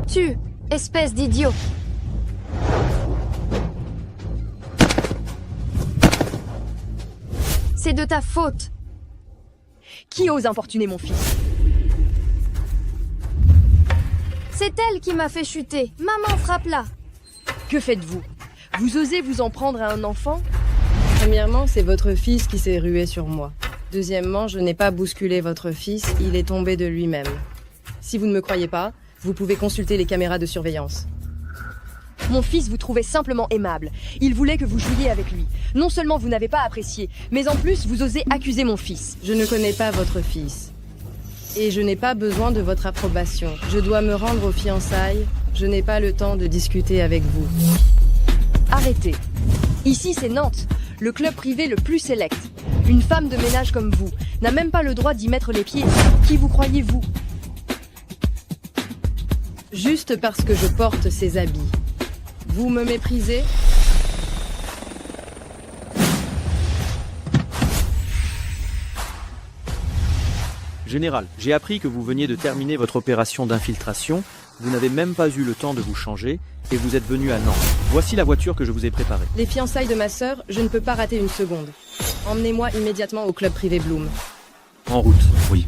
Tu, espèce d'idiot. C'est de ta faute. Qui ose importuner mon fils? C'est elle qui m'a fait chuter. Maman, frappe-la. Que faites-vous? Vous osez vous en prendre à un enfant? Premièrement, c'est votre fils qui s'est rué sur moi. Deuxièmement, je n'ai pas bousculé votre fils, il est tombé de lui-même. Si vous ne me croyez pas, vous pouvez consulter les caméras de surveillance. Mon fils vous trouvait simplement aimable. Il voulait que vous jouiez avec lui. Non seulement vous n'avez pas apprécié, mais en plus vous osez accuser mon fils. Je ne connais pas votre fils. Et je n'ai pas besoin de votre approbation. Je dois me rendre aux fiançailles. Je n'ai pas le temps de discuter avec vous. Arrêtez. Ici c'est Nantes, le club privé le plus sélect. Une femme de ménage comme vous n'a même pas le droit d'y mettre les pieds. Qui vous croyez-vous? Juste parce que je porte ces habits. Vous me méprisez? Général, j'ai appris que vous veniez de terminer votre opération d'infiltration. Vous n'avez même pas eu le temps de vous changer et vous êtes venu à Nantes. Voici la voiture que je vous ai préparée. Les fiançailles de ma sœur, je ne peux pas rater une seconde. Emmenez-moi immédiatement au club privé Bloom. En route. Oui.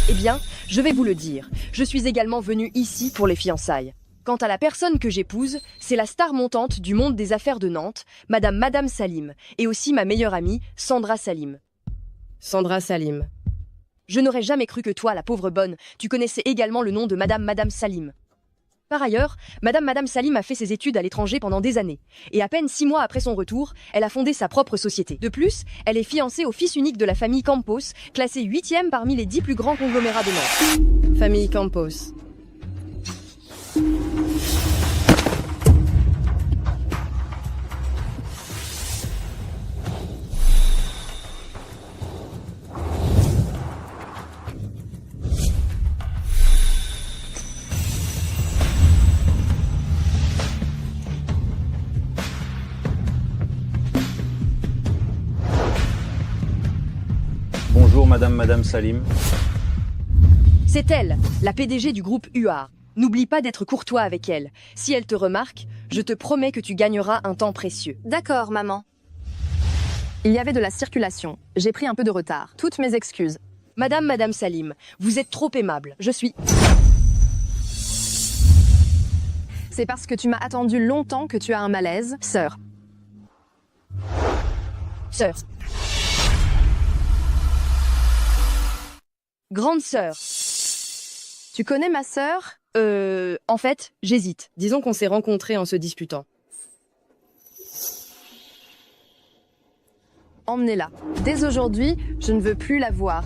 Eh bien, je vais vous le dire. Je suis également venu ici pour les fiançailles. Quant à la personne que j'épouse, c'est la star montante du monde des affaires de Nantes, Madame Salim, et aussi ma meilleure amie, Sandra Salim. Sandra Salim. Je n'aurais jamais cru que toi, la pauvre bonne, tu connaissais également le nom de Madame Salim. Par ailleurs, Madame Salim a fait ses études à l'étranger pendant des années. Et à peine 6 mois après son retour, elle a fondé sa propre société. De plus, elle est fiancée au fils unique de la famille Campos, classé 8e parmi les 10 plus grands conglomérats de Nantes. Famille Campos. Bonjour Madame Salim. C'est elle, la PDG du groupe UAR. N'oublie pas d'être courtois avec elle. Si elle te remarque, je te promets que tu gagneras un temps précieux. D'accord, maman. Il y avait de la circulation. J'ai pris un peu de retard. Toutes mes excuses. Madame Salim, vous êtes trop aimable. Je suis... C'est parce que tu m'as attendu longtemps que tu as un malaise, sœur. Sœur. Grande sœur. Tu connais ma sœur? En fait, j'hésite. Disons qu'on s'est rencontrés en se disputant. Emmenez-la. Dès aujourd'hui, je ne veux plus la voir.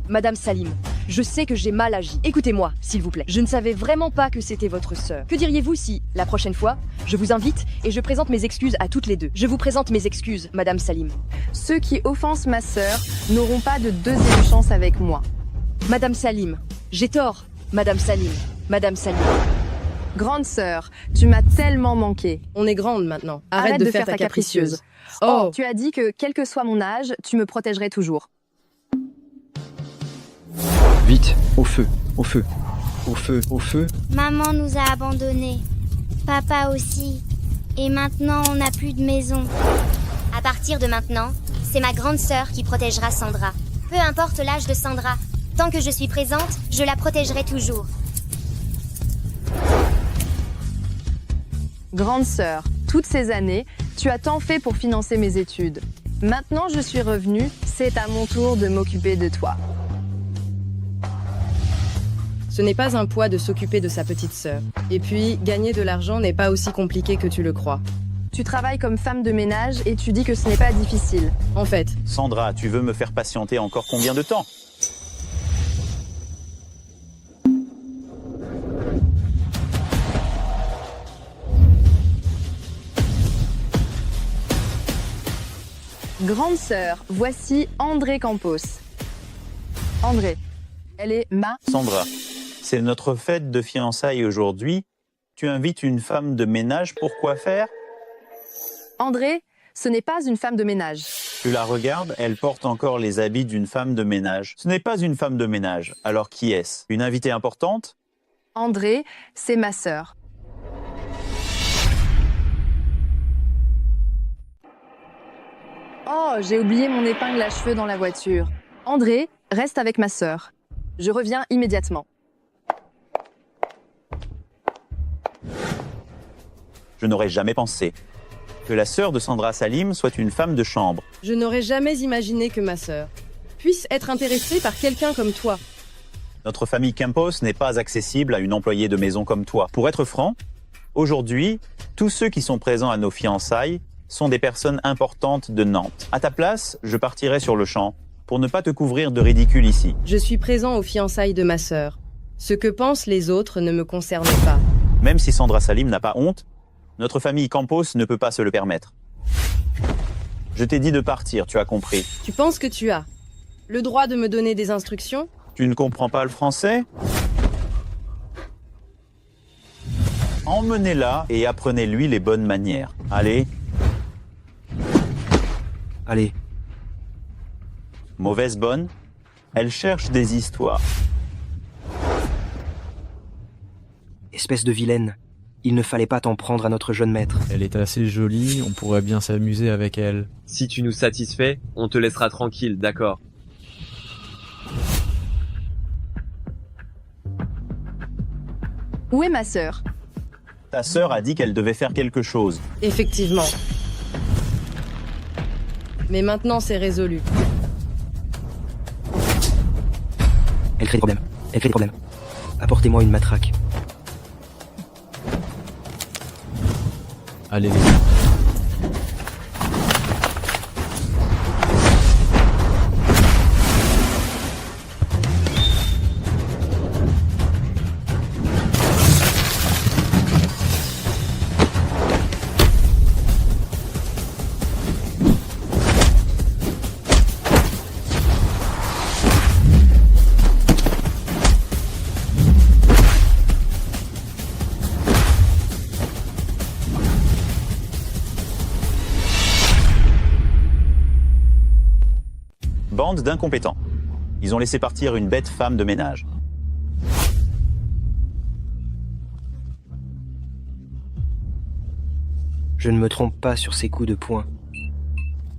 Madame Salim, je sais que j'ai mal agi. Écoutez-moi, s'il vous plaît. Je ne savais vraiment pas que c'était votre sœur. Que diriez-vous si, la prochaine fois, je vous invite et je présente mes excuses à toutes les deux? Je vous présente mes excuses, Madame Salim. Ceux qui offensent ma sœur n'auront pas de deuxième chance avec moi. Madame Salim, j'ai tort. Madame Salim, Madame Salim. Grande sœur, tu m'as tellement manqué. On est grande maintenant. Arrête de faire ta capricieuse. Oh, tu as dit que, quel que soit mon âge, tu me protégerais toujours. Vite, au feu, au feu, au feu, au feu. Maman nous a abandonnés. Papa aussi. Et maintenant, on n'a plus de maison. À partir de maintenant, c'est ma grande sœur qui protégera Sandra. Peu importe l'âge de Sandra, tant que je suis présente, je la protégerai toujours. Grande sœur, toutes ces années, tu as tant fait pour financer mes études. Maintenant, je suis revenue, c'est à mon tour de m'occuper de toi. Ce n'est pas un poids de s'occuper de sa petite sœur. Et puis, gagner de l'argent n'est pas aussi compliqué que tu le crois. Tu travailles comme femme de ménage et tu dis que ce n'est pas difficile. En fait, Sandra, tu veux me faire patienter encore combien de temps? Grande sœur, voici André Campos. André, elle est ma... Sandra, c'est notre fête de fiançailles aujourd'hui. Tu invites une femme de ménage pour quoi faire? André, Ce n'est pas une femme de ménage. Tu la regardes, elle porte encore les habits d'une femme de ménage. Ce n'est pas une femme de ménage. Alors qui est-ce? Une invitée importante? André, c'est ma sœur. Oh, j'ai oublié mon épingle à cheveux dans la voiture. André, reste avec ma sœur. Je reviens immédiatement. Je n'aurais jamais pensé que la sœur de Sandra Salim soit une femme de chambre. Je n'aurais jamais imaginé que ma sœur puisse être intéressée par quelqu'un comme toi. Notre famille Campos n'est pas accessible à une employée de maison comme toi. Pour être franc, aujourd'hui, tous ceux qui sont présents à nos fiançailles sont des personnes importantes de Nantes. À ta place, je partirai sur le champ pour ne pas te couvrir de ridicule ici. Je suis présent aux fiançailles de ma sœur. Ce que pensent les autres ne me concerne pas. Même si Sandra Salim n'a pas honte, notre famille Campos ne peut pas se le permettre. Je t'ai dit de partir, tu as compris. Tu penses que tu as le droit de me donner des instructions? Tu ne comprends pas le français? Emmenez-la et apprenez-lui les bonnes manières. Allez. Allez, Mauvaise bonne? Elle cherche des histoires. espèce de vilaine. Il ne fallait pas t'en prendre à notre jeune maître. Elle est assez jolie, on pourrait bien s'amuser avec elle. Si tu nous satisfais, on te laissera tranquille, d'accord? Où est ma sœur? Ta sœur a dit qu'elle devait faire quelque chose. Effectivement. Mais maintenant, c'est résolu. Elle crée des problèmes. Elle crée des problèmes. Apportez-moi une matraque. Allez les gars. Bande d'incompétents. Ils ont laissé partir une bête femme de ménage. Je ne me trompe pas sur ces coups de poing.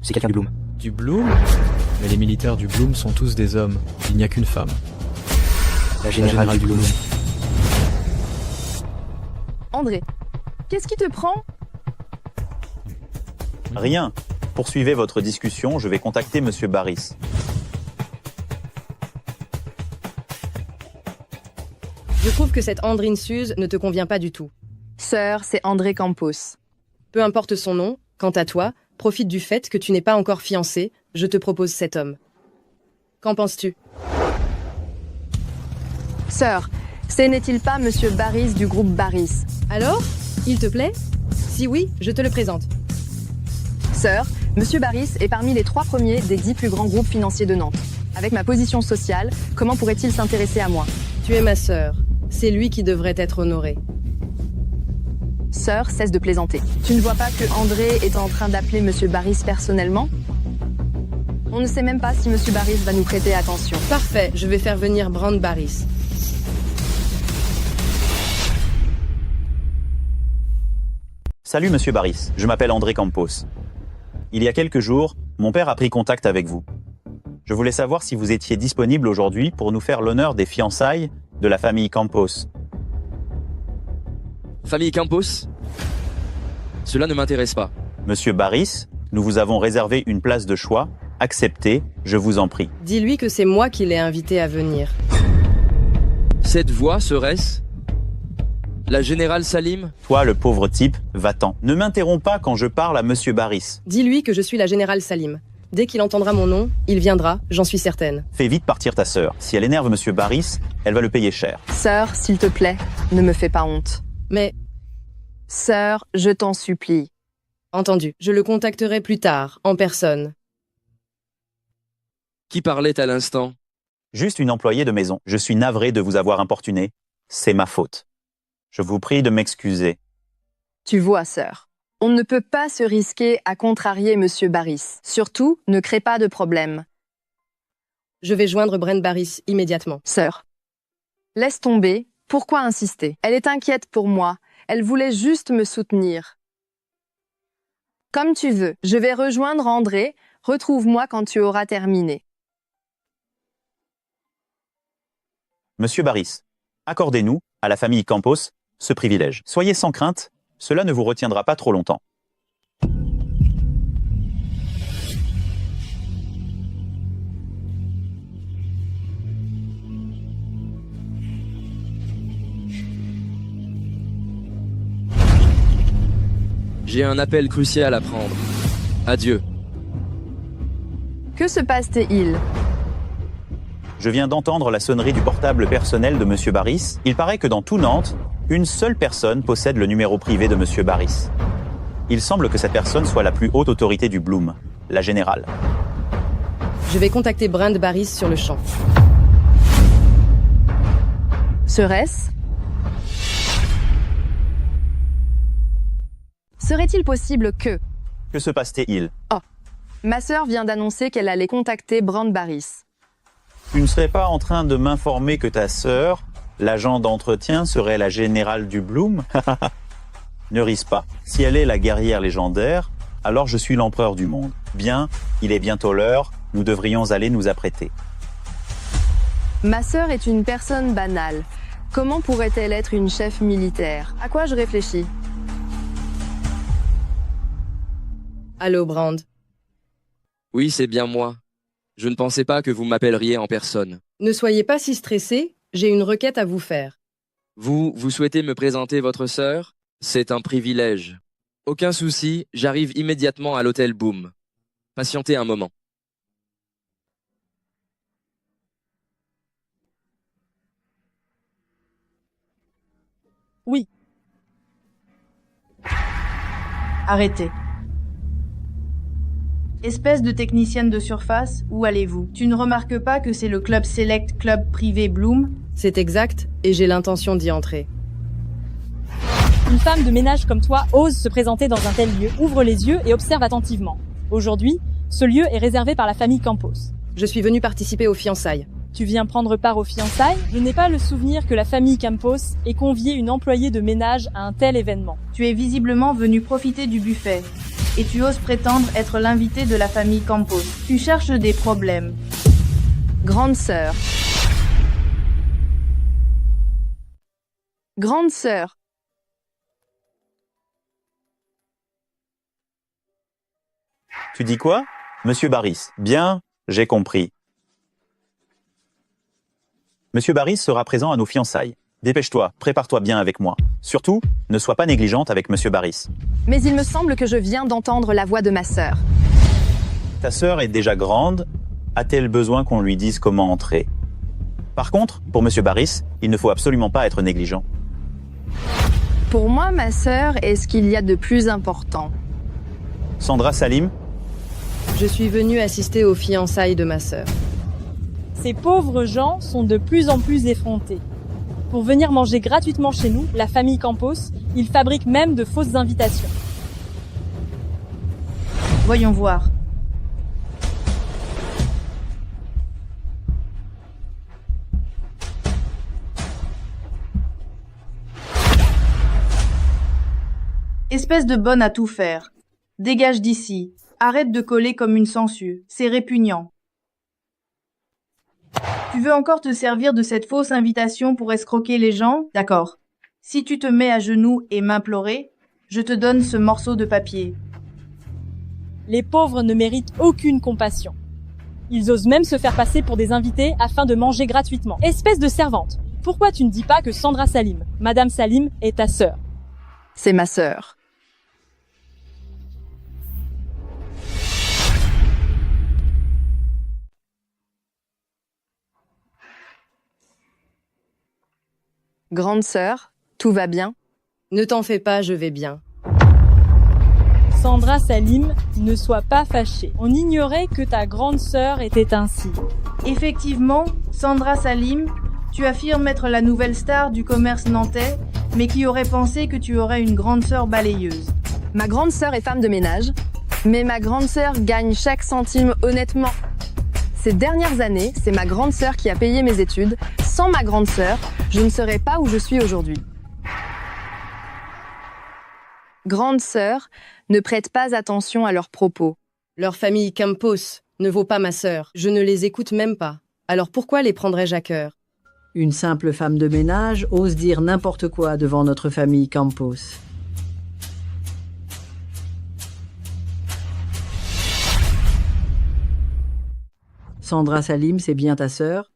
C'est quelqu'un du Bloom. Du Bloom? Mais les militaires du Bloom sont tous des hommes. Il n'y a qu'une femme. La générale du Bloom. André, qu'est-ce qui te prend? Rien. Poursuivez votre discussion, je vais contacter Monsieur Barris. Je trouve que cette Andrine Suze ne te convient pas du tout. Sœur, c'est André Campos. Peu importe son nom, quant à toi, profite du fait que tu n'es pas encore fiancé, je te propose cet homme. Qu'en penses-tu? Sœur, ce n'est-il pas Monsieur Barris du groupe Barris? Alors? Il te plaît? Si oui, je te le présente. Sœur, Monsieur Barris est parmi les 3 premiers des 10 plus grands groupes financiers de Nantes. Avec ma position sociale, comment pourrait-il s'intéresser à moi? Tu es ma sœur. C'est lui qui devrait être honoré. Sœur, cesse de plaisanter. Tu ne vois pas que André est en train d'appeler Monsieur Barris personnellement? On ne sait même pas si Monsieur Barris va nous prêter attention. Parfait, je vais faire venir Brand Barris. Salut Monsieur Barris, je m'appelle André Campos. Il y a quelques jours, mon père a pris contact avec vous. Je voulais savoir si vous étiez disponible aujourd'hui pour nous faire l'honneur des fiançailles de la famille Campos. Famille Campos? Cela ne m'intéresse pas. Monsieur Barris, nous vous avons réservé une place de choix. Acceptez, je vous en prie. Dis-lui que c'est moi qui l'ai invité à venir. Cette voix serait-ce la générale Salim? Toi, le pauvre type, va-t'en. Ne m'interromps pas quand je parle à Monsieur Barris. Dis-lui que je suis la générale Salim. Dès qu'il entendra mon nom, il viendra, j'en suis certaine. Fais vite partir ta sœur. Si elle énerve Monsieur Barris, elle va le payer cher. Sœur, s'il te plaît, ne me fais pas honte. Mais, Sœur, je t'en supplie. entendu, je le contacterai plus tard, en personne. Qui parlait à l'instant? Juste une employée de maison. Je suis navré de vous avoir importuné. C'est ma faute. Je vous prie de m'excuser. Tu vois, sœur. On ne peut pas se risquer à contrarier Monsieur Barris. Surtout, ne crée pas de problème. Je vais joindre Brent Barris immédiatement. Sœur, laisse tomber. Pourquoi insister? Elle est inquiète pour moi. Elle voulait juste me soutenir. Comme tu veux. Je vais rejoindre André. Retrouve-moi quand tu auras terminé. Monsieur Barris, accordez-nous, à la famille Campos, ce privilège. Soyez sans crainte, cela ne vous retiendra pas trop longtemps. J'ai un appel crucial à prendre. Adieu. Que se passe-t-il? Je viens d'entendre la sonnerie du portable personnel de Monsieur Barris. Il paraît que dans tout Nantes, une seule personne possède le numéro privé de Monsieur Barris. Il semble que cette personne soit la plus haute autorité du Bloom, la générale. Je vais contacter Brent Barris sur le champ. Serait-ce? Serait-il possible que... Que se passe-t-il? Oh, ma sœur vient d'annoncer qu'elle allait contacter Brent Barris. Tu ne serais pas en train de m'informer que ta sœur, l'agent d'entretien, serait la générale du Bloom? Ne rise pas. Si elle est la guerrière légendaire, alors je suis l'empereur du monde. Bien, il est bientôt l'heure, nous devrions aller nous apprêter. Ma sœur est une personne banale. Comment pourrait-elle être une chef militaire? À quoi je réfléchis? Allô, Brand. Oui, c'est bien moi. Je ne pensais pas que vous m'appelleriez en personne. Ne soyez pas si stressé, j'ai une requête à vous faire. Vous souhaitez me présenter votre sœur? C'est un privilège. Aucun souci, j'arrive immédiatement à l'hôtel Boom. Patientez un moment. Oui. Arrêtez. Espèce de technicienne de surface, où allez-vous? Tu ne remarques pas que c'est le club Select Club privé Bloom? C'est exact, et j'ai l'intention d'y entrer. Une femme de ménage comme toi ose se présenter dans un tel lieu, ouvre les yeux et observe attentivement. Aujourd'hui, ce lieu est réservé par la famille Campos. Je suis venu participer aux fiançailles. Tu viens prendre part aux fiançailles? Je n'ai pas le souvenir que la famille Campos ait convié une employée de ménage à un tel événement. Tu es visiblement venu profiter du buffet. Et tu oses prétendre être l'invité de la famille Campos. Tu cherches des problèmes. Grande sœur. Grande sœur. Tu dis quoi? Monsieur Barris. Bien, j'ai compris. Monsieur Barris sera présent à nos fiançailles. Dépêche-toi, prépare-toi bien avec moi. Surtout, ne sois pas négligente avec Monsieur Barris. Mais il me semble que je viens d'entendre la voix de ma sœur. Ta sœur est déjà grande. A-t-elle besoin qu'on lui dise comment entrer? Par contre, pour Monsieur Barris, il ne faut absolument pas être négligent. Pour moi, ma sœur est ce qu'il y a de plus important. Sandra Salim? Je suis venu assister aux fiançailles de ma sœur. Ces pauvres gens sont de plus en plus effrontés. Pour venir manger gratuitement chez nous, la famille Campos, ils fabriquent même de fausses invitations. Voyons voir. Espèce de bonne à tout faire. Dégage d'ici. Arrête de coller comme une sangsue. C'est répugnant. Tu veux encore te servir de cette fausse invitation pour escroquer les gens? D'accord. Si tu te mets à genoux et m'implorer, je te donne ce morceau de papier. Les pauvres ne méritent aucune compassion. Ils osent même se faire passer pour des invités afin de manger gratuitement. Espèce de servante. Pourquoi tu ne dis pas que Sandra Salim, Madame Salim, est ta sœur? C'est ma sœur. Grande sœur, tout va bien? Ne t'en fais pas, je vais bien. Sandra Salim, ne sois pas fâchée. On ignorait que ta grande sœur était ainsi. Effectivement, Sandra Salim, tu affirmes être la nouvelle star du commerce nantais, mais qui aurait pensé que tu aurais une grande sœur balayeuse? Ma grande sœur est femme de ménage, mais ma grande sœur gagne chaque centime honnêtement. Ces dernières années, c'est ma grande sœur qui a payé mes études. Sans ma grande sœur, je ne serais pas où je suis aujourd'hui. Grande sœur, ne prête pas attention à leurs propos. Leur famille Campos ne vaut pas ma sœur. Je ne les écoute même pas. Alors pourquoi les prendrais-je à cœur? Une simple femme de ménage ose dire n'importe quoi devant notre famille Campos. Sandra Salim, c'est bien ta sœur?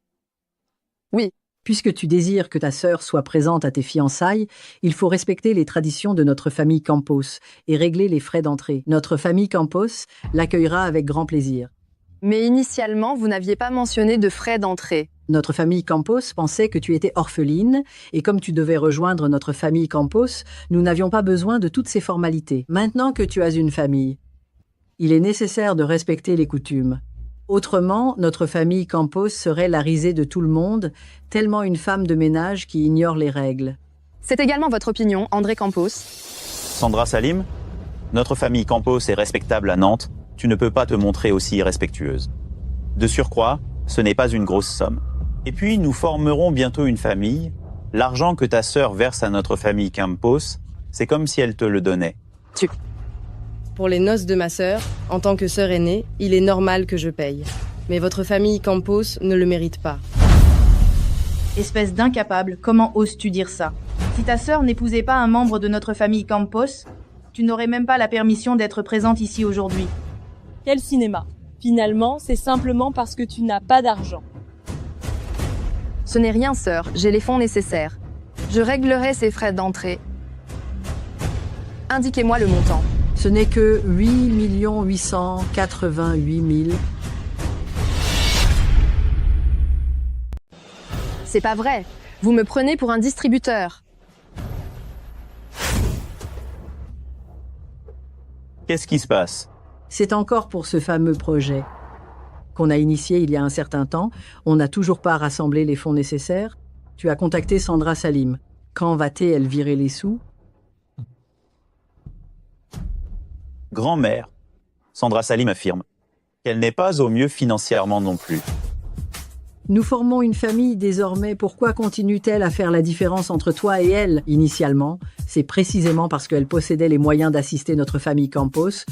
Oui. Puisque tu désires que ta sœur soit présente à tes fiançailles, il faut respecter les traditions de notre famille Campos et régler les frais d'entrée. Notre famille Campos l'accueillera avec grand plaisir. Mais initialement, vous n'aviez pas mentionné de frais d'entrée. Notre famille Campos pensait que tu étais orpheline, et comme tu devais rejoindre notre famille Campos, nous n'avions pas besoin de toutes ces formalités. Maintenant que tu as une famille, il est nécessaire de respecter les coutumes. Autrement, notre famille Campos serait la risée de tout le monde, tellement une femme de ménage qui ignore les règles. C'est également votre opinion, André Campos. Sandra Salim, notre famille Campos est respectable à Nantes. Tu ne peux pas te montrer aussi irrespectueuse. De surcroît, ce n'est pas une grosse somme. Et puis, nous formerons bientôt une famille. L'argent que ta sœur verse à notre famille Campos, c'est comme si elle te le donnait. Pour les noces de ma sœur, en tant que sœur aînée, il est normal que je paye. Mais votre famille Campos ne le mérite pas. Espèce d'incapable, comment oses-tu dire ça? Si ta sœur n'épousait pas un membre de notre famille Campos, tu n'aurais même pas la permission d'être présente ici aujourd'hui. Quel cinéma? Finalement, c'est simplement parce que tu n'as pas d'argent. Ce n'est rien, sœur, j'ai les fonds nécessaires. Je réglerai ces frais d'entrée. Indiquez-moi le montant. Ce n'est que 8 888 000. C'est pas vrai. Vous me prenez pour un distributeur. Qu'est-ce qui se passe? C'est encore pour ce fameux projet qu'on a initié il y a un certain temps. On n'a toujours pas rassemblé les fonds nécessaires. Tu as contacté Sandra Salim. Quand va-t-elle virer les sous? Grand-mère, Sandra Salim affirme qu'elle n'est pas au mieux financièrement non plus. Nous formons une famille désormais. Pourquoi continue-t-elle à faire la différence entre toi et elle? Initialement, c'est précisément parce qu'elle possédait les moyens d'assister notre famille Campos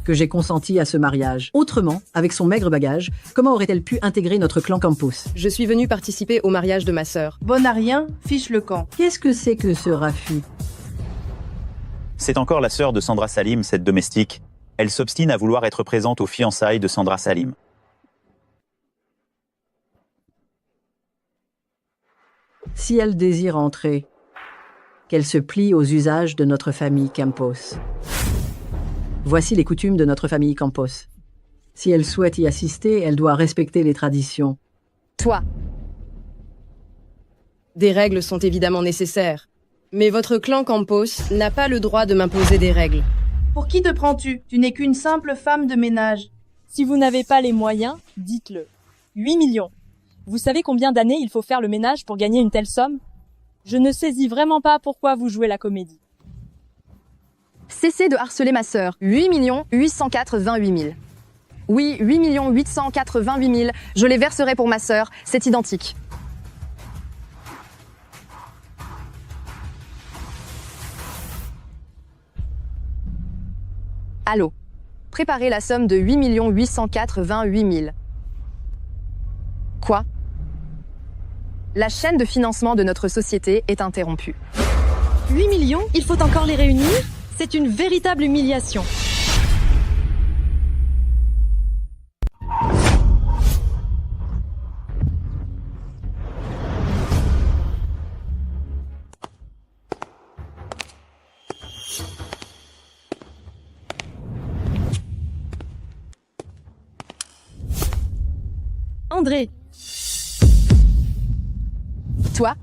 que j'ai consenti à ce mariage. Autrement, avec son maigre bagage, comment aurait-elle pu intégrer notre clan Campos? Je suis venue participer au mariage de ma sœur. Bon à rien, fiche le camp. Qu'est-ce que c'est que ce raffut? C'est encore la sœur de Sandra Salim, cette domestique. Elle s'obstine à vouloir être présente aux fiançailles de Sandra Salim. Si elle désire entrer, qu'elle se plie aux usages de notre famille Campos. Voici les coutumes de notre famille Campos. Si elle souhaite y assister, elle doit respecter les traditions. Toi. Des règles sont évidemment nécessaires. Mais votre clan Campos n'a pas le droit de m'imposer des règles. Pour qui te prends-tu? Tu n'es qu'une simple femme de ménage. Si vous n'avez pas les moyens, dites-le. 8 millions. Vous savez combien d'années il faut faire le ménage pour gagner une telle somme? Je ne saisis vraiment pas pourquoi vous jouez la comédie. Cessez de harceler ma sœur. 8 888 000. Oui, 8 888 000. Je les verserai pour ma sœur. C'est identique. Allô. Préparez la somme de 8 888 000. Quoi? La chaîne de financement de notre société est interrompue. 8 millions? Il faut encore les réunir? C'est une véritable humiliation. André. Toi?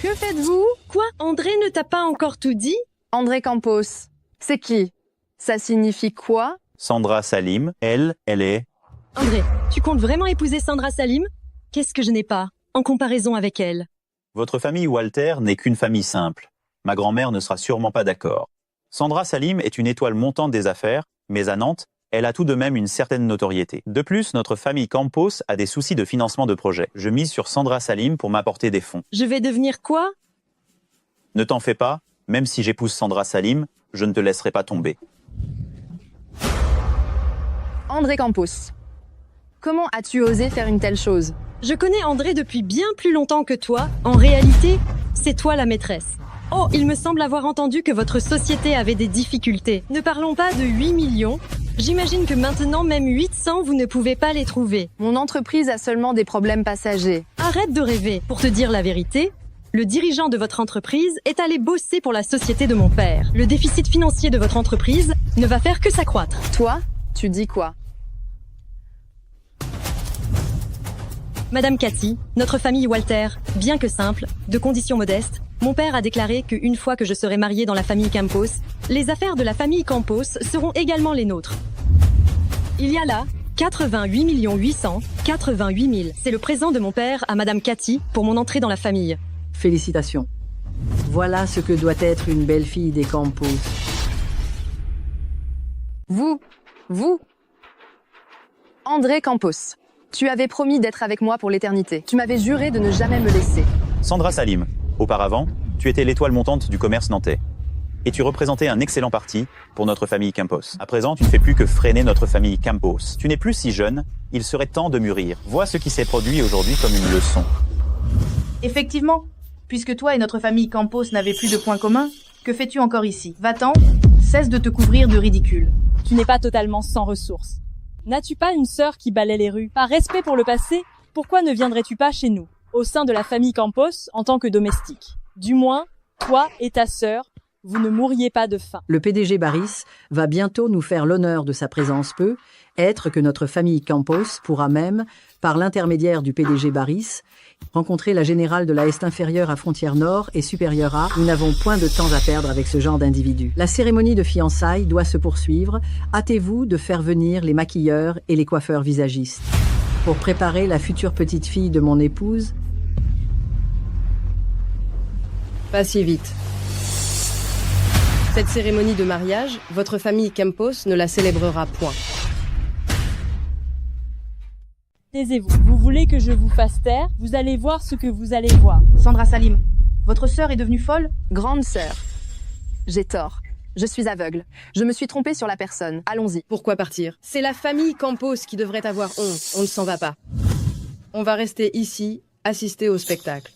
Que faites-vous? Quoi? André ne t'a pas encore tout dit? André Campos. C'est qui? Ça signifie quoi? Sandra Salim, elle est... André, tu comptes vraiment épouser Sandra Salim? Qu'est-ce que je n'ai pas, en comparaison avec elle? Votre famille Walter n'est qu'une famille simple. Ma grand-mère ne sera sûrement pas d'accord. Sandra Salim est une étoile montante des affaires, mais à Nantes, elle a tout de même une certaine notoriété. De plus, notre famille Campos a des soucis de financement de projet. Je mise sur Sandra Salim pour m'apporter des fonds. Je vais devenir quoi? Ne t'en fais pas, même si j'épouse Sandra Salim, je ne te laisserai pas tomber. André Campos. Comment as-tu osé faire une telle chose? Je connais André depuis bien plus longtemps que toi. En réalité, c'est toi la maîtresse. Oh, il me semble avoir entendu que votre société avait des difficultés. Ne parlons pas de 8 millions. J'imagine que maintenant, même 800, vous ne pouvez pas les trouver. Mon entreprise a seulement des problèmes passagers. Arrête de rêver. Pour te dire la vérité, le dirigeant de votre entreprise est allé bosser pour la société de mon père. Le déficit financier de votre entreprise ne va faire que s'accroître. Toi, tu dis quoi? Madame Cathy, notre famille Walter, bien que simple, de conditions modestes, mon père a déclaré qu'une fois que je serai mariée dans la famille Campos, les affaires de la famille Campos seront également les nôtres. Il y a là 88 888 000. C'est le présent de mon père à Madame Cathy pour mon entrée dans la famille. Félicitations. Voilà ce que doit être une belle fille des Campos. Vous, André Campos, tu avais promis d'être avec moi pour l'éternité. Tu m'avais juré de ne jamais me laisser. Sandra Salim, auparavant, tu étais l'étoile montante du commerce nantais. Et tu représentais un excellent parti pour notre famille Campos. À présent, tu ne fais plus que freiner notre famille Campos. Tu n'es plus si jeune, il serait temps de mûrir. Vois ce qui s'est produit aujourd'hui comme une leçon. Effectivement, puisque toi et notre famille Campos n'avaient plus de points communs, que fais-tu encore ici? Va-t'en, cesse de te couvrir de ridicule. Tu n'es pas totalement sans ressources. N'as-tu pas une sœur qui balaie les rues? Par respect pour le passé, pourquoi ne viendrais-tu pas chez nous, au sein de la famille Campos, en tant que domestique? Du moins, toi et ta sœur, vous ne mourriez pas de faim. Le PDG Baris va bientôt nous faire l'honneur de sa présence peu, être que notre famille Campos pourra même, par l'intermédiaire du PDG Baris, rencontrer la générale de la Est inférieure à frontière nord et supérieure à. Nous n'avons point de temps à perdre avec ce genre d'individu. La cérémonie de fiançailles doit se poursuivre. Hâtez-vous de faire venir les maquilleurs et les coiffeurs visagistes. Pour préparer la future petite fille de mon épouse. Pas si vite. Cette cérémonie de mariage, votre famille Campos ne la célébrera point. Taisez-vous. Vous voulez que je vous fasse taire? Vous allez voir ce que vous allez voir. Sandra Salim, votre sœur est devenue folle? Grande sœur, j'ai tort. Je suis aveugle. Je me suis trompée sur la personne. Allons-y. Pourquoi partir? C'est la famille Campos qui devrait avoir honte. On ne s'en va pas. On va rester ici, assister au spectacle.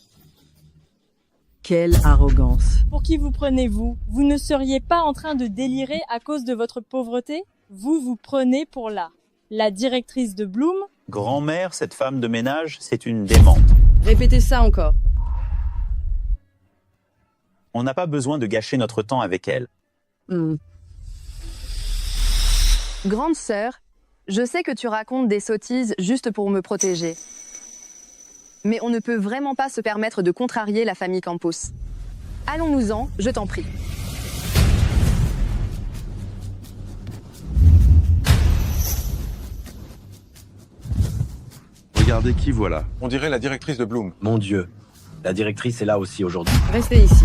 Quelle arrogance. Pour qui vous prenez-vous? Vous ne seriez pas en train de délirer à cause de votre pauvreté? Vous vous prenez pour la directrice de Bloom? Grand-mère, cette femme de ménage, c'est une démente. Répétez ça encore. On n'a pas besoin de gâcher notre temps avec elle. Grande sœur, je sais que tu racontes des sottises juste pour me protéger. Mais on ne peut vraiment pas se permettre de contrarier la famille Campos. Allons-nous-en, je t'en prie. Regardez qui voilà. On dirait la directrice de Bloom. Mon Dieu, la directrice est là aussi aujourd'hui. Restez ici.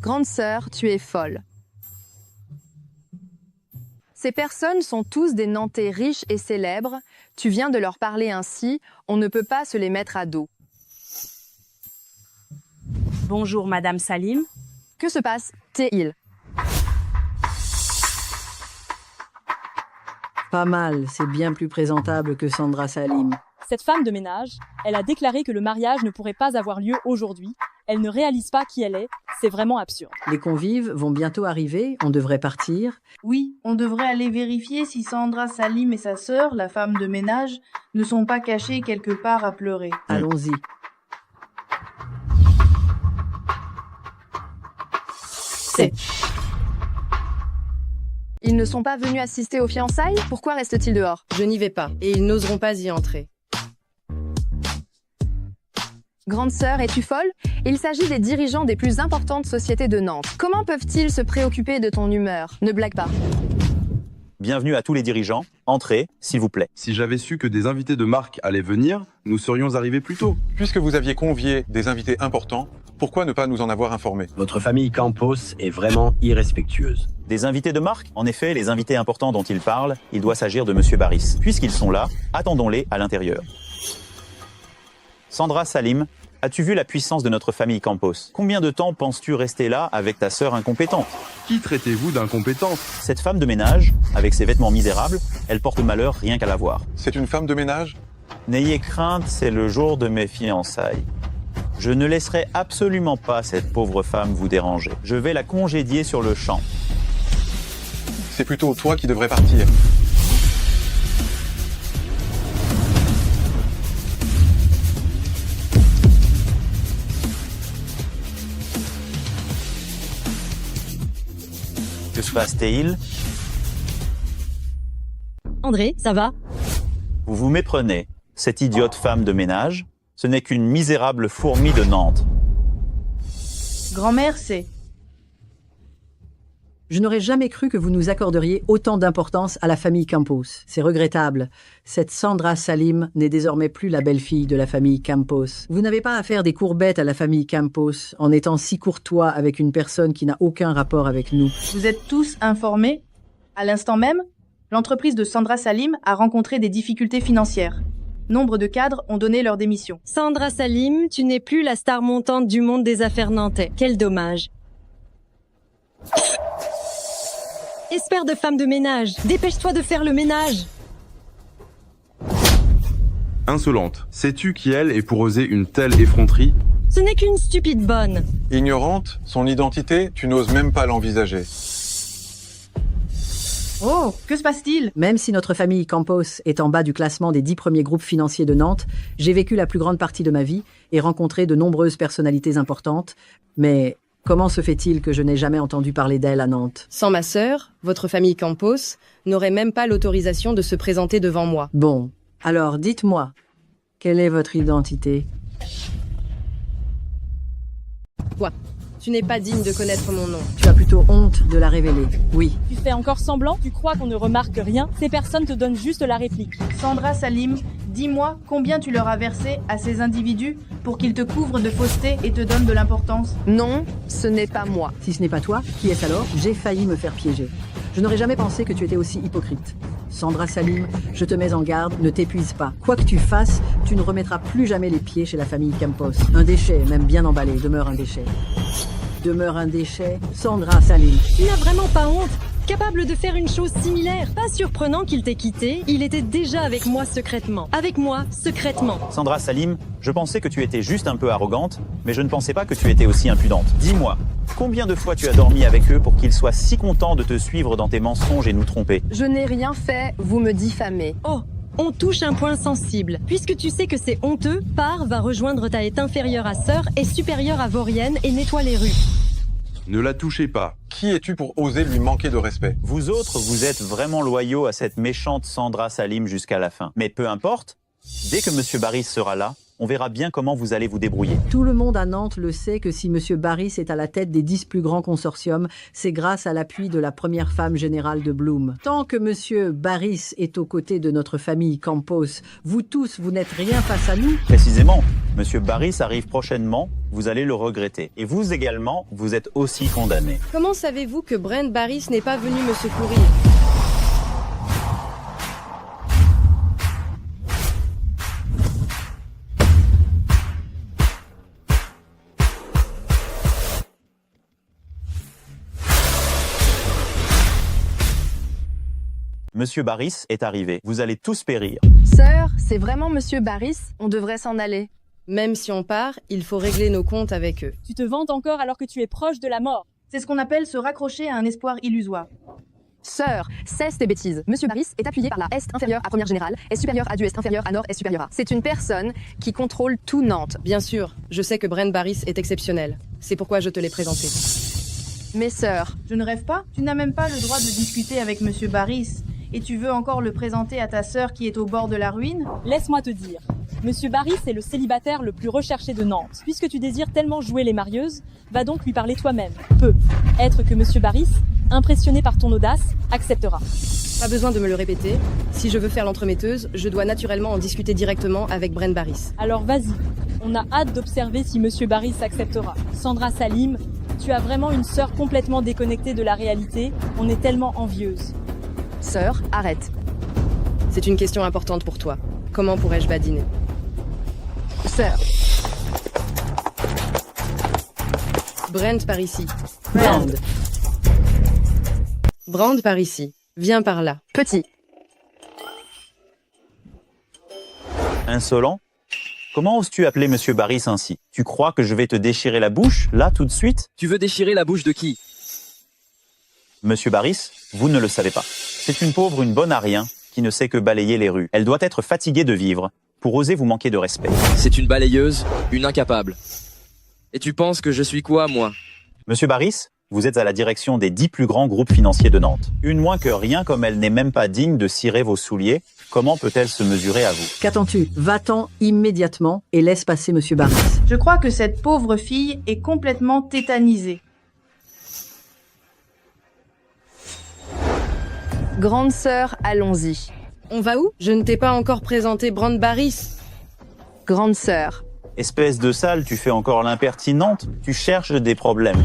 Grande sœur, tu es folle. Ces personnes sont tous des Nantais riches et célèbres. Tu viens de leur parler ainsi, on ne peut pas se les mettre à dos. Bonjour, Madame Salim. Que se passe, T-il? Pas mal, c'est bien plus présentable que Sandra Salim. Cette femme de ménage, elle a déclaré que le mariage ne pourrait pas avoir lieu aujourd'hui. Elle ne réalise pas qui elle est. C'est vraiment absurde. Les convives vont bientôt arriver, on devrait partir. Oui, on devrait aller vérifier si Sandra Salim et sa sœur, la femme de ménage, ne sont pas cachées quelque part à pleurer. Allons-y. C'est. Ils ne sont pas venus assister aux fiançailles? Pourquoi restent-ils dehors? Je n'y vais pas, et ils n'oseront pas y entrer. Grande sœur, es-tu folle? Il s'agit des dirigeants des plus importantes sociétés de Nantes. Comment peuvent-ils se préoccuper de ton humeur? Ne blague pas. Bienvenue à tous les dirigeants. Entrez, s'il vous plaît. Si j'avais su que des invités de marque allaient venir, nous serions arrivés plus tôt. Puisque vous aviez convié des invités importants, Pourquoi ne pas nous en avoir informé? Votre famille Campos est vraiment irrespectueuse. Des invités de marque? En effet, les invités importants dont il parle, il doit s'agir de Monsieur Barris. Puisqu'ils sont là, attendons-les à l'intérieur. Sandra Salim, as-tu vu la puissance de notre famille Campos? Combien de temps penses-tu rester là avec ta sœur incompétente? Qui traitez-vous d'incompétente? Cette femme de ménage, avec ses vêtements misérables, elle porte malheur rien qu'à la voir. C'est une femme de ménage? N'ayez crainte, c'est le jour de mes fiançailles. Je ne laisserai absolument pas cette pauvre femme vous déranger. Je vais la congédier sur le champ. C'est plutôt toi qui devrais partir. Que se passe-t-il? André, ça va? Vous vous méprenez. Cette idiote femme de ménage, ce n'est qu'une misérable fourmi de Nantes. Grand-mère, c'est... Je n'aurais jamais cru que vous nous accorderiez autant d'importance à la famille Campos. C'est regrettable. Cette Sandra Salim n'est désormais plus la belle-fille de la famille Campos. Vous n'avez pas à faire des courbettes à la famille Campos en étant si courtois avec une personne qui n'a aucun rapport avec nous. Vous êtes tous informés? À l'instant même, l'entreprise de Sandra Salim a rencontré des difficultés financières. Nombre de cadres ont donné leur démission. Sandra Salim, tu n'es plus la star montante du monde des affaires nantais. Quel dommage. Espère de femme de ménage, dépêche-toi de faire le ménage. Insolente. Sais-tu qui elle est pour oser une telle effronterie? Ce n'est qu'une stupide bonne. Ignorante, son identité, tu n'oses même pas l'envisager. Oh, que se passe-t-il? Même si notre famille Campos est en bas du classement des 10 premiers groupes financiers de Nantes, j'ai vécu la plus grande partie de ma vie et rencontré de nombreuses personnalités importantes, mais... comment se fait-il que je n'ai jamais entendu parler d'elle à Nantes? Sans ma sœur, votre famille Campos n'aurait même pas l'autorisation de se présenter devant moi. Bon, alors dites-moi, quelle est votre identité? Quoi? Tu n'es pas digne de connaître mon nom. Tu as plutôt honte de la révéler, oui. Tu fais encore semblant? Tu crois qu'on ne remarque rien? Ces personnes te donnent juste la réplique. Sandra Salim, dis-moi combien tu leur as versé à ces individus pour qu'ils te couvrent de fausseté et te donnent de l'importance? Non, ce n'est pas moi. Si ce n'est pas toi, qui est-ce alors? J'ai failli me faire piéger. Je n'aurais jamais pensé que tu étais aussi hypocrite. Sandra Salim, je te mets en garde, ne t'épuise pas. Quoi que tu fasses, tu ne remettras plus jamais les pieds chez la famille Campos. Un déchet, même bien emballé, demeure un déchet. Demeure un déchet, Sandra Salim. Tu n'as vraiment pas honte? Capable de faire une chose similaire? Pas surprenant qu'il t'ait quitté, il était déjà avec moi secrètement. Avec moi, secrètement. Sandra Salim, je pensais que tu étais juste un peu arrogante, mais je ne pensais pas que tu étais aussi impudente. Dis-moi, combien de fois tu as dormi avec eux pour qu'ils soient si contents de te suivre dans tes mensonges et nous tromper? Je n'ai rien fait, vous me diffamez. Oh, on touche un point sensible. Puisque tu sais que c'est honteux, pars, va rejoindre ta est inférieure à sœur et supérieure à vaurienne et nettoie les rues. Ne la touchez pas. Qui es-tu pour oser lui manquer de respect? Vous autres, vous êtes vraiment loyaux à cette méchante Sandra Salim jusqu'à la fin. Mais peu importe, dès que Monsieur Barris sera là, on verra bien comment vous allez vous débrouiller. Tout le monde à Nantes le sait que si M. Barris est à la tête des 10 plus grands consortiums, c'est grâce à l'appui de la première femme générale de Bloom. Tant que M. Barris est aux côtés de notre famille Campos, vous tous, vous n'êtes rien face à nous. Précisément, M. Barris arrive prochainement, vous allez le regretter. Et vous également, vous êtes aussi condamnés. Comment savez-vous que Brent Barris n'est pas venu me secourir? Monsieur Barris est arrivé. Vous allez tous périr. Sœur, c'est vraiment Monsieur Barris? On devrait s'en aller. Même si on part, il faut régler nos comptes avec eux. Tu te vantes encore alors que tu es proche de la mort. C'est ce qu'on appelle se raccrocher à un espoir illusoire. Sœur, cesse tes bêtises. Monsieur Barris est appuyé par la Est inférieure à première générale, Est supérieure à du Est inférieur à Nord Est supérieur à. C'est une personne qui contrôle tout Nantes. Bien sûr, je sais que Brent Barris est exceptionnel. C'est pourquoi je te l'ai présenté. Mes sœurs. Je ne rêve pas. Tu n'as même pas le droit de discuter avec Monsieur Barris. Et tu veux encore le présenter à ta sœur qui est au bord de la ruine? Laisse-moi te dire. Monsieur Barris est le célibataire le plus recherché de Nantes. Puisque tu désires tellement jouer les marieuses, va donc lui parler toi-même. Peu. Être que Monsieur Barris, impressionné par ton audace, acceptera. Pas besoin de me le répéter. Si je veux faire l'entremetteuse, je dois naturellement en discuter directement avec Brent Barris. Alors vas-y, On a hâte d'observer si Monsieur Barris acceptera. Sandra Salim, tu as vraiment une sœur complètement déconnectée de la réalité. On est tellement envieuses. Sœur, arrête. C'est une question importante pour toi. Comment pourrais-je badiner? Sœur. Brand par ici. Brand. Brand par ici. Viens par là. Petit. Insolent? Comment oses-tu appeler Monsieur Barris ainsi? Tu crois que je vais te déchirer la bouche, là, tout de suite? Tu veux déchirer la bouche de qui? Monsieur Barris, vous ne le savez pas. C'est une pauvre, une bonne à rien, qui ne sait que balayer les rues. Elle doit être fatiguée de vivre, pour oser vous manquer de respect. C'est une balayeuse, une incapable. Et tu penses que je suis quoi, moi? Monsieur Barris, vous êtes à la direction des 10 plus grands groupes financiers de Nantes. Une moins que rien, comme elle n'est même pas digne de cirer vos souliers, comment peut-elle se mesurer à vous? Qu'attends-tu? Va-t'en immédiatement et laisse passer Monsieur Barris. Je crois que cette pauvre fille est complètement tétanisée. Grande sœur, allons-y. On va où? Je ne t'ai pas encore présenté Brand Barris. Grande sœur. Espèce de sale, tu fais encore l'impertinente? Tu cherches des problèmes.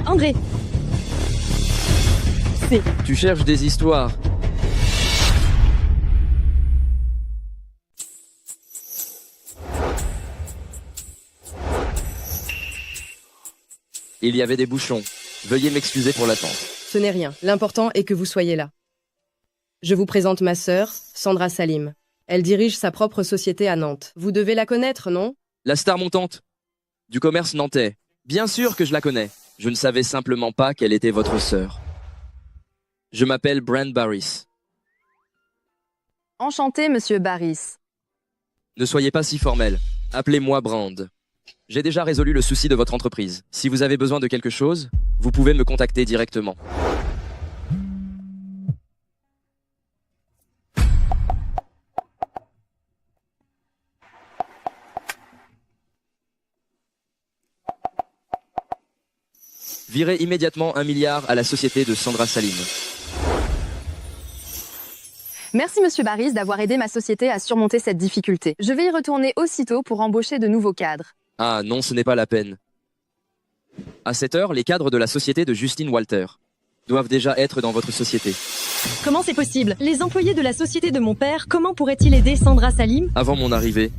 André, Tu cherches des histoires. Il y avait des bouchons. Veuillez m'excuser pour l'attente. Ce n'est rien. L'important est que vous soyez là. Je vous présente ma sœur, Sandra Salim. Elle dirige sa propre société à Nantes. Vous devez la connaître, non? La star montante du commerce nantais. Bien sûr que je la connais. Je ne savais simplement pas qu'elle était votre sœur. Je m'appelle Brand Barris. Enchanté, Monsieur Barris. Ne soyez pas si formel. Appelez-moi Brand. J'ai déjà résolu le souci de votre entreprise. Si vous avez besoin de quelque chose, vous pouvez me contacter directement. Virez immédiatement 1 milliard à la société de Sandra Salim. Merci Monsieur Barris d'avoir aidé ma société à surmonter cette difficulté. Je vais y retourner aussitôt pour embaucher de nouveaux cadres. Ah non, ce n'est pas la peine. À cette heure, les cadres de la société de Justine Walter doivent déjà être dans votre société. comment c'est possible? Les employés de la société de mon père, comment pourraient-ils aider Sandra Salim? Avant mon arrivée,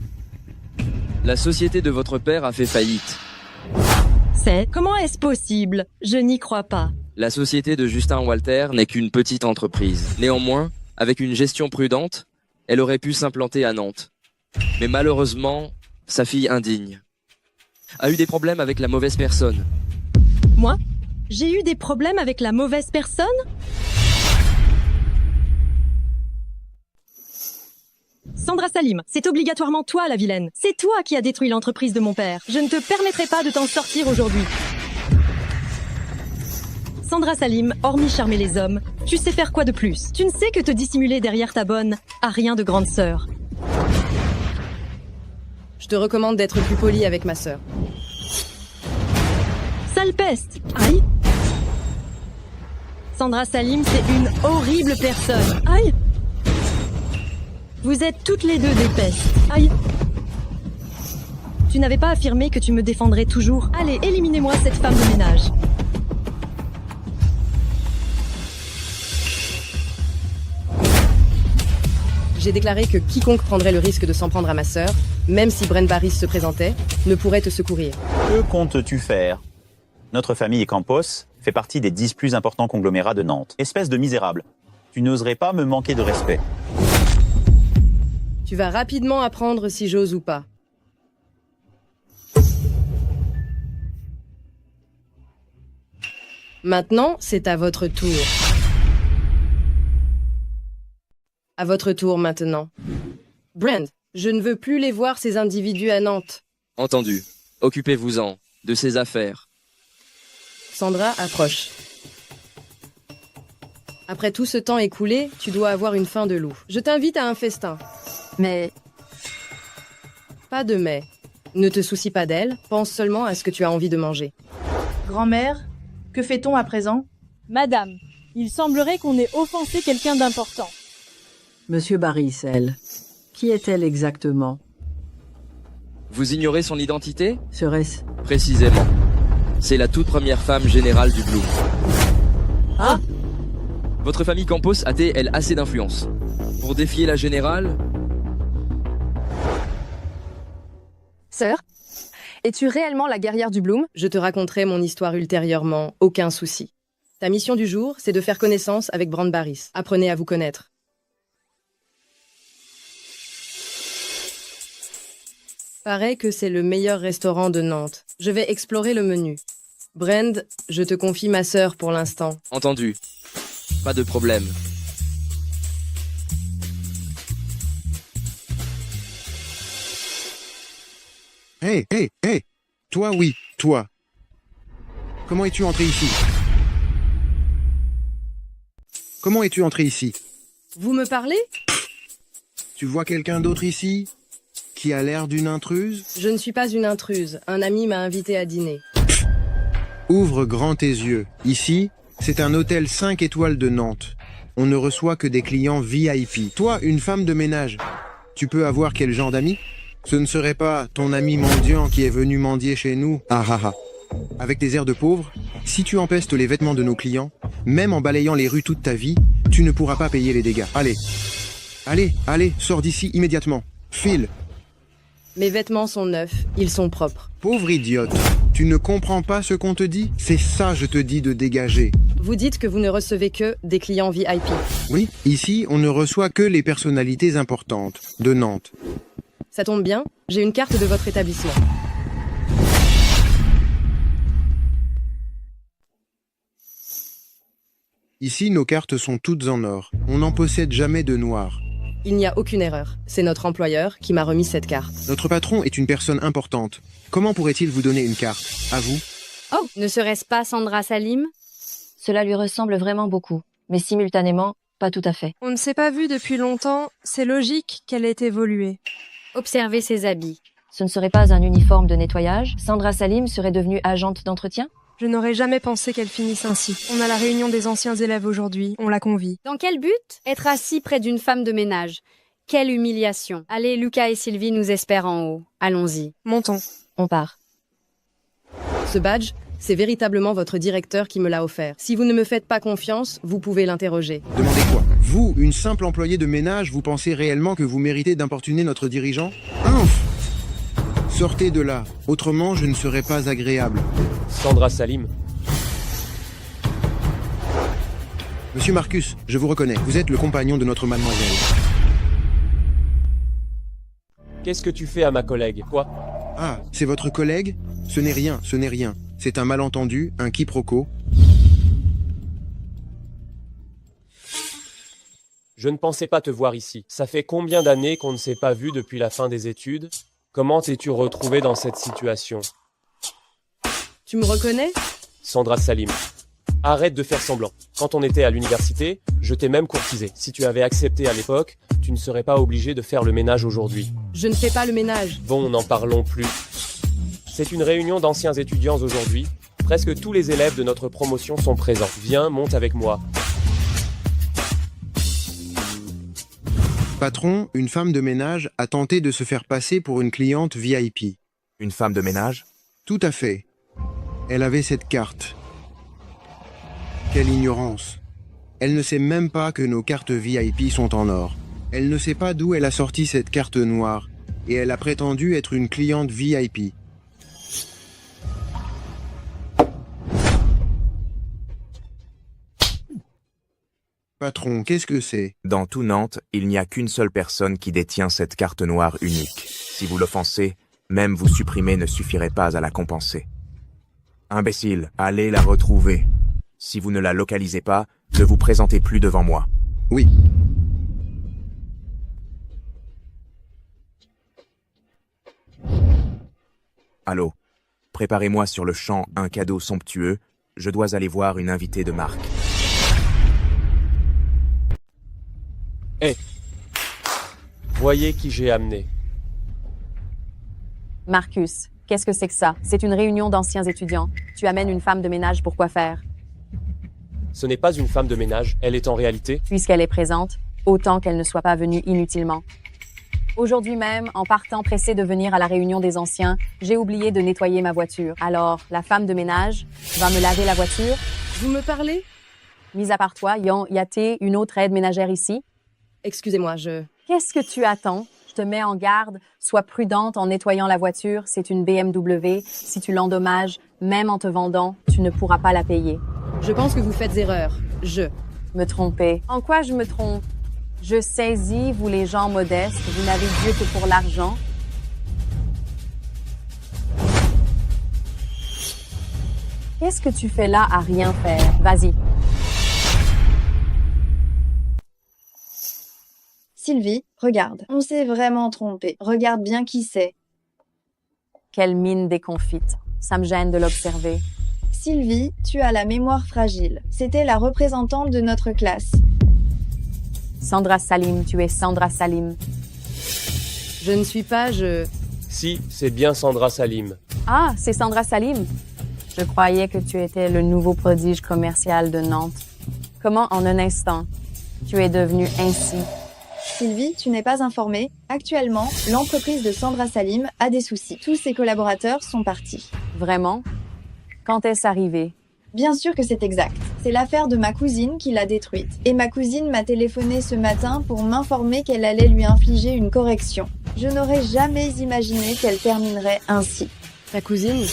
la société de votre père a fait faillite. Comment est-ce possible? Je n'y crois pas. La société de Justin Walter n'est qu'une petite entreprise. Néanmoins, avec une gestion prudente, elle aurait pu s'implanter à Nantes. Mais malheureusement, sa fille indigne a eu des problèmes avec la mauvaise personne. Moi? J'ai eu des problèmes avec la mauvaise personne? Sandra Salim, c'est obligatoirement toi la vilaine. C'est toi qui as détruit l'entreprise de mon père. Je ne te permettrai pas de t'en sortir aujourd'hui. Sandra Salim, hormis charmer les hommes, tu sais faire quoi de plus? Tu ne sais que te dissimuler derrière ta bonne, à rien de grande sœur. Je te recommande d'être plus poli avec ma sœur. Sale peste! Aïe! Sandra Salim, c'est une horrible personne. Aïe! Vous êtes toutes les deux des pestes. Aïe! Tu n'avais pas affirmé que tu me défendrais toujours. Allez, éliminez-moi cette femme de ménage. J'ai déclaré que quiconque prendrait le risque de s'en prendre à ma sœur, même si Brand Barris se présentait, ne pourrait te secourir. Que comptes-tu faire? Notre famille Campos fait partie des 10 plus importants conglomérats de Nantes. Espèce de misérable, tu n'oserais pas me manquer de respect. Tu vas rapidement apprendre si j'ose ou pas. Maintenant, c'est à votre tour. À votre tour maintenant. Brand, je ne veux plus les voir ces individus à Nantes. Entendu. Occupez-vous-en de ces affaires. Sandra approche. Après tout ce temps écoulé, tu dois avoir une faim de loup. Je t'invite à un festin. Mais... Pas de mais. Ne te soucie pas d'elle, pense seulement à ce que tu as envie de manger. Grand-mère, que fait-on à présent? Madame, il semblerait qu'on ait offensé quelqu'un d'important. Monsieur Baricel, qui est-elle exactement? Vous ignorez son identité? Serait-ce... Précisément. C'est la toute première femme générale du Bloom. Ah! Votre famille Campos a-t-elle, elle, assez d'influence pour défier la générale? Sœur, es-tu réellement la guerrière du Bloom? Je te raconterai mon histoire ultérieurement, aucun souci. Ta mission du jour, c'est de faire connaissance avec Brand Barris. Apprenez à vous connaître. Paraît que c'est le meilleur restaurant de Nantes. Je vais explorer le menu. Brand, je te confie ma sœur pour l'instant. Entendu. Pas de problème. Hé, hé, hé! Toi, oui, toi. Comment es-tu entré ici? Comment es-tu entré ici? Vous me parlez? Tu vois quelqu'un d'autre ici? Qui a l'air d'une intruse? Je ne suis pas une intruse. Un ami m'a invité à dîner. Ouvre grand tes yeux. Ici, c'est un hôtel 5 étoiles de Nantes. On ne reçoit que des clients VIP. Toi, une femme de ménage, tu peux avoir quel genre d'ami? Ce ne serait pas ton ami mendiant qui est venu mendier chez nous? Ah ah ah. Avec tes airs de pauvre, si tu empestes les vêtements de nos clients, même en balayant les rues toute ta vie, tu ne pourras pas payer les dégâts. Allez. Allez, allez, sors d'ici immédiatement. File. Mes vêtements sont neufs, ils sont propres. Pauvre idiote, tu ne comprends pas ce qu'on te dit? C'est ça, je te dis de dégager. Vous dites que vous ne recevez que des clients VIP. Oui, ici, on ne reçoit que les personnalités importantes de Nantes. Ça tombe bien, j'ai une carte de votre établissement. Ici, nos cartes sont toutes en or. On n'en possède jamais de noires. Il n'y a aucune erreur. C'est notre employeur qui m'a remis cette carte. Notre patron est une personne importante. Comment pourrait-il vous donner une carte? À vous? Oh, ne serait-ce pas Sandra Salim? Cela lui ressemble vraiment beaucoup, mais simultanément, pas tout à fait. On ne s'est pas vu depuis longtemps, c'est logique qu'elle ait évolué. Observez ses habits. Ce ne serait pas un uniforme de nettoyage? Sandra Salim serait devenue agente d'entretien? Je n'aurais jamais pensé qu'elle finisse ainsi. On a la réunion des anciens élèves aujourd'hui, on la convie. Dans quel but? Être assis près d'une femme de ménage. Quelle humiliation. Allez, Lucas et Sylvie nous espèrent en haut. Allons-y. Montons. On part. Ce badge, c'est véritablement votre directeur qui me l'a offert. Si vous ne me faites pas confiance, vous pouvez l'interroger. Demandez quoi? Vous, une simple employée de ménage, vous pensez réellement que vous méritez d'importuner notre dirigeant? Inf! Sortez de là, autrement je ne serai pas agréable. Sandra Salim. Monsieur Marcus, je vous reconnais, vous êtes le compagnon de notre mademoiselle. Qu'est-ce que tu fais à ma collègue? Quoi? Ah, c'est votre collègue? Ce n'est rien, ce n'est rien. C'est un malentendu, un quiproquo. Je ne pensais pas te voir ici. Ça fait combien d'années qu'on ne s'est pas vu depuis la fin des études? Comment t'es-tu retrouvé dans cette situation? Tu me reconnais? Sandra Salim. Arrête de faire semblant. Quand on était à l'université, je t'ai même courtisé. Si tu avais accepté à l'époque, tu ne serais pas obligé de faire le ménage aujourd'hui. Je ne fais pas le ménage. Bon, n'en parlons plus. C'est une réunion d'anciens étudiants aujourd'hui. Presque tous les élèves de notre promotion sont présents. Viens, monte avec moi. Patron, une femme de ménage a tenté de se faire passer pour une cliente VIP. Une femme de ménage? Tout à fait. Elle avait cette carte. Quelle ignorance. Elle ne sait même pas que nos cartes VIP sont en or. Elle ne sait pas d'où elle a sorti cette carte noire. Et elle a prétendu être une cliente VIP. Patron, qu'est-ce que c'est? Dans tout Nantes, il n'y a qu'une seule personne qui détient cette carte noire unique. Si vous l'offensez, même vous supprimer ne suffirait pas à la compenser. Imbécile, allez la retrouver. Si vous ne la localisez pas, ne vous présentez plus devant moi. Oui. Allô. Préparez-moi sur le champ un cadeau somptueux. Je dois aller voir une invitée de marque. Hé, voyez qui j'ai amené. Marcus, qu'est-ce que c'est que ça? C'est une réunion d'anciens étudiants. Tu amènes une femme de ménage pour quoi faire? Ce n'est pas une femme de ménage, elle est en réalité... Puisqu'elle est présente, autant qu'elle ne soit pas venue inutilement. Aujourd'hui même, en partant pressée de venir à la réunion des anciens, j'ai oublié de nettoyer ma voiture. Alors, la femme de ménage va me laver la voiture. Vous me parlez? Mis à part toi, y a-t-il une autre aide ménagère ici? Excusez-moi, Qu'est-ce que tu attends? Je te mets en garde. Sois prudente en nettoyant la voiture. C'est une BMW. Si tu l'endommages, même en te vendant, tu ne pourras pas la payer. Je pense que vous faites erreur. Me tromper. En quoi je me trompe? Je saisis, vous les gens modestes, vous n'avez Dieu que pour l'argent. Qu'est-ce que tu fais là à rien faire? Vas-y. Sylvie, regarde. On s'est vraiment trompé. Regarde bien qui c'est. Quelle mine déconfite. Ça me gêne de l'observer. Sylvie, tu as la mémoire fragile. C'était la représentante de notre classe. Sandra Salim, tu es Sandra Salim. Je ne suis pas, Si, c'est bien Sandra Salim. Ah, c'est Sandra Salim. Je croyais que tu étais le nouveau prodige commercial de Nantes. Comment en un instant, tu es devenu ainsi? Sylvie, tu n'es pas informée. Actuellement, l'entreprise de Sandra Salim a des soucis. Tous ses collaborateurs sont partis. Vraiment? Quand est-ce arrivé? Bien sûr que c'est exact. C'est l'affaire de ma cousine qui l'a détruite. Et ma cousine m'a téléphoné ce matin pour m'informer qu'elle allait lui infliger une correction. Je n'aurais jamais imaginé qu'elle terminerait ainsi. Ta cousine?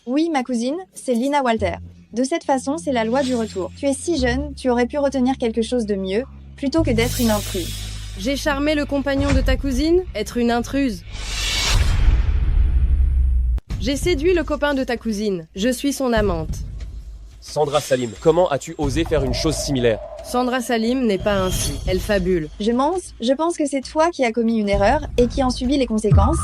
Oui, ma cousine, c'est Lina Walter. De cette façon, c'est la loi du retour. Tu es si jeune, tu aurais pu retenir quelque chose de mieux, plutôt que d'être une intruse. J'ai charmé le compagnon de ta cousine? Être une intruse? J'ai séduit le copain de ta cousine. Je suis son amante. Sandra Salim, comment as-tu osé faire une chose similaire? Sandra Salim n'est pas ainsi. Elle fabule. Je pense que c'est toi qui as commis une erreur et qui en subis les conséquences.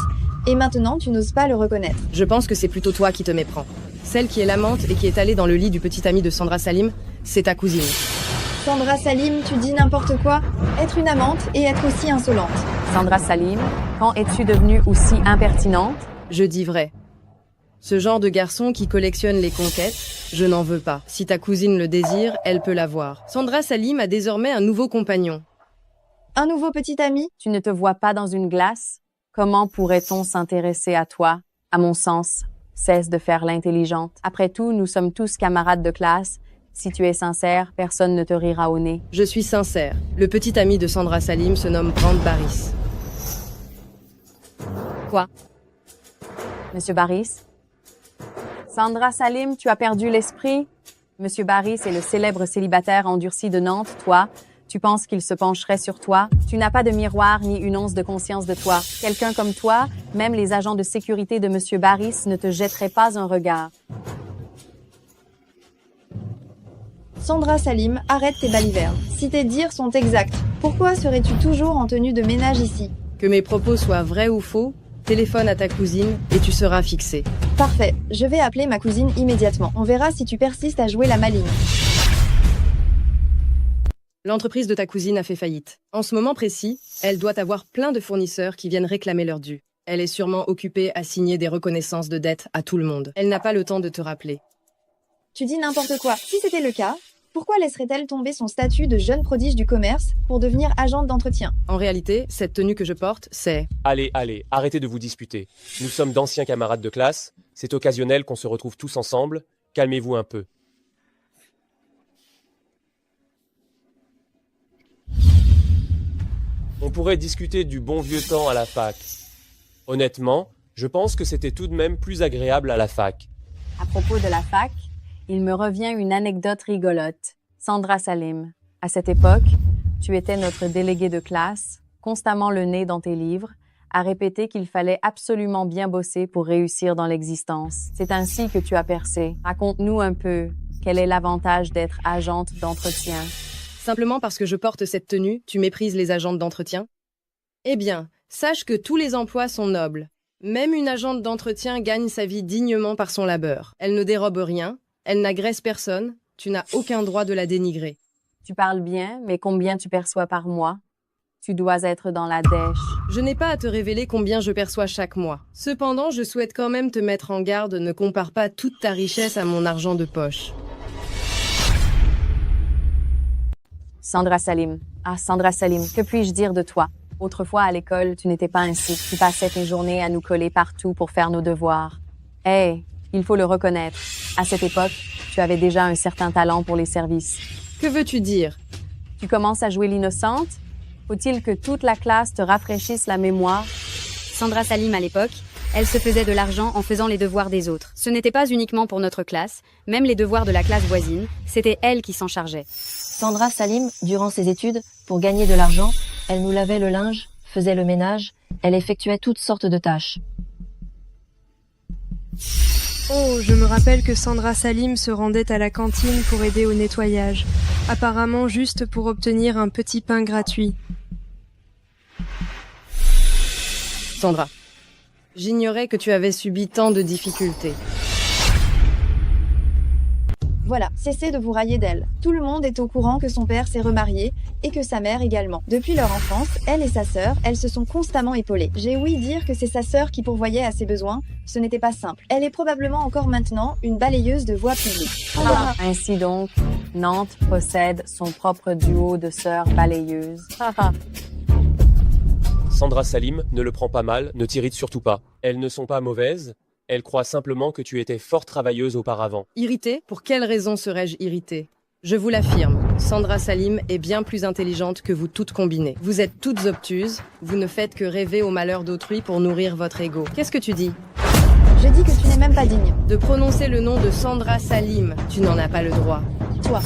Et maintenant, tu n'oses pas le reconnaître. Je pense que c'est plutôt toi qui te méprends. Celle qui est l'amante et qui est allée dans le lit du petit ami de Sandra Salim, c'est ta cousine. Sandra Salim, tu dis n'importe quoi? Être une amante et être aussi insolente. Sandra Salim, quand es-tu devenue aussi impertinente? Je dis vrai. Ce genre de garçon qui collectionne les conquêtes, je n'en veux pas. Si ta cousine le désire, elle peut l'avoir. Sandra Salim a désormais un nouveau compagnon. Un nouveau petit ami? Tu ne te vois pas dans une glace? Comment pourrait-on s'intéresser à toi? À mon sens, cesse de faire l'intelligente. Après tout, nous sommes tous camarades de classe. Si tu es sincère, personne ne te rira au nez. Je suis sincère. Le petit ami de Sandra Salim se nomme Brand Barris. Quoi? Monsieur Barris? Sandra Salim, tu as perdu l'esprit? Monsieur Barris est le célèbre célibataire endurci de Nantes. Toi, tu penses qu'il se pencherait sur toi? Tu n'as pas de miroir ni une once de conscience de toi. Quelqu'un comme toi, même les agents de sécurité de Monsieur Barris ne te jetteraient pas un regard. Sandra Salim, arrête tes balivernes. Si tes dires sont exacts, pourquoi serais-tu toujours en tenue de ménage ici? Que mes propos soient vrais ou faux, téléphone à ta cousine et tu seras fixé. Parfait, je vais appeler ma cousine immédiatement. On verra si tu persistes à jouer la maligne. L'entreprise de ta cousine a fait faillite. En ce moment précis, elle doit avoir plein de fournisseurs qui viennent réclamer leur dû. Elle est sûrement occupée à signer des reconnaissances de dettes à tout le monde. Elle n'a pas le temps de te rappeler. Tu dis n'importe quoi. Si c'était le cas, pourquoi laisserait-elle tomber son statut de jeune prodige du commerce pour devenir agente d'entretien? En réalité, cette tenue que je porte, c'est... Allez, arrêtez de vous disputer. Nous sommes d'anciens camarades de classe. C'est occasionnel qu'on se retrouve tous ensemble. Calmez-vous un peu. On pourrait discuter du bon vieux temps à la fac. Honnêtement, je pense que c'était tout de même plus agréable à la fac. À propos de la fac, il me revient une anecdote rigolote. Sandra Salim, à cette époque, tu étais notre déléguée de classe, constamment le nez dans tes livres, à répéter qu'il fallait absolument bien bosser pour réussir dans l'existence. C'est ainsi que tu as percé. Raconte-nous un peu, quel est l'avantage d'être agente d'entretien? Simplement parce que je porte cette tenue, tu méprises les agentes d'entretien? Eh bien, sache que tous les emplois sont nobles. Même une agente d'entretien gagne sa vie dignement par son labeur. Elle ne dérobe rien, elle n'agresse personne, tu n'as aucun droit de la dénigrer. Tu parles bien, mais combien tu perçois par mois? Tu dois être dans la dèche. Je n'ai pas à te révéler combien je perçois chaque mois. Cependant, je souhaite quand même te mettre en garde, ne compare pas toute ta richesse à mon argent de poche. Sandra Salim, Ah, Sandra Salim, que puis-je dire de toi? Autrefois, à l'école, tu n'étais pas ainsi. Tu passais tes journées à nous coller partout pour faire nos devoirs. Hey, il faut le reconnaître. À cette époque, tu avais déjà un certain talent pour les services. Que veux-tu dire? Tu commences à jouer l'innocente? Faut-il que toute la classe te rafraîchisse la mémoire? Sandra Salim, à l'époque, elle se faisait de l'argent en faisant les devoirs des autres. Ce n'était pas uniquement pour notre classe, même les devoirs de la classe voisine, c'était elle qui s'en chargeait. Sandra Salim, durant ses études, pour gagner de l'argent, elle nous lavait le linge, faisait le ménage, elle effectuait toutes sortes de tâches. Oh, je me rappelle que Sandra Salim se rendait à la cantine pour aider au nettoyage, apparemment juste pour obtenir un petit pain gratuit. Sandra, j'ignorais que tu avais subi tant de difficultés. Voilà, cessez de vous railler d'elle. Tout le monde est au courant que son père s'est remarié et que sa mère également. Depuis leur enfance, elle et sa sœur, elles se sont constamment épaulées. J'ai ouï dire que c'est sa sœur qui pourvoyait à ses besoins. Ce n'était pas simple. Elle est probablement encore maintenant une balayeuse de voies publiques. Ainsi donc, Nantes possède son propre duo de sœurs balayeuses. Sandra Salim, ne le prends pas mal, ne t'irrite surtout pas. Elles ne sont pas mauvaises, elles croient simplement que tu étais fort travailleuse auparavant. Irritée? Pour quelle raison serais-je irritée? Je vous l'affirme, Sandra Salim est bien plus intelligente que vous toutes combinées. Vous êtes toutes obtuses, vous ne faites que rêver au malheur d'autrui pour nourrir votre ego. Qu'est-ce que tu dis? Je dis que tu n'es même pas digne. De prononcer le nom de Sandra Salim, tu n'en as pas le droit. Toi.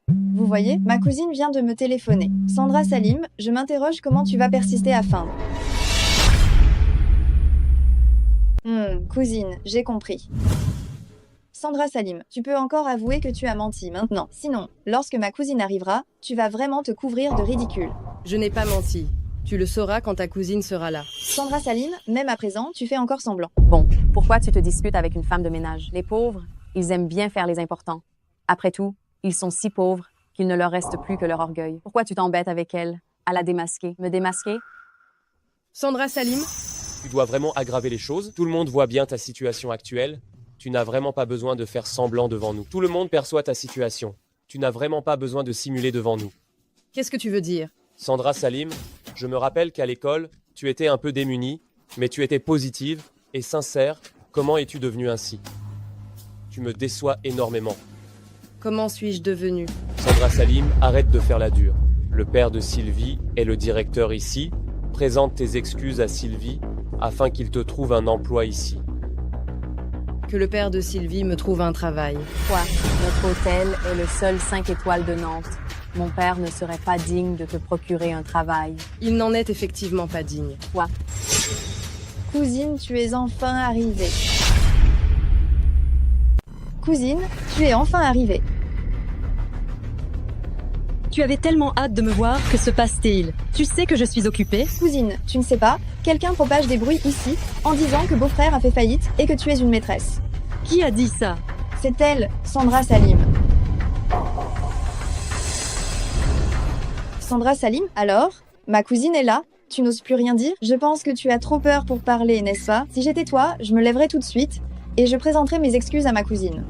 Vous voyez, ma cousine vient de me téléphoner. Sandra Salim, je m'interroge comment tu vas persister à feindre. Cousine, j'ai compris. Sandra Salim, tu peux encore avouer que tu as menti maintenant. Sinon, lorsque ma cousine arrivera, tu vas vraiment te couvrir de ridicule. Je n'ai pas menti. Tu le sauras quand ta cousine sera là. Sandra Salim, même à présent, tu fais encore semblant. Bon, pourquoi tu te disputes avec une femme de ménage? Les pauvres, ils aiment bien faire les importants. Après tout, ils sont si pauvres qu'il ne leur reste plus que leur orgueil. Pourquoi tu t'embêtes avec elle? À la démasquer? Me démasquer? Sandra Salim? Tu dois vraiment aggraver les choses. Tout le monde voit bien ta situation actuelle. Tu n'as vraiment pas besoin de faire semblant devant nous. Tout le monde perçoit ta situation. Tu n'as vraiment pas besoin de simuler devant nous. Qu'est-ce que tu veux dire? Sandra Salim, je me rappelle qu'à l'école, tu étais un peu démunie, mais tu étais positive et sincère. Comment es-tu devenue ainsi? Tu me déçois énormément. Comment suis-je devenue? Sandra Salim, arrête de faire la dure. Le père de Sylvie est le directeur ici. Présente tes excuses à Sylvie afin qu'il te trouve un emploi ici. Que le père de Sylvie me trouve un travail. Quoi? Notre hôtel est le seul 5 étoiles de Nantes. Mon père ne serait pas digne de te procurer un travail. Il n'en est effectivement pas digne. Quoi? Cousine, tu es enfin arrivée. Cousine, tu es enfin arrivée. Tu avais tellement hâte de me voir, que se passe-t-il? Tu sais que je suis occupée? Cousine, tu ne sais pas, quelqu'un propage des bruits ici en disant que beau-frère a fait faillite et que tu es une maîtresse. Qui a dit ça? C'est elle, Sandra Salim. Sandra Salim, alors? Ma cousine est là? Tu n'oses plus rien dire? Je pense que tu as trop peur pour parler, n'est-ce pas? Si j'étais toi, je me lèverais tout de suite et je présenterais mes excuses à ma cousine.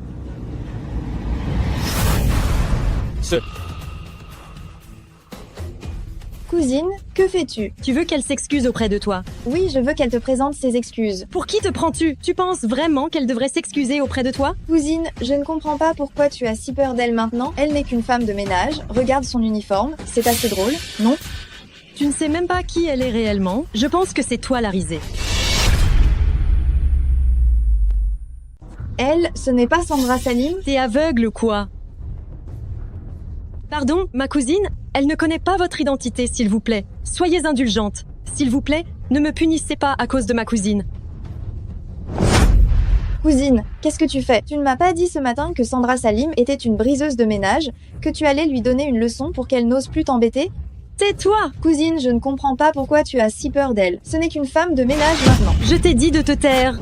Cousine, que fais-tu? Tu veux qu'elle s'excuse auprès de toi? Oui, je veux qu'elle te présente ses excuses. Pour qui te prends-tu? Tu penses vraiment qu'elle devrait s'excuser auprès de toi? Cousine, je ne comprends pas pourquoi tu as si peur d'elle maintenant. Elle n'est qu'une femme de ménage. Regarde son uniforme, c'est assez drôle, non? Tu ne sais même pas qui elle est réellement. Je pense que c'est toi la risée. Elle, ce n'est pas Sandra Salim? T'es aveugle ou quoi? Pardon, ma cousine? Elle ne connaît pas votre identité, s'il vous plaît. Soyez indulgente. S'il vous plaît, ne me punissez pas à cause de ma cousine. Cousine, qu'est-ce que tu fais? Tu ne m'as pas dit ce matin que Sandra Salim était une briseuse de ménage, que tu allais lui donner une leçon pour qu'elle n'ose plus t'embêter? Tais-toi! Cousine, je ne comprends pas pourquoi tu as si peur d'elle. Ce n'est qu'une femme de ménage maintenant. Je t'ai dit de te taire.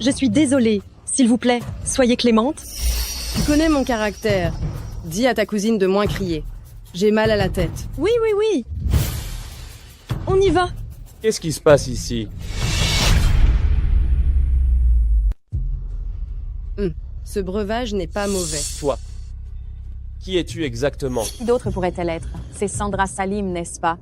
Je suis désolée. S'il vous plaît, soyez clémente. Tu connais mon caractère. Dis à ta cousine de moins crier. J'ai mal à la tête. Oui, oui, oui. On y va. Qu'est-ce qui se passe ici? Ce breuvage n'est pas mauvais. Toi. Qui es-tu exactement? Qui d'autre pourrait-elle être? C'est Sandra Salim, n'est-ce pas?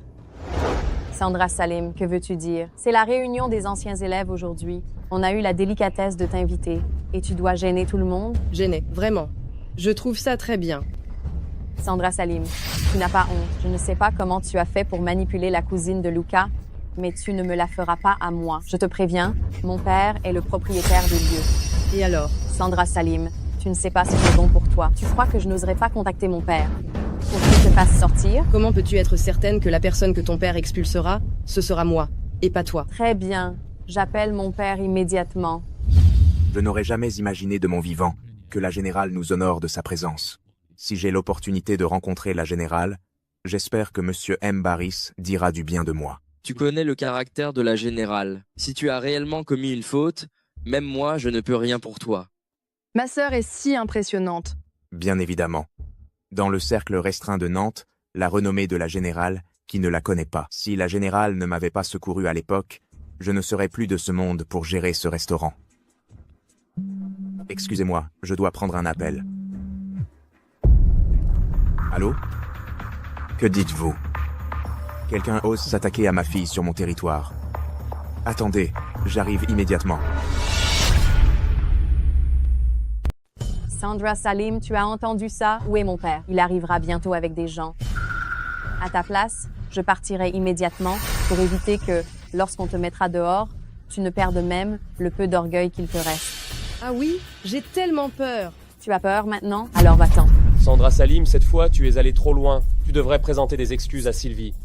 Sandra Salim, que veux-tu dire? C'est la réunion des anciens élèves aujourd'hui. On a eu la délicatesse de t'inviter. Et tu dois gêner tout le monde? Gêner, vraiment. Je trouve ça très bien. Sandra Salim, tu n'as pas honte. Je ne sais pas comment tu as fait pour manipuler la cousine de Luca, mais tu ne me la feras pas à moi. Je te préviens, mon père est le propriétaire des lieux. Et alors? Sandra Salim, tu ne sais pas ce qui est bon pour toi. Tu crois que je n'oserais pas contacter mon père pour qu'il te fasse sortir? Comment peux-tu être certaine que la personne que ton père expulsera, ce sera moi, et pas toi? Très bien. J'appelle mon père immédiatement. Je n'aurais jamais imaginé de mon vivant que la générale nous honore de sa présence. Si j'ai l'opportunité de rencontrer la générale, j'espère que Monsieur M. Barris dira du bien de moi. Tu connais le caractère de la générale. Si tu as réellement commis une faute, même moi, je ne peux rien pour toi. Ma sœur est si impressionnante. Bien évidemment. Dans le cercle restreint de Nantes, la renommée de la générale, qui ne la connaît pas. Si la générale ne m'avait pas secouru à l'époque, je ne serais plus de ce monde pour gérer ce restaurant. Excusez-moi, je dois prendre un appel. Allô? Que dites-vous? Quelqu'un ose s'attaquer à ma fille sur mon territoire. Attendez, j'arrive immédiatement. Sandra Salim, tu as entendu ça? Où est mon père? Il arrivera bientôt avec des gens. À ta place, je partirai immédiatement pour éviter que, lorsqu'on te mettra dehors, tu ne perdes même le peu d'orgueil qu'il te reste. Ah oui? J'ai tellement peur. Tu as peur maintenant? Alors va-t'en. Sandra Salim, cette fois, tu es allée trop loin. Tu devrais présenter des excuses à Sylvie.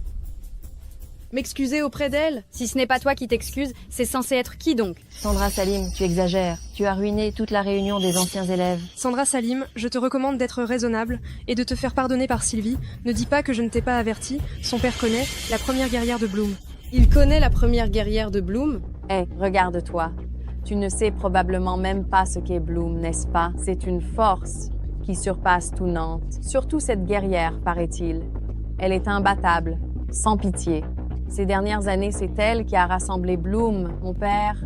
M'excuser auprès d'elle? Si ce n'est pas toi qui t'excuses, c'est censé être qui donc? Sandra Salim, tu exagères. Tu as ruiné toute la réunion des anciens élèves. Sandra Salim, je te recommande d'être raisonnable et de te faire pardonner par Sylvie. Ne dis pas que je ne t'ai pas averti. Son père connaît la première guerrière de Bloom. Il connaît la première guerrière de Bloom? Hé, regarde-toi. Tu ne sais probablement même pas ce qu'est Bloom, n'est-ce pas? C'est une force qui surpasse tout Nantes. Surtout cette guerrière, paraît-il. Elle est imbattable, sans pitié. Ces dernières années, c'est elle qui a rassemblé Bloom. Mon père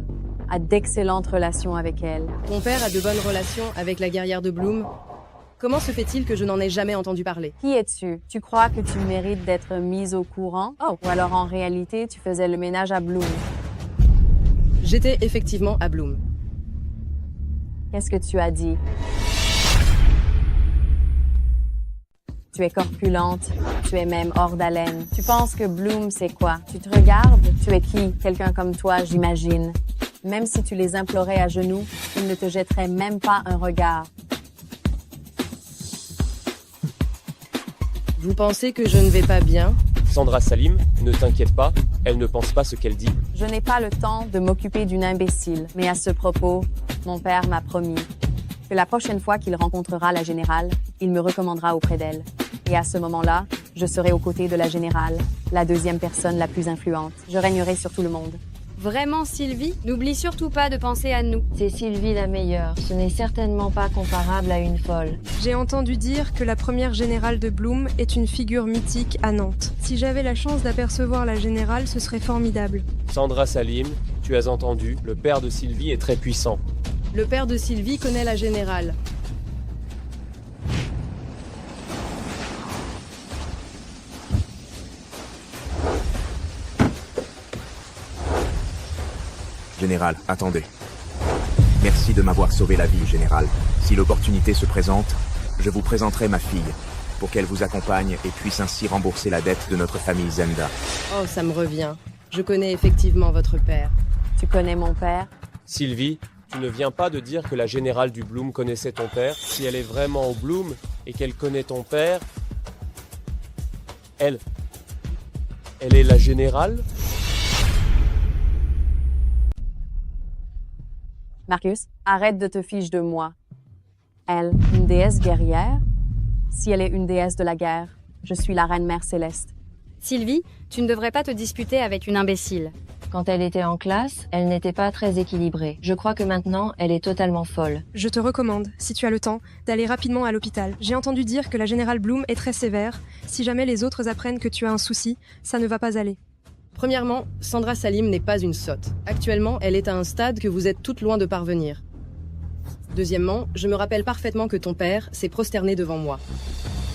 a d'excellentes relations avec elle. Ton père a de bonnes relations avec la guerrière de Bloom? Comment se fait-il que je n'en ai jamais entendu parler? Qui es-tu? Tu crois que tu mérites d'être mise au courant? Oh, ou alors en réalité, tu faisais le ménage à Bloom. J'étais effectivement à Bloom. Qu'est-ce que tu as dit? Tu es corpulente, tu es même hors d'haleine. Tu penses que Bloom, c'est quoi? Tu te regardes? Tu es qui? Quelqu'un comme toi, j'imagine. Même si tu les implorais à genoux, ils ne te jetteraient même pas un regard. Vous pensez que je ne vais pas bien? Sandra Salim, ne t'inquiète pas, elle ne pense pas ce qu'elle dit. Je n'ai pas le temps de m'occuper d'une imbécile. Mais à ce propos, mon père m'a promis que la prochaine fois qu'il rencontrera la générale, il me recommandera auprès d'elle. Et à ce moment-là, je serai aux côtés de la générale, la deuxième personne la plus influente. Je régnerai sur tout le monde. Vraiment, Sylvie? N'oublie surtout pas de penser à nous. C'est Sylvie la meilleure. Ce n'est certainement pas comparable à une folle. J'ai entendu dire que la première générale de Bloom est une figure mythique à Nantes. Si j'avais la chance d'apercevoir la générale, ce serait formidable. Sandra Salim, tu as entendu, le père de Sylvie est très puissant. Le père de Sylvie connaît la générale. Général, attendez. Merci de m'avoir sauvé la vie, Général. Si l'opportunité se présente, je vous présenterai ma fille, pour qu'elle vous accompagne et puisse ainsi rembourser la dette de notre famille Zenda. Oh, ça me revient. Je connais effectivement votre père. Tu connais mon père? Sylvie, tu ne viens pas de dire que la générale du Bloom connaissait ton père. Si elle est vraiment au Bloom et qu'elle connaît ton père, elle est la générale? Marcus, arrête de te fiche de moi. Elle, une déesse guerrière? Si elle est une déesse de la guerre, je suis la reine mère céleste. Sylvie, tu ne devrais pas te disputer avec une imbécile. Quand elle était en classe, elle n'était pas très équilibrée. Je crois que maintenant, elle est totalement folle. Je te recommande, si tu as le temps, d'aller rapidement à l'hôpital. J'ai entendu dire que la générale Bloom est très sévère. Si jamais les autres apprennent que tu as un souci, ça ne va pas aller. Premièrement, Sandra Salim n'est pas une sotte. Actuellement, elle est à un stade que vous êtes toutes loin de parvenir. Deuxièmement, je me rappelle parfaitement que ton père s'est prosterné devant moi.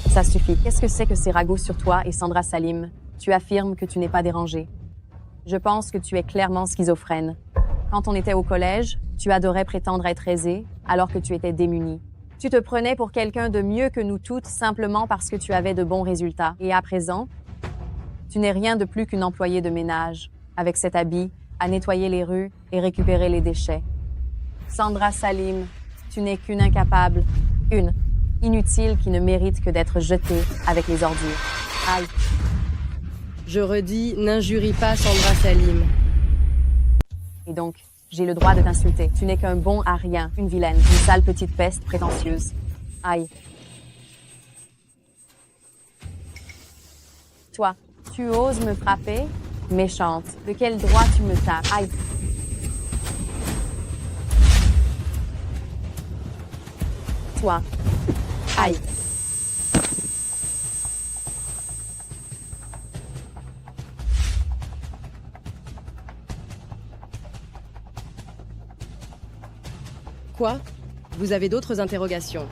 Ça suffit. Qu'est-ce que c'est que ces ragots sur toi et Sandra Salim? Tu affirmes que tu n'es pas dérangée. Je pense que tu es clairement schizophrène. Quand on était au collège, tu adorais prétendre être aisée, alors que tu étais démunie. Tu te prenais pour quelqu'un de mieux que nous toutes simplement parce que tu avais de bons résultats. Et à présent, tu n'es rien de plus qu'une employée de ménage, avec cet habit, à nettoyer les rues et récupérer les déchets. Sandra Salim, tu n'es qu'une incapable, une inutile qui ne mérite que d'être jetée avec les ordures. Aïe. Je redis, n'injurie pas Sandra Salim. Et donc, j'ai le droit de t'insulter. Tu n'es qu'un bon à rien, une vilaine, une sale petite peste prétentieuse. Aïe. Toi, tu oses me frapper? Méchante. De quel droit tu me tapes? Aïe. Toi. Aïe. Quoi? Vous avez d'autres interrogations?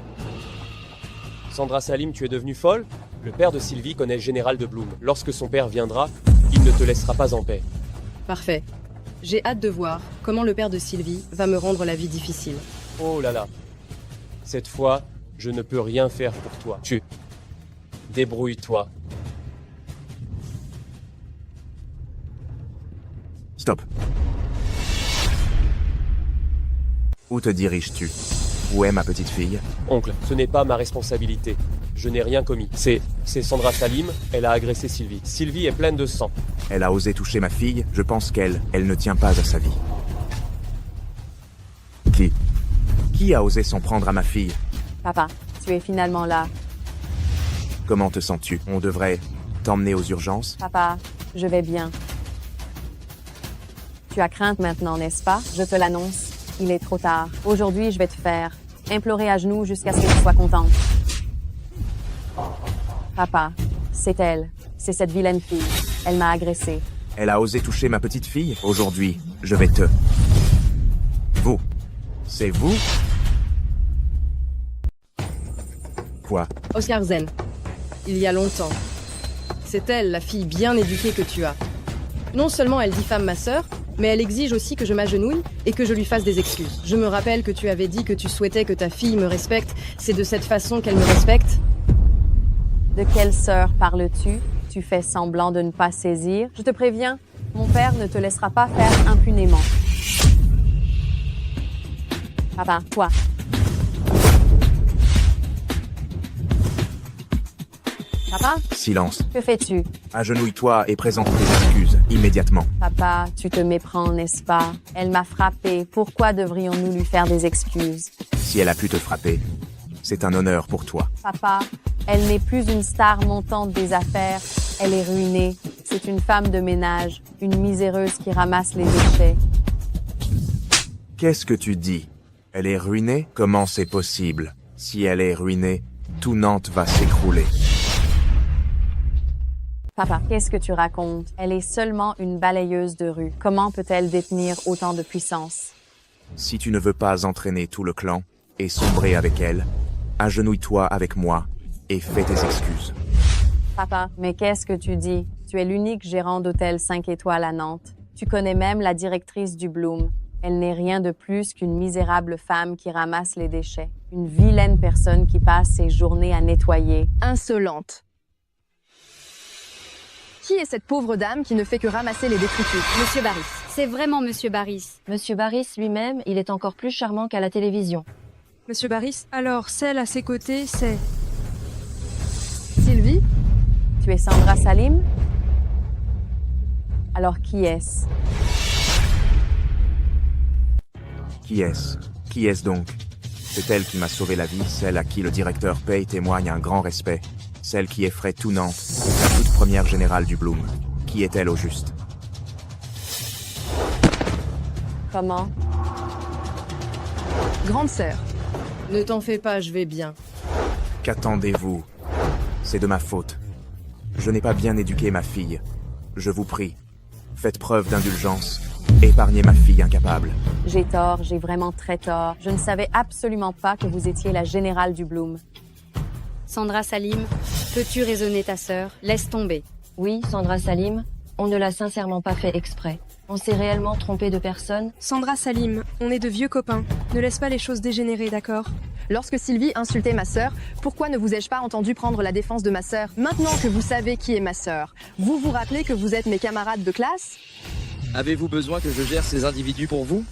Sandra Salim, tu es devenue folle? Le père de Sylvie connaît le général de Bloom. Lorsque son père viendra, il ne te laissera pas en paix. Parfait. J'ai hâte de voir comment le père de Sylvie va me rendre la vie difficile. Oh là là. Cette fois, je ne peux rien faire pour toi. Tu... Débrouille-toi. Stop. Où te diriges-tu? Où est ma petite fille? Oncle, ce n'est pas ma responsabilité. Je n'ai rien commis. C'est Sandra Salim, elle a agressé Sylvie. Sylvie est pleine de sang. Elle a osé toucher ma fille, je pense qu'elle ne tient pas à sa vie. Qui a osé s'en prendre à ma fille? Papa, tu es finalement là. Comment te sens-tu? On devrait t'emmener aux urgences? Papa, je vais bien. Tu as crainte maintenant, n'est-ce pas? Je te l'annonce. Il est trop tard. Aujourd'hui, je vais te faire implorer à genoux jusqu'à ce que tu sois contente. Papa, c'est elle. C'est cette vilaine fille. Elle m'a agressée. Elle a osé toucher ma petite fille? Aujourd'hui, je vais te... Vous? C'est vous? Quoi? Oscar Zen. Il y a longtemps. C'est elle, la fille bien éduquée que tu as. Non seulement elle diffame ma sœur, mais elle exige aussi que je m'agenouille et que je lui fasse des excuses. Je me rappelle que tu avais dit que tu souhaitais que ta fille me respecte. C'est de cette façon qu'elle me respecte? De quelle sœur parles-tu? Tu fais semblant de ne pas saisir. Je te préviens, mon père ne te laissera pas faire impunément. Papa, toi. Papa? Silence. Que fais-tu? Agenouille-toi et présente tes excuses, immédiatement. Papa, tu te méprends, n'est-ce pas? Elle m'a frappé. Pourquoi devrions-nous lui faire des excuses? Si elle a pu te frapper, c'est un honneur pour toi. Papa, elle n'est plus une star montante des affaires. Elle est ruinée. C'est une femme de ménage, une miséreuse qui ramasse les déchets. Qu'est-ce que tu dis? Elle est ruinée? Comment c'est possible? Si elle est ruinée, tout Nantes va s'écrouler. Papa, qu'est-ce que tu racontes? Elle est seulement une balayeuse de rue. Comment peut-elle détenir autant de puissance? Si tu ne veux pas entraîner tout le clan et sombrer avec elle, agenouille-toi avec moi et fais tes excuses. Papa, mais qu'est-ce que tu dis? Tu es l'unique gérant d'hôtel 5 étoiles à Nantes. Tu connais même la directrice du Bloom. Elle n'est rien de plus qu'une misérable femme qui ramasse les déchets. Une vilaine personne qui passe ses journées à nettoyer. Insolente. Qui est cette pauvre dame qui ne fait que ramasser les détritus? Monsieur Barris. C'est vraiment Monsieur Barris. Monsieur Barris lui-même, il est encore plus charmant qu'à la télévision. Monsieur Barris, alors celle à ses côtés, c'est... Sylvie? Tu es Sandra Salim? Alors qui est-ce? Qui est-ce? Qui est-ce donc? C'est elle qui m'a sauvé la vie, celle à qui le directeur Pay témoigne un grand respect. Celle qui effraie tout Nantes, la toute première générale du Bloom. Qui est-elle au juste? Comment? Grande sœur. Ne t'en fais pas, je vais bien. Qu'attendez-vous? C'est de ma faute. Je n'ai pas bien éduqué ma fille. Je vous prie, faites preuve d'indulgence Épargnez ma fille incapable. J'ai tort, j'ai vraiment très tort. Je ne savais absolument pas que vous étiez la générale du Bloom. Sandra Salim, peux-tu raisonner ta sœur? Laisse tomber. Oui, Sandra Salim, on ne l'a sincèrement pas fait exprès. On s'est réellement trompé de personne. Sandra Salim, on est de vieux copains. Ne laisse pas les choses dégénérer, d'accord? Lorsque Sylvie insultait ma sœur, pourquoi ne vous ai-je pas entendu prendre la défense de ma sœur? Maintenant que vous savez qui est ma sœur, vous vous rappelez que vous êtes mes camarades de classe? Avez-vous besoin que je gère ces individus pour vous?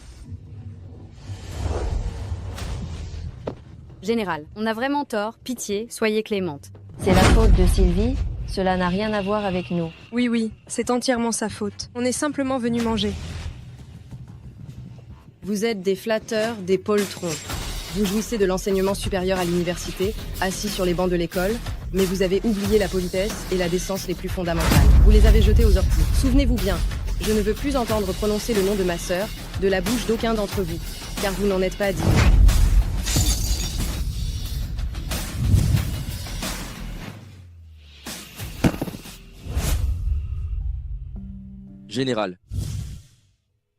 Général, on a vraiment tort, pitié, soyez clémente. C'est la faute de Sylvie, cela n'a rien à voir avec nous. Oui, c'est entièrement sa faute. On est simplement venus manger. Vous êtes des flatteurs, des poltrons. Vous jouissez de l'enseignement supérieur à l'université, assis sur les bancs de l'école, mais vous avez oublié la politesse et la décence les plus fondamentales. Vous les avez jetés aux orties. Souvenez-vous bien, je ne veux plus entendre prononcer le nom de ma sœur de la bouche d'aucun d'entre vous, car vous n'en êtes pas digne. Général,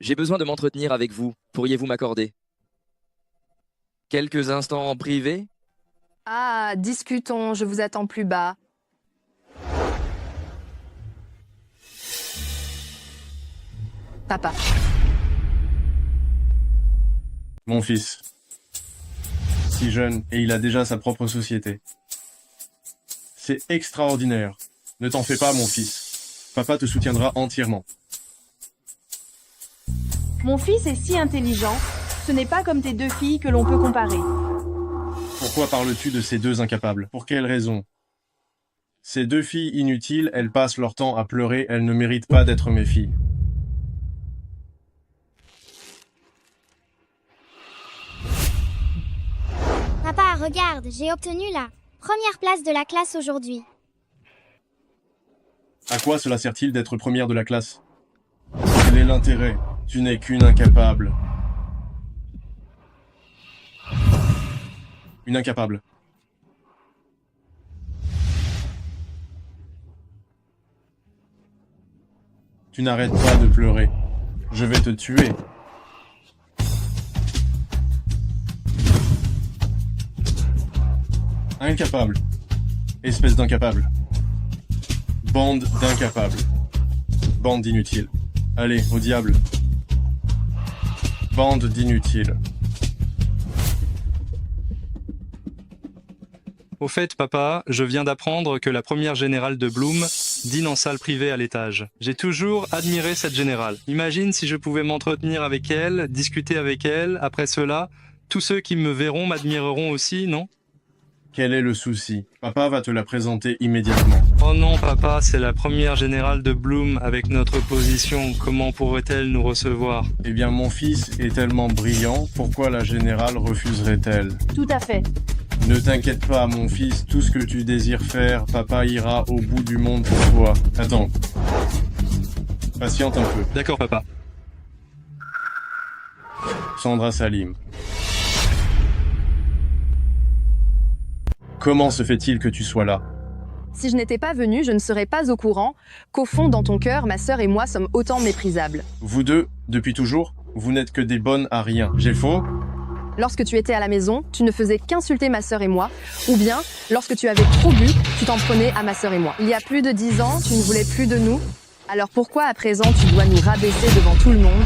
j'ai besoin de m'entretenir avec vous. Pourriez-vous m'accorder quelques instants en privé? Ah, discutons, je vous attends plus bas. Papa. Mon fils. Si jeune, et il a déjà sa propre société. C'est extraordinaire. Ne t'en fais pas, mon fils. Papa te soutiendra entièrement. Mon fils est si intelligent, ce n'est pas comme tes deux filles que l'on peut comparer. Pourquoi parles-tu de ces deux incapables? Pour quelle raison? Ces deux filles inutiles, elles passent leur temps à pleurer, elles ne méritent pas d'être mes filles. Papa, regarde, j'ai obtenu la première place de la classe aujourd'hui. À quoi cela sert-il d'être première de la classe? Quel est l'intérêt? Tu n'es qu'une incapable. Une incapable. Tu n'arrêtes pas de pleurer. Je vais te tuer. Incapable. Espèce d'incapable. Bande d'incapables. Bande d'inutiles. Allez, au diable. Bande d'inutiles. Au fait, papa, je viens d'apprendre que la première générale de Bloom dîne en salle privée à l'étage. J'ai toujours admiré cette générale. Imagine si je pouvais m'entretenir avec elle, discuter avec elle. Après cela, tous ceux qui me verront m'admireront aussi, non? Quel est le souci? Papa va te la présenter immédiatement. Oh non, papa, c'est la première générale de Bloom avec notre position. Comment pourrait-elle nous recevoir? Eh bien, mon fils est tellement brillant, pourquoi la générale refuserait-elle? Tout à fait. Ne t'inquiète pas, mon fils, tout ce que tu désires faire, papa ira au bout du monde pour toi. Attends. Patiente un peu. D'accord, papa. Sandra Salim. Comment se fait-il que tu sois là? Si je n'étais pas venue, je ne serais pas au courant qu'au fond, dans ton cœur, ma sœur et moi sommes autant méprisables. Vous deux, depuis toujours, vous n'êtes que des bonnes à rien. J'ai faux? Lorsque tu étais à la maison, tu ne faisais qu'insulter ma sœur et moi, ou bien, lorsque tu avais trop bu, tu t'en prenais à ma sœur et moi. Il y a plus de 10 ans, tu ne voulais plus de nous. Alors pourquoi à présent tu dois nous rabaisser devant tout le monde?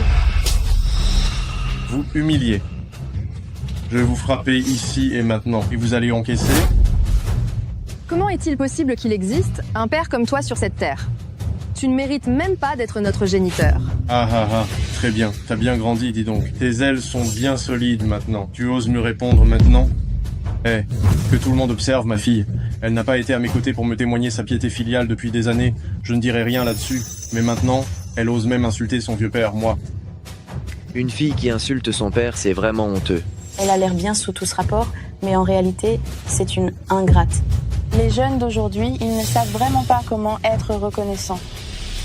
Vous humiliez. Je vais vous frapper ici et maintenant, et vous allez encaisser? Comment est-il possible qu'il existe un père comme toi sur cette terre? Tu ne mérites même pas d'être notre géniteur. Ah, très bien, t'as bien grandi, dis donc. Tes ailes sont bien solides maintenant. Tu oses me répondre maintenant? Que tout le monde observe ma fille. Elle n'a pas été à mes côtés pour me témoigner sa piété filiale depuis des années. Je ne dirai rien là-dessus. Mais maintenant, elle ose même insulter son vieux père, moi. Une fille qui insulte son père, c'est vraiment honteux. Elle a l'air bien sous tout ce rapport, mais en réalité, c'est une ingrate. Les jeunes d'aujourd'hui, ils ne savent vraiment pas comment être reconnaissants.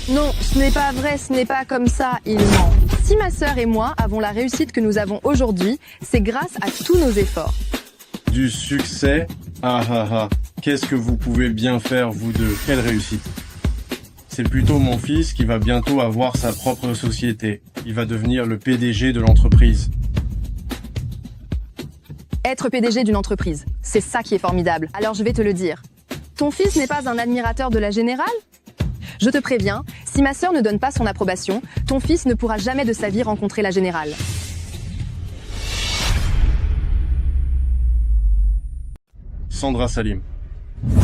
Non, ce n'est pas vrai, ce n'est pas comme ça, il ment. Si ma sœur et moi avons la réussite que nous avons aujourd'hui, c'est grâce à tous nos efforts. Du succès? Qu'est-ce que vous pouvez bien faire, vous deux? Quelle réussite? C'est plutôt mon fils qui va bientôt avoir sa propre société. Il va devenir le PDG de l'entreprise. Être PDG d'une entreprise, c'est ça qui est formidable. Alors je vais te le dire. Ton fils n'est pas un admirateur de la générale ? Je te préviens, si ma sœur ne donne pas son approbation, ton fils ne pourra jamais de sa vie rencontrer la générale. Sandra Salim.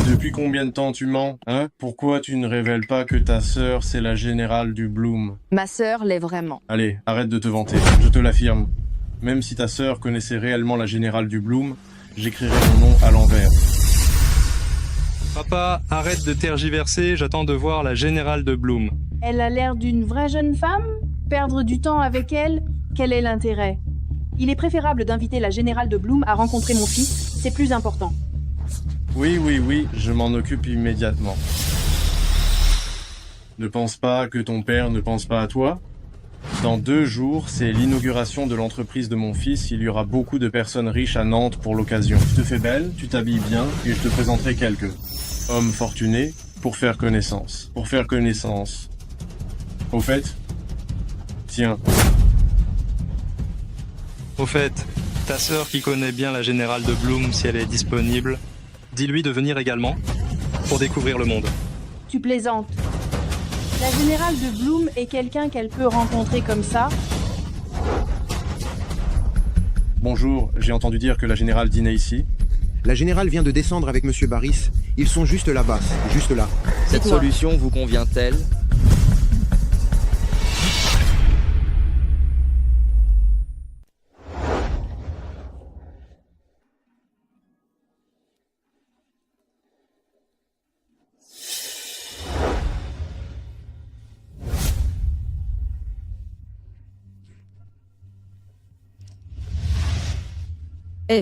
Depuis combien de temps tu mens, hein? Pourquoi tu ne révèles pas que ta sœur, c'est la générale du Bloom? Ma sœur l'est vraiment. Allez, arrête de te vanter, je te l'affirme. Même si ta sœur connaissait réellement la générale du Bloom, j'écrirai mon nom à l'envers. Papa, arrête de tergiverser, j'attends de voir la générale de Bloom. Elle a l'air d'une vraie jeune femme? Perdre du temps avec elle? Quel est l'intérêt? Il est préférable d'inviter la générale de Bloom à rencontrer mon fils, c'est plus important. Oui, je m'en occupe immédiatement. Ne pense pas que ton père ne pense pas à toi. Dans 2 jours, c'est l'inauguration de l'entreprise de mon fils. Il y aura beaucoup de personnes riches à Nantes pour l'occasion. Tu te fais belle, tu t'habilles bien, et je te présenterai quelques hommes fortunés pour faire connaissance. Au fait, tiens. Au fait, ta sœur qui connaît bien la générale de Bloom, si elle est disponible, dis-lui de venir également pour découvrir le monde. Tu plaisantes. La générale de Bloom est quelqu'un qu'elle peut rencontrer comme ça? Bonjour, j'ai entendu dire que la générale dînait ici. La générale vient de descendre avec Monsieur Barris. Ils sont juste là-bas, juste là. Cette solution vous convient-elle?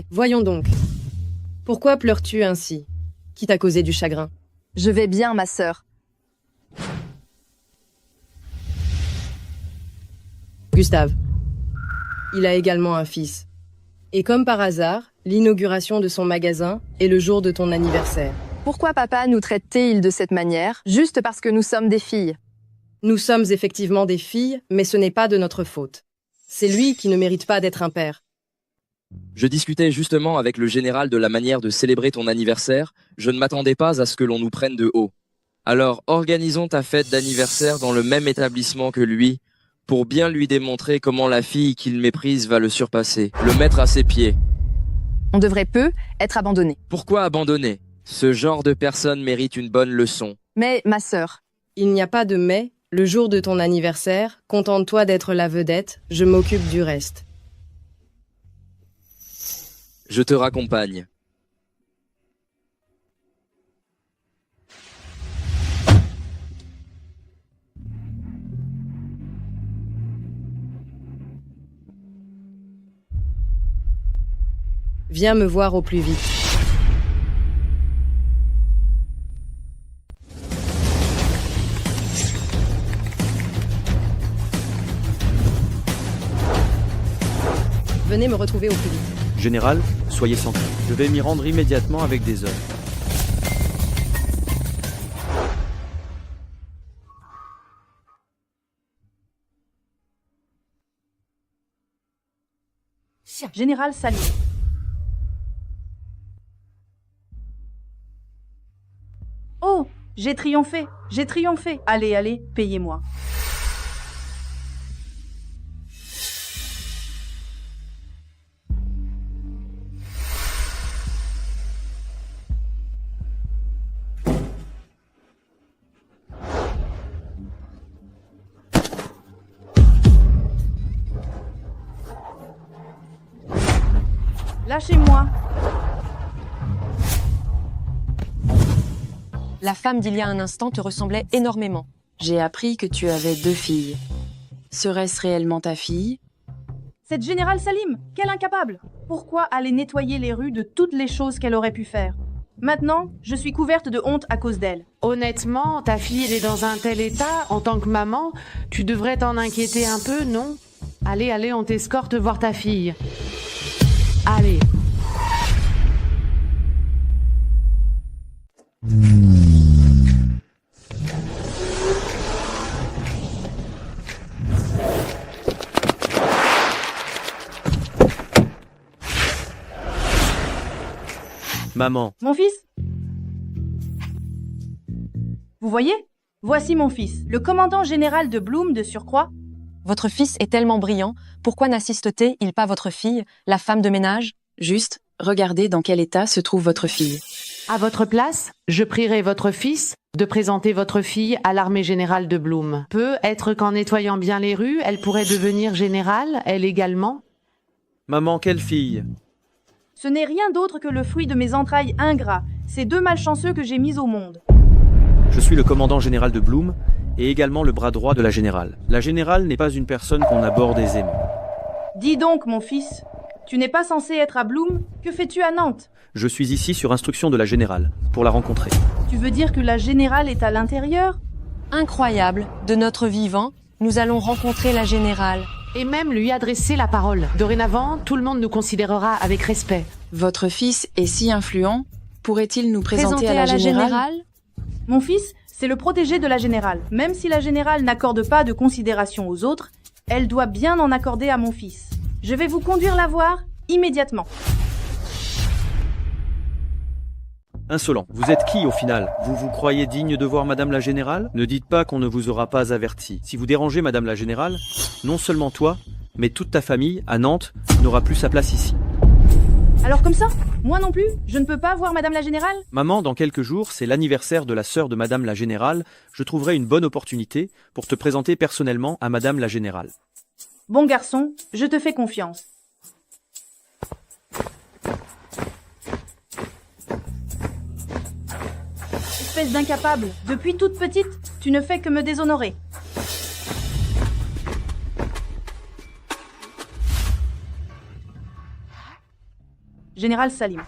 Voyons donc. Pourquoi pleures-tu ainsi? Qui t'a causé du chagrin? Je vais bien, ma sœur. Gustave. Il a également un fils. Et comme par hasard, l'inauguration de son magasin est le jour de ton anniversaire. Pourquoi papa nous traite-t-il de cette manière, juste parce que nous sommes des filles? Nous sommes effectivement des filles, mais ce n'est pas de notre faute. C'est lui qui ne mérite pas d'être un père. Je discutais justement avec le général de la manière de célébrer ton anniversaire. Je ne m'attendais pas à ce que l'on nous prenne de haut. Alors, organisons ta fête d'anniversaire dans le même établissement que lui, pour bien lui démontrer comment la fille qu'il méprise va le surpasser, le mettre à ses pieds. On devrait peu être abandonné. Pourquoi abandonner? Ce genre de personne mérite une bonne leçon. Mais, ma sœur... Il n'y a pas de mais. Le jour de ton anniversaire, contente-toi d'être la vedette, je m'occupe du reste. Je te raccompagne. Viens me voir au plus vite. Venez me retrouver au plus vite. Général, soyez sans crainte. Je vais m'y rendre immédiatement avec des hommes. Général Salim. Oh, j'ai triomphé. Allez, payez-moi. Lâchez-moi. La femme d'il y a un instant te ressemblait énormément. J'ai appris que tu avais 2 filles. Serait-ce réellement ta fille? Cette générale Salim, quelle incapable! Pourquoi aller nettoyer les rues de toutes les choses qu'elle aurait pu faire? Maintenant, je suis couverte de honte à cause d'elle. Honnêtement, ta fille, elle est dans un tel état, en tant que maman, tu devrais t'en inquiéter un peu, non? Allez, on t'escorte voir ta fille. Allez. Maman, Mon fils? Vous voyez? Voici mon fils, le commandant général de Bloom de surcroît. Votre fils est tellement brillant, pourquoi n'assiste-t-il pas votre fille, la femme de ménage? Juste, regardez dans quel état se trouve votre fille. À votre place, je prierai votre fils de présenter votre fille à l'armée générale de Bloom. Peut-être qu'en nettoyant bien les rues, elle pourrait devenir générale, elle également. maman, quelle fille? Ce n'est rien d'autre que le fruit de mes entrailles ingrats, ces deux malchanceux que j'ai mis au monde. Je suis le commandant général de Bloom et également le bras droit de la générale. La générale n'est pas une personne qu'on aborde aisément. Dis donc, mon fils, tu n'es pas censé être à Bloom? Que fais-tu à Nantes? Je suis ici sur instruction de la générale, pour la rencontrer. Tu veux dire que la générale est à l'intérieur? Incroyable, de notre vivant, nous allons rencontrer la générale. Et même lui adresser la parole. Dorénavant, tout le monde nous considérera avec respect. Votre fils est si influent, pourrait-il nous présenter à la générale? Mon fils, c'est le protégé de la générale. Même si la générale n'accorde pas de considération aux autres, elle doit bien en accorder à mon fils. Je vais vous conduire la voir immédiatement. Insolent. Vous êtes qui au final? Vous vous croyez digne de voir Madame la Générale? Ne dites pas qu'on ne vous aura pas averti. Si vous dérangez Madame la Générale, non seulement toi, mais toute ta famille, à Nantes, n'aura plus sa place ici. Alors comme ça? Moi non plus? Je ne peux pas voir Madame la Générale? Maman, dans quelques jours, c'est l'anniversaire de la sœur de Madame la Générale. Je trouverai une bonne opportunité pour te présenter personnellement à Madame la Générale. Bon garçon, je te fais confiance. Espèce d'incapable, depuis toute petite, tu ne fais que me déshonorer. Général Salim.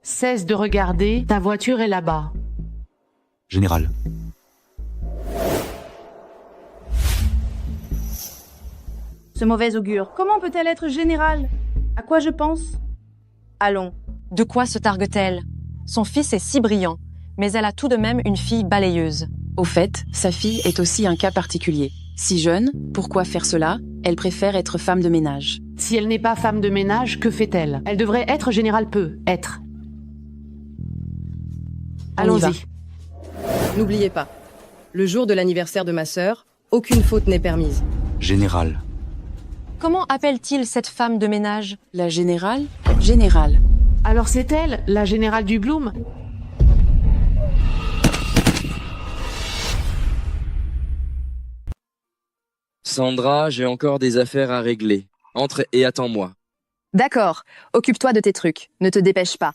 Cesse de regarder, ta voiture est là-bas. Général. Ce mauvais augure, comment peut-elle être générale? À quoi je pense? Allons. De quoi se targue-t-elle? Son fils est si brillant, mais elle a tout de même une fille balayeuse. Au fait, sa fille est aussi un cas particulier. Si jeune, pourquoi faire cela? Elle préfère être femme de ménage. Si elle n'est pas femme de ménage, que fait-elle? Elle devrait être générale être. Allons-y. N'oubliez pas, le jour de l'anniversaire de ma sœur, aucune faute n'est permise. Général. Comment appelle-t-il cette femme de ménage? La générale? Générale. Alors c'est elle, la générale du Bloom? Sandra, j'ai encore des affaires à régler. Entre et attends-moi. D'accord, occupe-toi de tes trucs, ne te dépêche pas.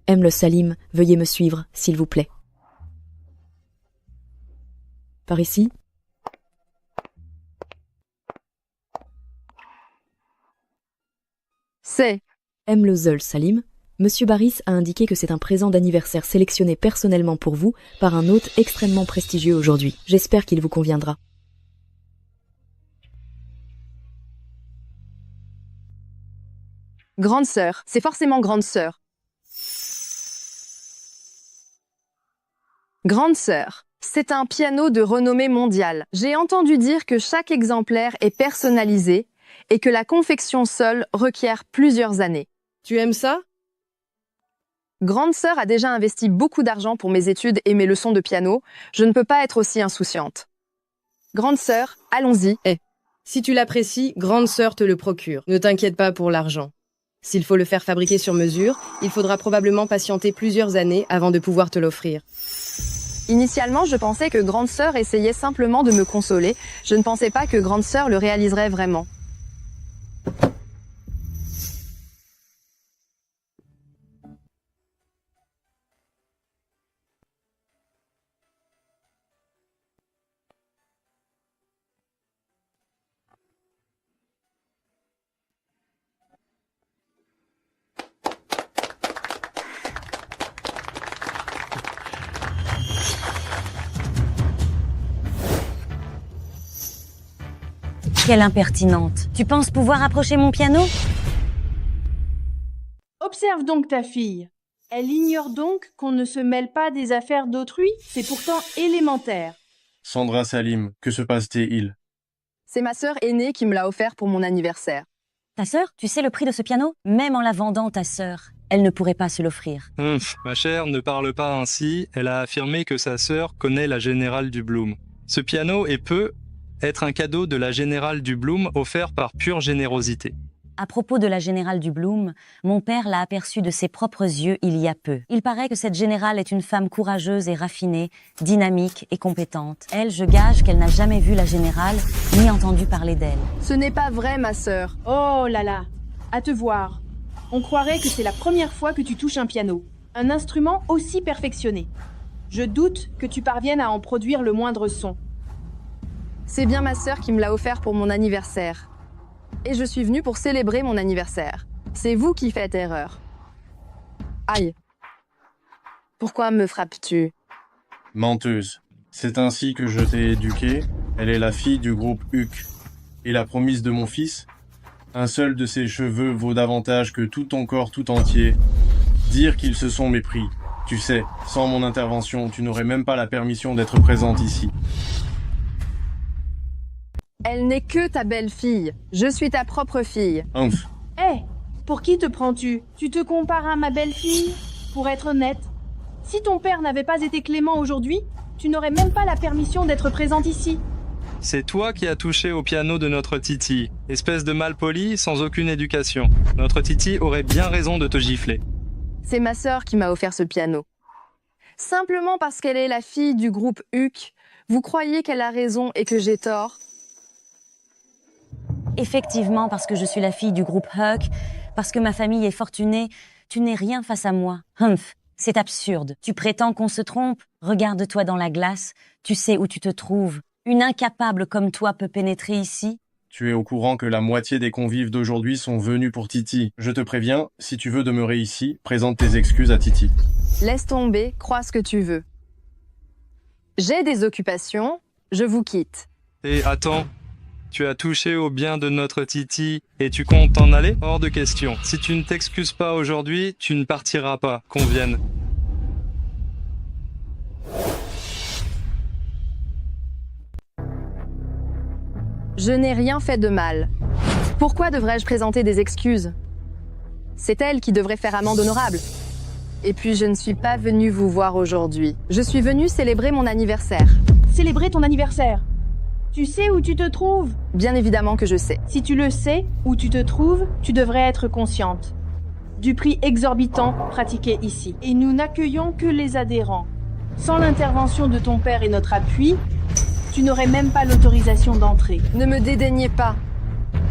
Aime le Salim, veuillez me suivre, s'il vous plaît. Par ici? C'est Aime le Zol Salim. Monsieur Baris a indiqué que c'est un présent d'anniversaire sélectionné personnellement pour vous par un hôte extrêmement prestigieux aujourd'hui. J'espère qu'il vous conviendra. grande sœur, c'est forcément grande sœur. Grande sœur, c'est un piano de renommée mondiale. J'ai entendu dire que chaque exemplaire est personnalisé et que la confection seule requiert plusieurs années. Tu aimes ça? Grande sœur a déjà investi beaucoup d'argent pour mes études et mes leçons de piano. Je ne peux pas être aussi insouciante. Grande sœur, allons-y. Si tu l'apprécies, grande sœur te le procure. Ne t'inquiète pas pour l'argent. S'il faut le faire fabriquer sur mesure, il faudra probablement patienter plusieurs années avant de pouvoir te l'offrir. Initialement, je pensais que grande sœur essayait simplement de me consoler. Je ne pensais pas que grande sœur le réaliserait vraiment. Quelle impertinente. Tu penses pouvoir approcher mon piano? Observe donc ta fille. Elle ignore donc qu'on ne se mêle pas des affaires d'autrui? C'est pourtant élémentaire. Sandra Salim, que se passe-t-il? C'est ma sœur aînée qui me l'a offert pour mon anniversaire. Ta sœur, tu sais le prix de ce piano? Même en la vendant, ta sœur, elle ne pourrait pas se l'offrir. Ma chère, ne parle pas ainsi. Elle a affirmé que sa sœur connaît la générale du Bloom. Ce piano peut être un cadeau de la générale du Bloom offert par pure générosité. À propos de la générale du Bloom, mon père l'a aperçue de ses propres yeux il y a peu. Il paraît que cette générale est une femme courageuse et raffinée, dynamique et compétente. Elle, je gage qu'elle n'a jamais vu la générale, ni entendu parler d'elle. Ce n'est pas vrai, ma sœur. Oh là là, à te voir. On croirait que c'est la première fois que tu touches un piano. Un instrument aussi perfectionné. Je doute que tu parviennes à en produire le moindre son. C'est bien ma sœur qui me l'a offert pour mon anniversaire. Et je suis venue pour célébrer mon anniversaire. C'est vous qui faites erreur. Aïe. Pourquoi me frappes-tu? Menteuse. C'est ainsi que je t'ai éduquée. Elle est la fille du groupe HUC. Et la promise de mon fils? Un seul de ses cheveux vaut davantage que tout ton corps tout entier. Dire qu'ils se sont mépris. Tu sais, sans mon intervention, tu n'aurais même pas la permission d'être présente ici. Elle n'est que ta belle-fille. Je suis ta propre fille. Hé, pour qui te prends-tu? Tu te compares à ma belle-fille? Pour être honnête, si ton père n'avait pas été clément aujourd'hui, tu n'aurais même pas la permission d'être présente ici. C'est toi qui as touché au piano de notre Titi. Espèce de malpoli sans aucune éducation. Notre Titi aurait bien raison de te gifler. C'est ma sœur qui m'a offert ce piano. Simplement parce qu'elle est la fille du groupe HUC, vous croyez qu'elle a raison et que j'ai tort? Effectivement, parce que je suis la fille du groupe HUC, parce que ma famille est fortunée, tu n'es rien face à moi. C'est absurde. Tu prétends qu'on se trompe? Regarde-toi dans la glace, tu sais où tu te trouves. Une incapable comme toi peut pénétrer ici? Tu es au courant que la moitié des convives d'aujourd'hui sont venus pour Titi. Je te préviens, si tu veux demeurer ici, présente tes excuses à Titi. Laisse tomber, crois ce que tu veux. J'ai des occupations, je vous quitte. Et attends, tu as touché au bien de notre Titi et tu comptes t'en aller? Hors de question. Si tu ne t'excuses pas aujourd'hui, tu ne partiras pas, convienne. Je n'ai rien fait de mal. Pourquoi devrais-je présenter des excuses? C'est elle qui devrait faire amende honorable. Et puis je ne suis pas venue vous voir aujourd'hui. Je suis venue célébrer mon anniversaire. Célébrer ton anniversaire? Tu sais où tu te trouves? Bien évidemment que je sais. Si tu le sais, où tu te trouves, tu devrais être consciente du prix exorbitant pratiqué ici. Et nous n'accueillons que les adhérents. Sans l'intervention de ton père et notre appui, tu n'aurais même pas l'autorisation d'entrer. Ne me dédaignez pas.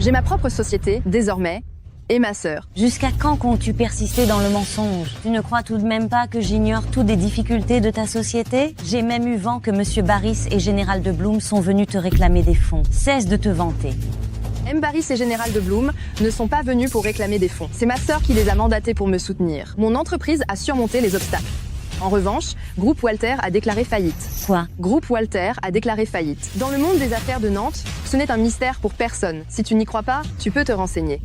J'ai ma propre société, désormais, et ma sœur. Jusqu'à quand comptes-tu persister dans le mensonge? Tu ne crois tout de même pas que j'ignore toutes les difficultés de ta société? J'ai même eu vent que Monsieur Barris et Général de Bloom sont venus te réclamer des fonds. Cesse de te vanter. M. Barris et Général de Bloom ne sont pas venus pour réclamer des fonds. C'est ma sœur qui les a mandatés pour me soutenir. Mon entreprise a surmonté les obstacles. En revanche, Groupe Walter a déclaré faillite. Quoi? Groupe Walter a déclaré faillite. Dans le monde des affaires de Nantes, ce n'est un mystère pour personne. Si tu n'y crois pas, tu peux te renseigner.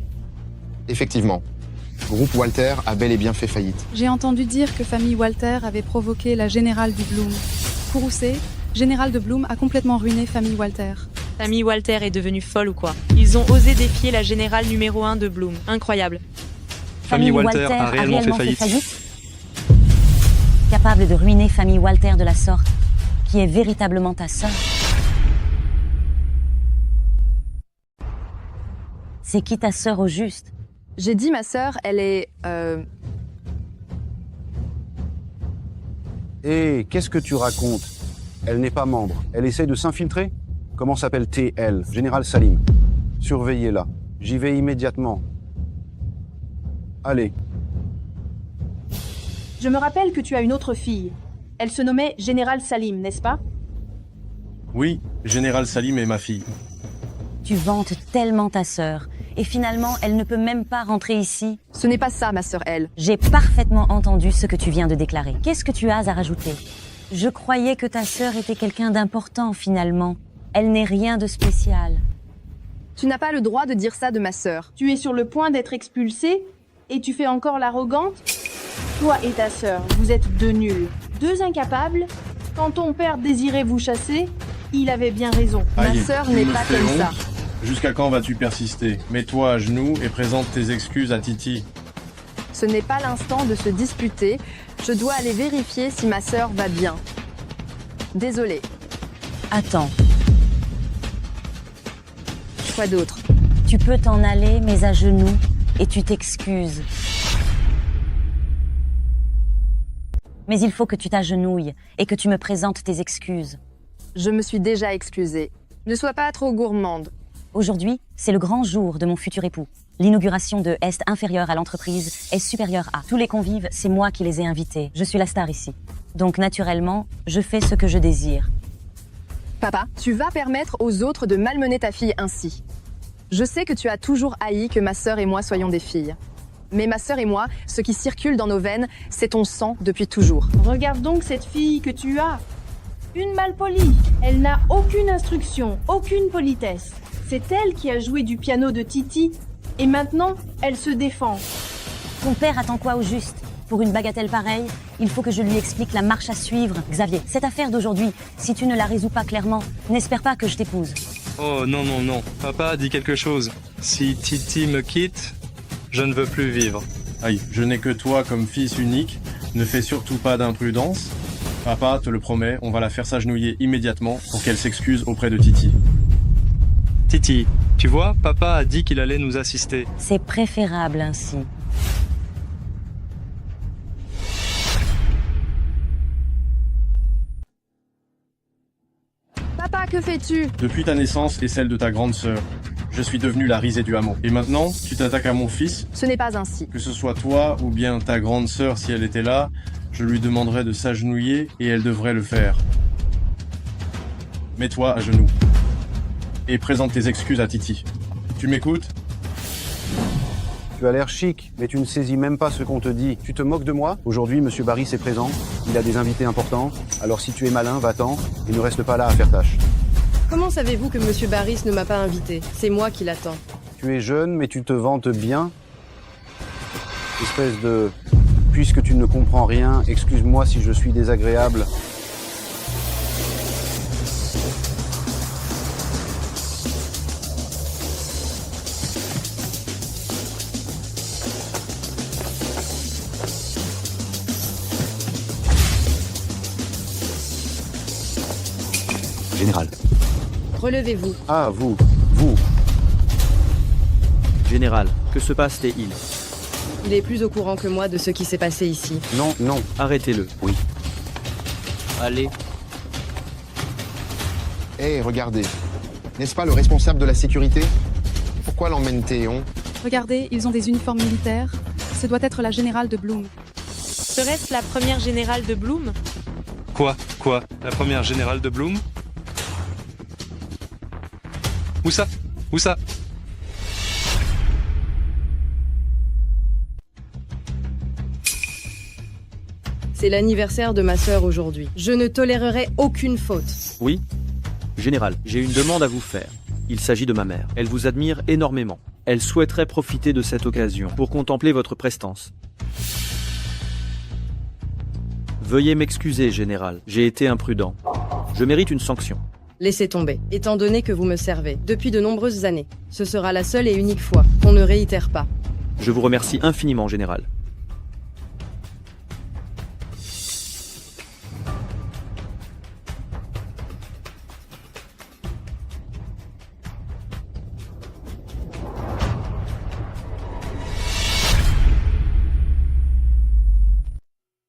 Effectivement, Groupe Walter a bel et bien fait faillite. J'ai entendu dire que famille Walter avait provoqué la générale du Bloom. Courroucé, Général de Bloom a complètement ruiné famille Walter. Famille Walter est devenue folle ou quoi? Ils ont osé défier la générale numéro 1 de Bloom. Incroyable. Famille Walter a réellement fait faillite. Capable de ruiner famille Walter de la sorte, qui est véritablement ta sœur. C'est qui ta sœur au juste? J'ai dit ma sœur, elle est... Hé, qu'est-ce que tu racontes? Elle n'est pas membre. Elle essaye de s'infiltrer? Comment s'appelle-t-elle, elle? Général Salim. Surveillez-la. J'y vais immédiatement. Allez. Je me rappelle que tu as une autre fille. Elle se nommait Général Salim, n'est-ce pas? Oui, Général Salim est ma fille. Tu vantes tellement ta sœur. Et finalement, elle ne peut même pas rentrer ici. Ce n'est pas ça, ma sœur, elle. J'ai parfaitement entendu ce que tu viens de déclarer. Qu'est-ce que tu as à rajouter? Je croyais que ta sœur était quelqu'un d'important, finalement. Elle n'est rien de spécial. Tu n'as pas le droit de dire ça de ma sœur. Tu es sur le point d'être expulsée et tu fais encore l'arrogante? Toi et ta sœur, vous êtes deux nuls, deux incapables. Quand ton père désirait vous chasser, Il avait bien raison. Aïe, Ma sœur tu n'est me pas fais comme honte. ça. Jusqu'à quand vas-tu persister? Mets-toi à genoux et présente tes excuses à Titi. Ce n'est pas l'instant de se disputer. Je dois aller vérifier si ma sœur va bien. Désolée. Attends, Quoi d'autre? tu peux t'en aller, mais à genoux, et tu t'excuses. Mais il faut que tu t'agenouilles et que tu me présentes tes excuses. Je me suis déjà excusée. Ne sois pas trop gourmande. Aujourd'hui, c'est le grand jour de mon futur époux. L'inauguration de Est inférieure à l'entreprise, Est supérieure à. Tous les convives, c'est moi qui les ai invités. Je suis la star ici. Donc naturellement, je fais ce que je désire. Papa, tu vas permettre aux autres de malmener ta fille ainsi. Je sais que tu as toujours haï que ma sœur et moi soyons des filles. Mais ma sœur et moi, ce qui circule dans nos veines, c'est ton sang depuis toujours. Regarde donc cette fille que tu as. Une malpolie. Elle n'a aucune instruction, aucune politesse. C'est elle qui a joué du piano de Titi. Et maintenant, elle se défend. Ton père attend quoi au juste? Pour une bagatelle pareille, il faut que je lui explique la marche à suivre. Xavier, cette affaire d'aujourd'hui, si tu ne la résous pas clairement, n'espère pas que je t'épouse. Oh non, non, non. Papa a dit quelque chose. Si Titi me quitte, je ne veux plus vivre. Aïe, je n'ai que toi comme fils unique. Ne fais surtout pas d'imprudence. Papa, te le promets, on va la faire s'agenouiller immédiatement pour qu'elle s'excuse auprès de Titi. Titi, tu vois, papa a dit qu'il allait nous assister. C'est préférable ainsi. Papa, que fais-tu? Depuis ta naissance et celle de ta grande sœur, je suis devenu la risée du hameau. Et maintenant, tu t'attaques à mon fils? Ce n'est pas ainsi. Que ce soit toi ou bien ta grande sœur si elle était là, je lui demanderais de s'agenouiller et elle devrait le faire. Mets-toi à genoux. Et présente tes excuses à Titi. Tu m'écoutes? Tu as l'air chic, mais tu ne saisis même pas ce qu'on te dit. Tu te moques de moi? Aujourd'hui, Monsieur Barris est présent. Il a des invités importants. Alors si tu es malin, va-t'en et ne reste pas là à faire tâche. Comment savez-vous que Monsieur Barris ne m'a pas invité? C'est moi qui l'attends. Tu es jeune, mais tu te vantes bien. Espèce de... Puisque tu ne comprends rien, excuse-moi si je suis désagréable. Général. Relevez-vous. Ah, vous. Général, que se passe-t-il? Il est plus au courant que moi de ce qui s'est passé ici. Non. Arrêtez-le. Oui. Allez. Hé, regardez. N'est-ce pas le responsable de la sécurité? Pourquoi l'emmène Théon? Regardez, ils ont des uniformes militaires. Ce doit être la générale de Bloom. Serait-ce la première générale de Bloom? Quoi? La première générale de Bloom? Où ça? C'est l'anniversaire de ma sœur aujourd'hui. Je ne tolérerai aucune faute. Oui? Général, j'ai une demande à vous faire. Il s'agit de ma mère. Elle vous admire énormément. Elle souhaiterait profiter de cette occasion pour contempler votre prestance. Veuillez m'excuser, Général. J'ai été imprudent. Je mérite une sanction. Laissez tomber, étant donné que vous me servez depuis de nombreuses années. Ce sera la seule et unique fois qu'on ne réitère pas. Je vous remercie infiniment, Général.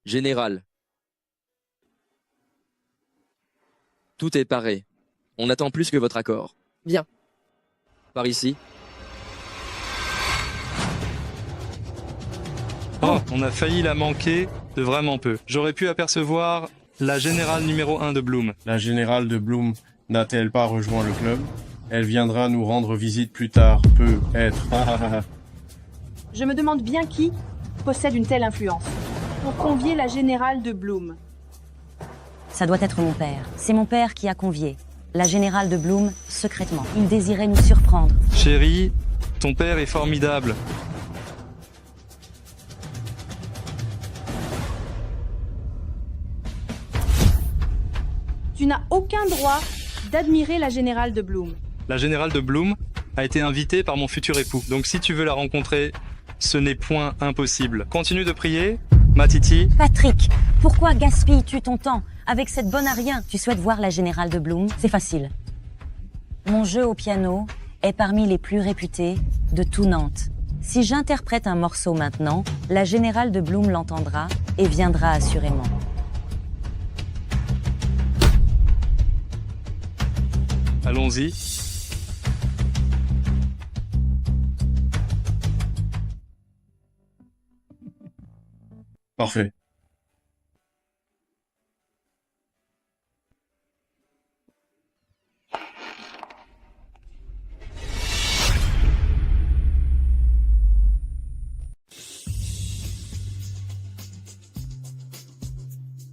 Général. Tout est paré. On n'attend plus que votre accord. Bien. Par ici. Oh, on a failli la manquer de vraiment peu. J'aurais pu apercevoir la générale numéro 1 de Bloom. La générale de Bloom n'a-t-elle pas rejoint le club? Elle viendra nous rendre visite plus tard, peut-être. Je me demande bien qui possède une telle influence pour convier la générale de Bloom. Ça doit être mon père. C'est mon père qui a convié la générale de Bloom secrètement. Il désirait nous surprendre. Chérie, ton père est formidable. Tu n'as aucun droit d'admirer la générale de Bloom. La générale de Bloom a été invitée par mon futur époux. Donc si tu veux la rencontrer, ce n'est point impossible. Continue de prier, ma Titi. Patrick, pourquoi gaspilles-tu ton temps? Avec cette bonne à rien, tu souhaites voir la générale de Bloom? C'est facile. Mon jeu au piano est parmi les plus réputés de tout Nantes. Si j'interprète un morceau maintenant, la générale de Bloom l'entendra et viendra assurément. Allons-y. Parfait.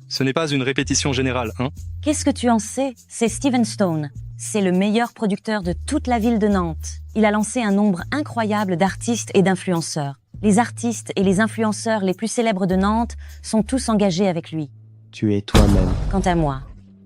Ce n'est pas une répétition générale, hein? Qu'est-ce que tu en sais? C'est Steven Stone. C'est le meilleur producteur de toute la ville de Nantes. Il a lancé un nombre incroyable d'artistes et d'influenceurs. Les artistes et les influenceurs les plus célèbres de Nantes sont tous engagés avec lui. Tu es toi-même. Quant à moi,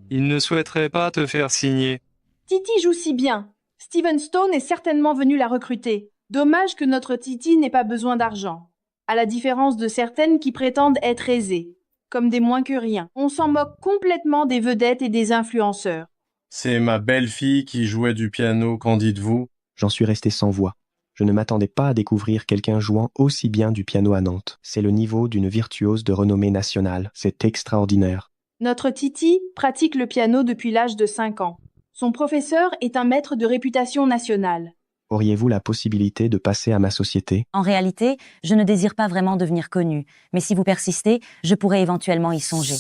Il ne souhaiterait pas te faire signer. Titi joue si bien. Steven Stone est certainement venu la recruter. Dommage que notre Titi n'ait pas besoin d'argent. À la différence de certaines qui prétendent être aisées. Comme des moins que rien. On s'en moque complètement des vedettes et des influenceurs. C'est ma belle-fille qui jouait du piano, qu'en dites-vous? J'en suis resté sans voix. Je ne m'attendais pas à découvrir quelqu'un jouant aussi bien du piano à Nantes. C'est le niveau d'une virtuose de renommée nationale. C'est extraordinaire. Notre Titi pratique le piano depuis l'âge de 5 ans. Son professeur est un maître de réputation nationale. Auriez-vous la possibilité de passer à ma société? en réalité, je ne désire pas vraiment devenir connu. Mais si vous persistez, je pourrais éventuellement y songer.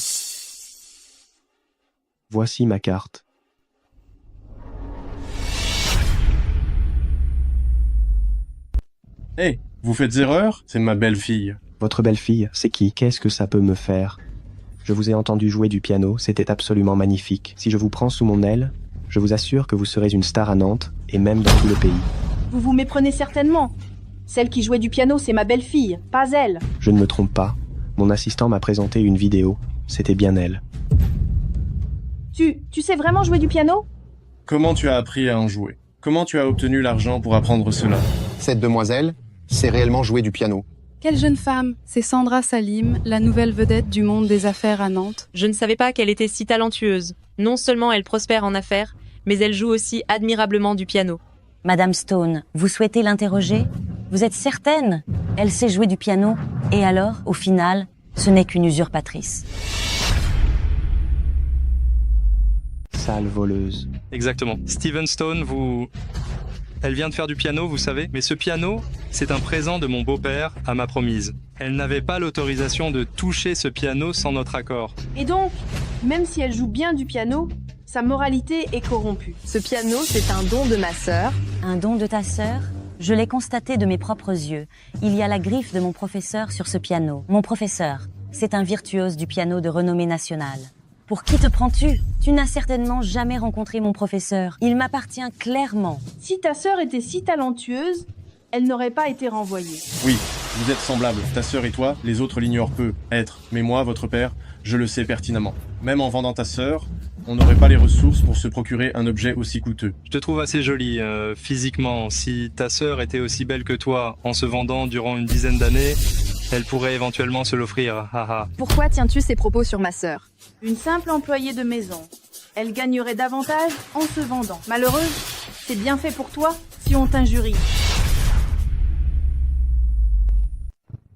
Voici ma carte. Hé, vous faites erreur? C'est ma belle-fille. Votre belle-fille, c'est qui? Qu'est-ce que ça peut me faire? Je vous ai entendu jouer du piano, c'était absolument magnifique. Si je vous prends sous mon aile, je vous assure que vous serez une star à Nantes, et même dans tout le pays. Vous vous méprenez certainement. Celle qui jouait du piano, c'est ma belle-fille, pas elle. Je ne me trompe pas. Mon assistant m'a présenté une vidéo. C'était bien elle. Tu sais vraiment jouer du piano? Comment tu as appris à en jouer? Comment tu as obtenu l'argent pour apprendre cela? Cette demoiselle sait réellement jouer du piano. Quelle jeune femme? C'est Sandra Salim, la nouvelle vedette du monde des affaires à Nantes. Je ne savais pas qu'elle était si talentueuse. Non seulement elle prospère en affaires, mais elle joue aussi admirablement du piano. Madame Stone, vous souhaitez l'interroger? Vous êtes certaine? Elle sait jouer du piano. Et alors, au final, ce n'est qu'une usurpatrice. Sale voleuse. Exactement. Steven Stone, Elle vient de faire du piano, vous savez. Mais ce piano, c'est un présent de mon beau-père à ma promise. Elle n'avait pas l'autorisation de toucher ce piano sans notre accord. Et donc, même si elle joue bien du piano, sa moralité est corrompue. Ce piano, c'est un don de ma sœur. Un don de ta sœur? Je l'ai constaté de mes propres yeux. Il y a la griffe de mon professeur sur ce piano. Mon professeur, c'est un virtuose du piano de renommée nationale. Pour qui te prends-tu? Tu n'as certainement jamais rencontré mon professeur. Il m'appartient clairement. Si ta sœur était si talentueuse, elle n'aurait pas été renvoyée. Oui, vous êtes semblables. Ta sœur et toi, les autres l'ignorent peu. Être. Mais moi, votre père, je le sais pertinemment. Même en vendant ta sœur, on n'aurait pas les ressources pour se procurer un objet aussi coûteux. Je te trouve assez jolie, physiquement. Si ta sœur était aussi belle que toi, en se vendant durant une dizaine d'années, elle pourrait éventuellement se l'offrir. Haha. Pourquoi tiens-tu ces propos sur ma sœur? Une simple employée de maison. Elle gagnerait davantage en se vendant. Malheureuse, c'est bien fait pour toi si on t'injurie.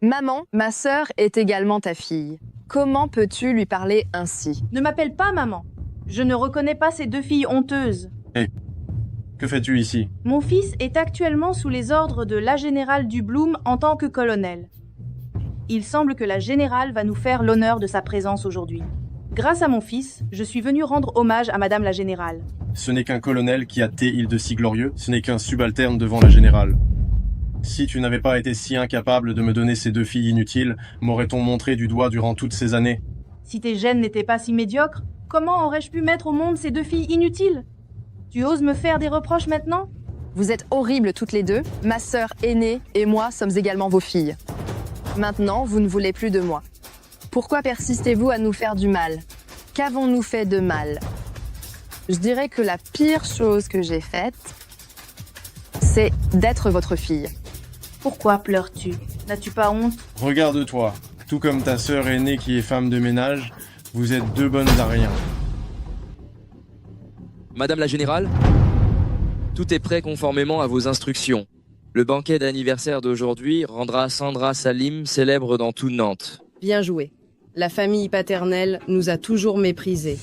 Maman, ma sœur est également ta fille. Comment peux-tu lui parler ainsi? Ne m'appelle pas maman. Je ne reconnais pas ces deux filles honteuses. Hé, que fais-tu ici? Mon fils est actuellement sous les ordres de la générale du Bloom en tant que colonel. Il semble que la générale va nous faire l'honneur de sa présence aujourd'hui. Grâce à mon fils, je suis venu rendre hommage à Madame la Générale. Ce n'est qu'un colonel qui a il de si glorieux, ce n'est qu'un subalterne devant la générale. Si tu n'avais pas été si incapable de me donner ces deux filles inutiles, m'aurait-on montré du doigt durant toutes ces années? Si tes gènes n'étaient pas si médiocres, comment aurais-je pu mettre au monde ces deux filles inutiles? Tu oses me faire des reproches maintenant? Vous êtes horribles toutes les deux. Ma sœur aînée et moi sommes également vos filles. Maintenant, vous ne voulez plus de moi. Pourquoi persistez-vous à nous faire du mal? Qu'avons-nous fait de mal? Je dirais que la pire chose que j'ai faite, c'est d'être votre fille. Pourquoi pleures-tu? N'as-tu pas honte? Regarde-toi. Tout comme ta sœur aînée qui est femme de ménage, vous êtes deux bonnes à rien. Madame la Générale, tout est prêt conformément à vos instructions. Le banquet d'anniversaire d'aujourd'hui rendra Sandra Salim célèbre dans toute Nantes. Bien joué. La famille paternelle nous a toujours méprisés.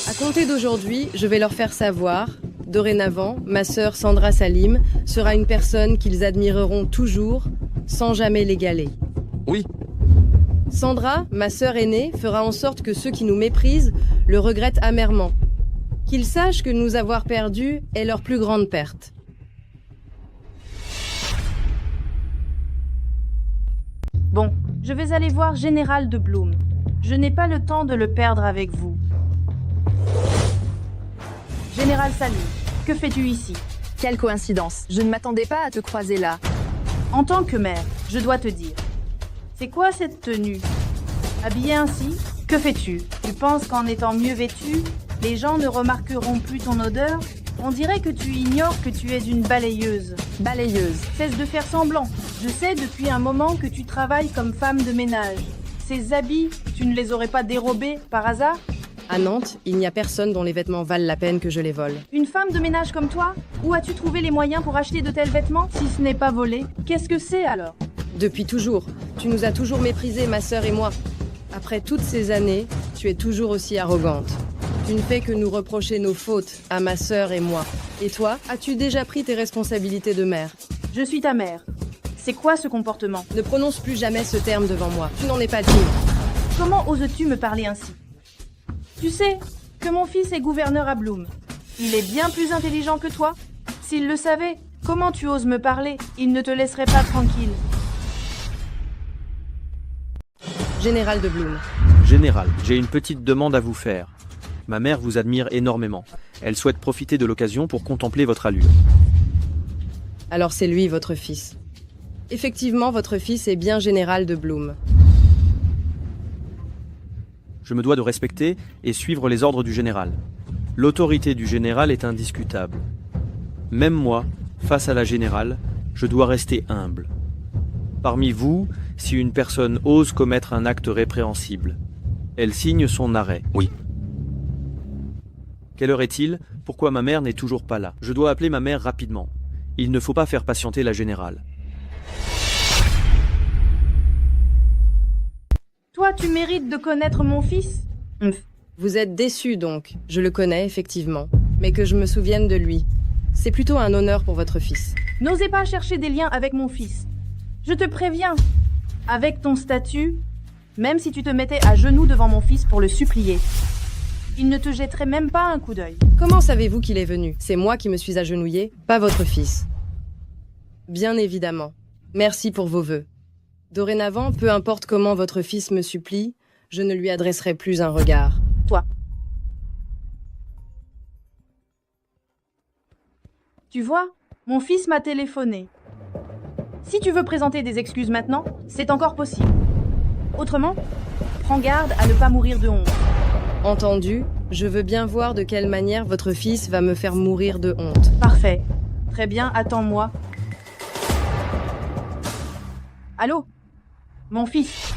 À compter d'aujourd'hui, je vais leur faire savoir, dorénavant, ma sœur Sandra Salim sera une personne qu'ils admireront toujours, sans jamais l'égaler. Oui. Sandra, ma sœur aînée, fera en sorte que ceux qui nous méprisent le regrettent amèrement. Qu'ils sachent que nous avoir perdus est leur plus grande perte. Bon, je vais aller voir Général de Bloom. Je n'ai pas le temps de le perdre avec vous. Général Salim, que fais-tu ici? Quelle coïncidence. Je ne m'attendais pas à te croiser là. En tant que mère, je dois te dire. C'est quoi cette tenue? Habillée ainsi, que fais-tu? Tu penses qu'en étant mieux vêtue, les gens ne remarqueront plus ton odeur? On dirait que tu ignores que tu es une balayeuse. Balayeuse. Cesse de faire semblant. Je sais depuis un moment que tu travailles comme femme de ménage. Ces habits, tu ne les aurais pas dérobés par hasard? À Nantes, il n'y a personne dont les vêtements valent la peine que je les vole. Une femme de ménage comme toi? Où as-tu trouvé les moyens pour acheter de tels vêtements? Si ce n'est pas volé, qu'est-ce que c'est alors? Depuis toujours. Tu nous as toujours méprisés, ma sœur et moi. Après toutes ces années, tu es toujours aussi arrogante. Tu ne fais que nous reprocher nos fautes, à ma sœur et moi. Et toi, as-tu déjà pris tes responsabilités de mère? Je suis ta mère. C'est quoi ce comportement? Ne prononce plus jamais ce terme devant moi. Tu n'en es pas digne. Comment oses-tu me parler ainsi? Tu sais que mon fils est gouverneur à Bloom. Il est bien plus intelligent que toi. S'il le savait, comment tu oses me parler? Il ne te laisserait pas tranquille. Général de Bloom. Général, j'ai une petite demande à vous faire. Ma mère vous admire énormément. Elle souhaite profiter de l'occasion pour contempler votre allure. Alors c'est lui, votre fils. Effectivement, votre fils est bien général de Bloom. Je me dois de respecter et suivre les ordres du général. L'autorité du général est indiscutable. Même moi, face à la générale, je dois rester humble. Parmi vous, si une personne ose commettre un acte répréhensible, elle signe son arrêt. Oui. Quelle heure est-il? Pourquoi ma mère n'est toujours pas là? Je dois appeler ma mère rapidement. Il ne faut pas faire patienter la générale. Toi, tu mérites de connaître mon fils? Vous êtes déçu donc. Je le connais, effectivement. Mais que je me souvienne de lui. C'est plutôt un honneur pour votre fils. N'osez pas chercher des liens avec mon fils. Je te préviens. Avec ton statut, même si tu te mettais à genoux devant mon fils pour le supplier, il ne te jetterait même pas un coup d'œil. Comment savez-vous qu'il est venu? C'est moi qui me suis agenouillée, pas votre fils. Bien évidemment. Merci pour vos vœux. Dorénavant, peu importe comment votre fils me supplie, je ne lui adresserai plus un regard. Toi. Tu vois, mon fils m'a téléphoné. Si tu veux présenter des excuses maintenant, c'est encore possible. Autrement, prends garde à ne pas mourir de honte. Entendu, je veux bien voir de quelle manière votre fils va me faire mourir de honte. Parfait. Très bien, attends-moi. Allô? Mon fils.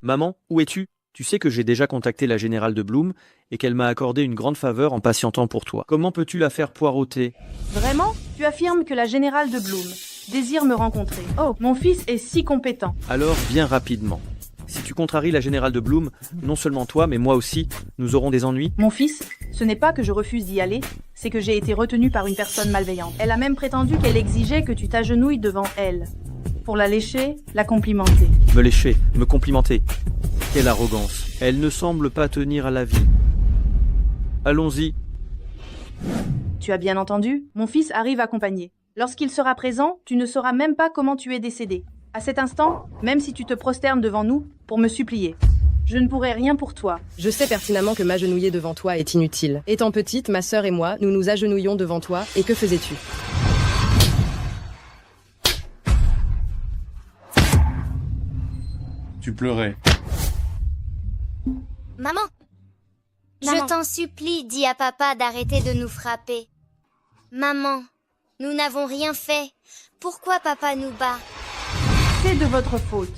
Maman, où es-tu? Tu sais que j'ai déjà contacté la générale de Bloom et qu'elle m'a accordé une grande faveur en patientant pour toi. Comment peux-tu la faire poireauter? Vraiment? Tu affirmes que la générale de Bloom désire me rencontrer. Oh, mon fils est si compétent. Alors, viens rapidement. Si tu contraries la générale de Bloom, non seulement toi, mais moi aussi, nous aurons des ennuis. Mon fils, ce n'est pas que je refuse d'y aller, c'est que j'ai été retenue par une personne malveillante. Elle a même prétendu qu'elle exigeait que tu t'agenouilles devant elle. Pour la lécher, la complimenter. Me lécher, me complimenter. Quelle arrogance. Elle ne semble pas tenir à la vie. Allons-y. Tu as bien entendu? Mon fils arrive accompagné. Lorsqu'il sera présent, tu ne sauras même pas comment tu es décédé. À cet instant, même si tu te prosternes devant nous, pour me supplier, je ne pourrai rien pour toi. Je sais pertinemment que m'agenouiller devant toi est inutile. Étant petite, ma sœur et moi, nous nous agenouillions devant toi, et que faisais-tu? Tu pleurais. Maman, Je t'en supplie, dis à papa d'arrêter de nous frapper. Maman, nous n'avons rien fait. Pourquoi papa nous bat? C'est de votre faute.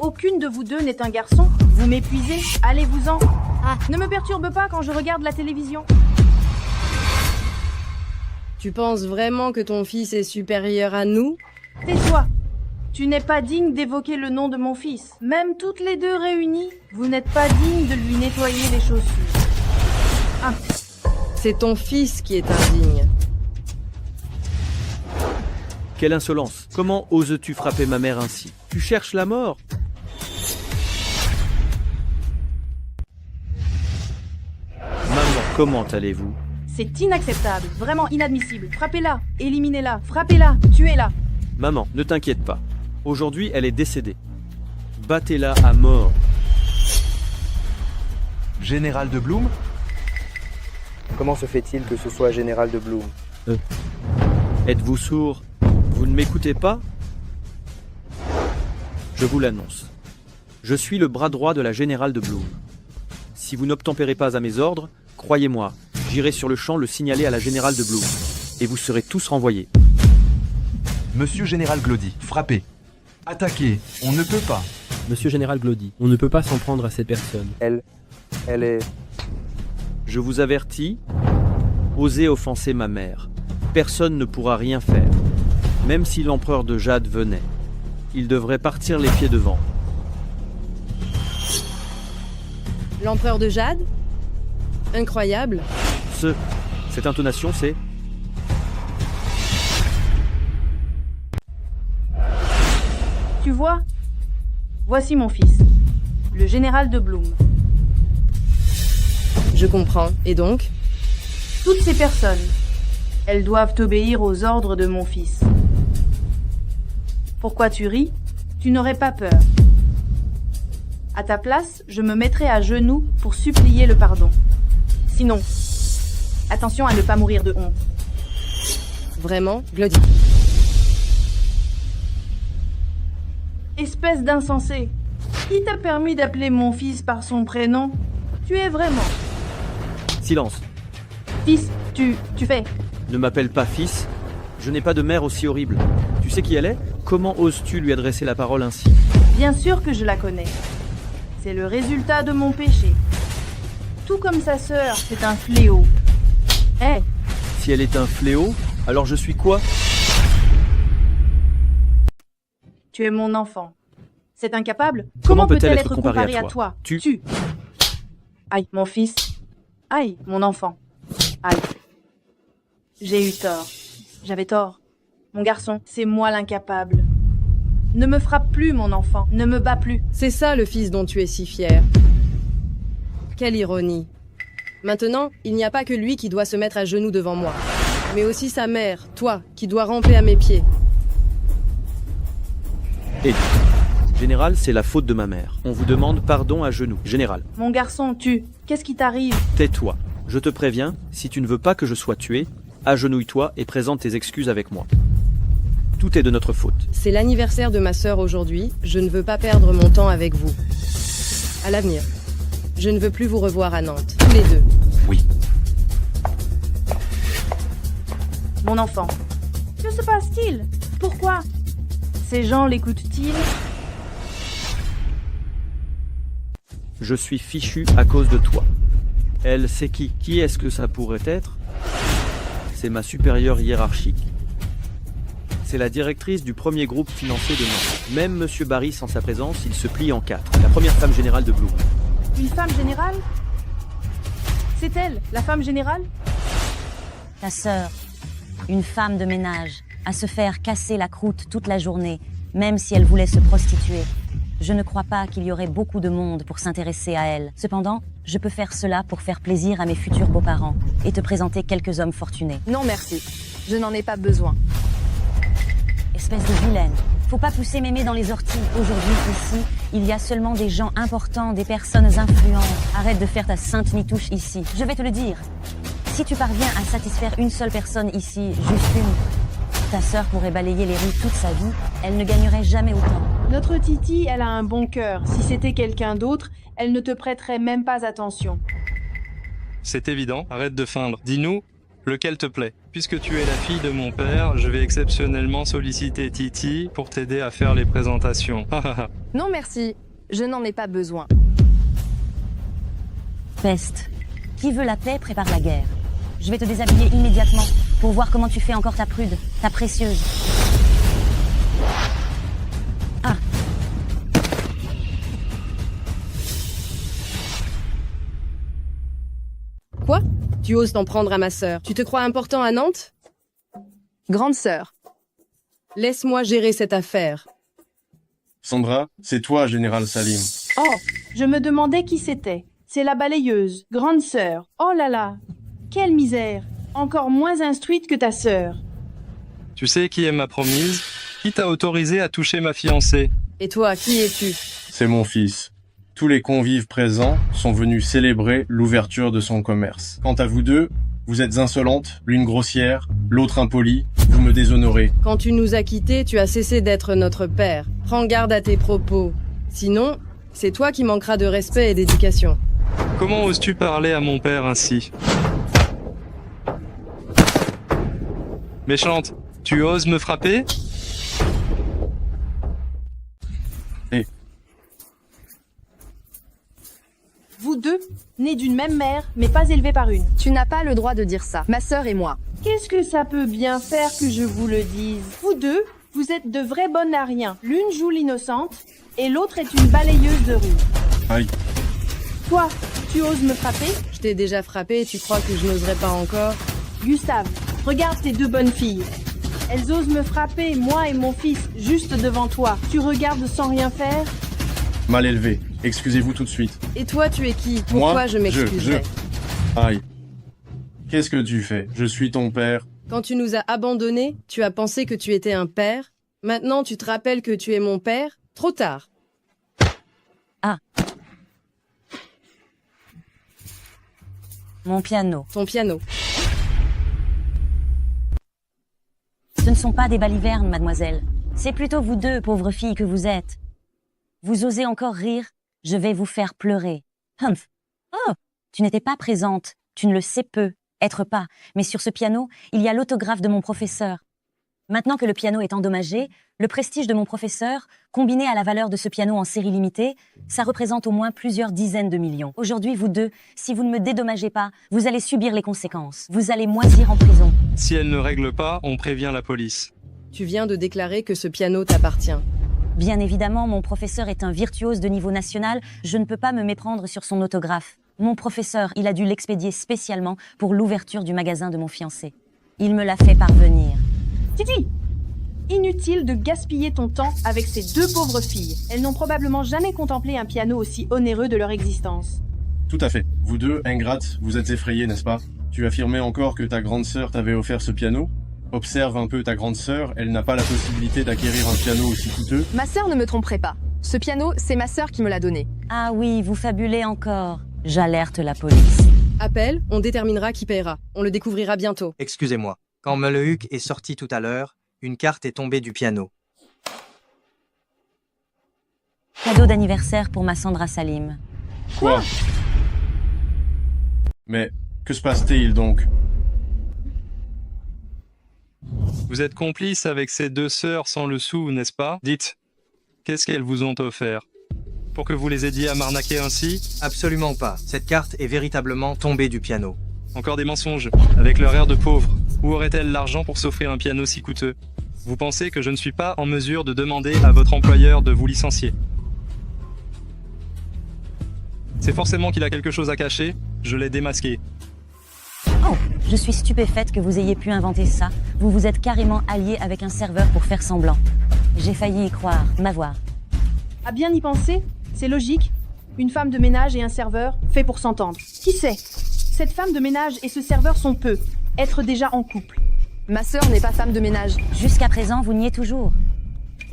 Aucune de vous deux n'est un garçon. Vous m'épuisez. Allez-vous-en. Ah, ne me perturbe pas quand je regarde la télévision. Tu penses vraiment que ton fils est supérieur à nous? Tais-toi. Tu n'es pas digne d'évoquer le nom de mon fils. Même toutes les deux réunies, vous n'êtes pas digne de lui nettoyer les chaussures. Ah. C'est ton fils qui est indigne. Quelle insolence! Comment oses-tu frapper ma mère ainsi? Tu cherches la mort? Maman, comment allez-vous? C'est inacceptable, vraiment inadmissible. Frappez-la, éliminez-la, frappez-la, tuez-la. Maman, ne t'inquiète pas. Aujourd'hui, elle est décédée. Battez-la à mort. Général de Bloom? Comment se fait-il que ce soit Général de Bloom? Êtes-vous sourd? Vous ne m'écoutez pas? Je vous l'annonce. Je suis le bras droit de la Générale de Bloom. Si vous n'obtempérez pas à mes ordres, croyez-moi, j'irai sur le champ le signaler à la Générale de Bloom. Et vous serez tous renvoyés. Monsieur Général Glody, frappez. Attaquez, on ne peut pas. Monsieur Général Glody, on ne peut pas s'en prendre à ces personnes. Elle est... Je vous avertis, osez offenser ma mère. Personne ne pourra rien faire. Même si l'empereur de Jade venait, il devrait partir les pieds devant. L'empereur de Jade? Incroyable. Cette intonation, c'est... Tu vois? Voici mon fils, le Général de Bloom. Je comprends. Et donc? Toutes ces personnes, elles doivent obéir aux ordres de mon fils. Pourquoi tu ris? Tu n'aurais pas peur. À ta place, je me mettrai à genoux pour supplier le pardon. Sinon, attention à ne pas mourir de honte. Vraiment, Glody? Espèce d'insensé. Qui t'a permis d'appeler mon fils par son prénom? Tu es vraiment... Silence. Fils, tu fais... Ne m'appelle pas fils. Je n'ai pas de mère aussi horrible. Tu sais qui elle est? Comment oses-tu lui adresser la parole ainsi? Bien sûr que je la connais. C'est le résultat de mon péché. Tout comme sa sœur, c'est un fléau. Hé! Si elle est un fléau, alors je suis quoi? Tu es mon enfant. C'est incapable? Comment peut-elle être comparée à toi? Tu... Aïe, mon fils. Aïe, mon enfant. Aïe. J'ai eu tort. J'avais tort. Mon garçon, c'est moi l'incapable. Ne me frappe plus, mon enfant. Ne me bats plus. C'est ça le fils dont tu es si fier. Quelle ironie. Maintenant, il n'y a pas que lui qui doit se mettre à genoux devant moi, mais aussi sa mère, toi, qui dois ramper à mes pieds. Et Général, c'est la faute de ma mère. On vous demande pardon à genoux. Général. Mon garçon, qu'est-ce qui t'arrive? Tais-toi. Je te préviens, si tu ne veux pas que je sois tué, agenouille-toi et présente tes excuses avec moi. Tout est de notre faute. C'est l'anniversaire de ma sœur aujourd'hui. Je ne veux pas perdre mon temps avec vous. À l'avenir. Je ne veux plus vous revoir à Nantes, tous les deux. Oui. Mon enfant. Que se passe-t-il? Pourquoi? Ces gens l'écoutent-ils? Je suis fichu à cause de toi. Elle, c'est qui? Qui est-ce que ça pourrait être? C'est ma supérieure hiérarchique. C'est la directrice du premier groupe financier de Nantes. Même Monsieur Barry, sans sa présence, il se plie en quatre. La première femme générale de Bloom. Une femme générale? C'est elle, la femme générale? Ta sœur, une femme de ménage, à se faire casser la croûte toute la journée, même si elle voulait se prostituer. Je ne crois pas qu'il y aurait beaucoup de monde pour s'intéresser à elle. Cependant, je peux faire cela pour faire plaisir à mes futurs beaux-parents et te présenter quelques hommes fortunés. Non merci, je n'en ai pas besoin. Espèce de vilaine. Faut pas pousser mémé dans les orties. Aujourd'hui, ici, il y a seulement des gens importants, des personnes influentes. Arrête de faire ta sainte nitouche ici. Je vais te le dire. Si tu parviens à satisfaire une seule personne ici, juste une, ta sœur pourrait balayer les rues toute sa vie, elle ne gagnerait jamais autant. Notre Titi, elle a un bon cœur. Si c'était quelqu'un d'autre, elle ne te prêterait même pas attention. C'est évident, arrête de feindre. Dis-nous, lequel te plaît. Puisque tu es la fille de mon père, je vais exceptionnellement solliciter Titi pour t'aider à faire les présentations. Non merci, je n'en ai pas besoin. Peste. Qui veut la paix prépare la guerre. Je vais te déshabiller immédiatement pour voir comment tu fais encore ta prude, ta précieuse. Ah. Quoi? Tu oses t'en prendre à ma sœur? Tu te crois important à Nantes? Grande sœur. Laisse-moi gérer cette affaire. Sandra, c'est toi, Général Salim. Oh, je me demandais qui c'était. C'est la balayeuse, grande sœur. Oh là là, quelle misère. Encore moins instruite que ta sœur. Tu sais qui est ma promise? Qui t'a autorisé à toucher ma fiancée? Et toi, qui es-tu? C'est mon fils. Tous les convives présents sont venus célébrer l'ouverture de son commerce. Quant à vous deux, vous êtes insolentes, l'une grossière, l'autre impolie, vous me déshonorez. Quand tu nous as quittés, tu as cessé d'être notre père. Prends garde à tes propos. Sinon, c'est toi qui manqueras de respect et d'éducation. Comment oses-tu parler à mon père ainsi? Méchante, tu oses me frapper? Vous deux, nés d'une même mère, mais pas élevés par une. Tu n'as pas le droit de dire ça, ma sœur et moi. Qu'est-ce que ça peut bien faire que je vous le dise? Vous deux, vous êtes de vrais bonnes à rien. L'une joue l'innocente, et l'autre est une balayeuse de rue. Aïe. Toi, tu oses me frapper? Je t'ai déjà frappé, tu crois que je n'oserais pas encore? Gustave, regarde tes deux bonnes filles. Elles osent me frapper, moi et mon fils, juste devant toi. Tu regardes sans rien faire? Mal élevé. Excusez-vous tout de suite. Et toi, tu es qui? Pourquoi Moi, je m'excuserais? Aïe. Qu'est-ce que tu fais? Je suis ton père. Quand tu nous as abandonnés, tu as pensé que tu étais un père. Maintenant, tu te rappelles que tu es mon père? Trop tard. Ah. Mon piano. Ton piano. Ce ne sont pas des balivernes, mademoiselle. C'est plutôt vous deux, pauvres filles, que vous êtes. Vous osez encore rire? Je vais vous faire pleurer. Humph. Oh, tu n'étais pas présente. Tu ne le sais peu. Être pas. Mais sur ce piano, il y a l'autographe de mon professeur. Maintenant que le piano est endommagé, le prestige de mon professeur, combiné à la valeur de ce piano en série limitée, ça représente au moins plusieurs dizaines de millions. Aujourd'hui, vous deux, si vous ne me dédommagez pas, vous allez subir les conséquences. Vous allez moisir en prison. Si elle ne règle pas, on prévient la police. Tu viens de déclarer que ce piano t'appartient. Bien évidemment, mon professeur est un virtuose de niveau national, je ne peux pas me méprendre sur son autographe. Mon professeur, il a dû l'expédier spécialement pour l'ouverture du magasin de mon fiancé. Il me l'a fait parvenir. Titi! Inutile de gaspiller ton temps avec ces deux pauvres filles. Elles n'ont probablement jamais contemplé un piano aussi onéreux de leur existence. Tout à fait. Vous deux, ingrates, vous êtes effrayés, n'est-ce pas? Tu affirmais encore que ta grande sœur t'avait offert ce piano? Observe un peu ta grande sœur, elle n'a pas la possibilité d'acquérir un piano aussi coûteux. Ma sœur ne me tromperait pas. Ce piano, c'est ma sœur qui me l'a donné. Ah oui, vous fabulez encore. J'alerte la police. Appelle, on déterminera qui paiera. On le découvrira bientôt. Excusez-moi. Quand Melehuk est sorti tout à l'heure, une carte est tombée du piano. Cadeau d'anniversaire pour ma Sandra Salim. Quoi? Mais que se passe-t-il donc? Vous êtes complice avec ces deux sœurs sans le sou, n'est-ce pas? Dites, qu'est-ce qu'elles vous ont offert? Pour que vous les aidiez à m'arnaquer ainsi? Absolument pas. Cette carte est véritablement tombée du piano. Encore des mensonges, avec leur air de pauvre. Où aurait-elle l'argent pour s'offrir un piano si coûteux? Vous pensez que je ne suis pas en mesure de demander à votre employeur de vous licencier? C'est forcément qu'il a quelque chose à cacher, je l'ai démasqué. Oh, je suis stupéfaite que vous ayez pu inventer ça. Vous vous êtes carrément allié avec un serveur pour faire semblant. J'ai failli y croire, m'avoir. À bien y penser, c'est logique. Une femme de ménage et un serveur, fait pour s'entendre. Qui sait? Cette femme de ménage et ce serveur sont peu. Être déjà en couple. Ma sœur n'est pas femme de ménage. Jusqu'à présent, vous niez toujours.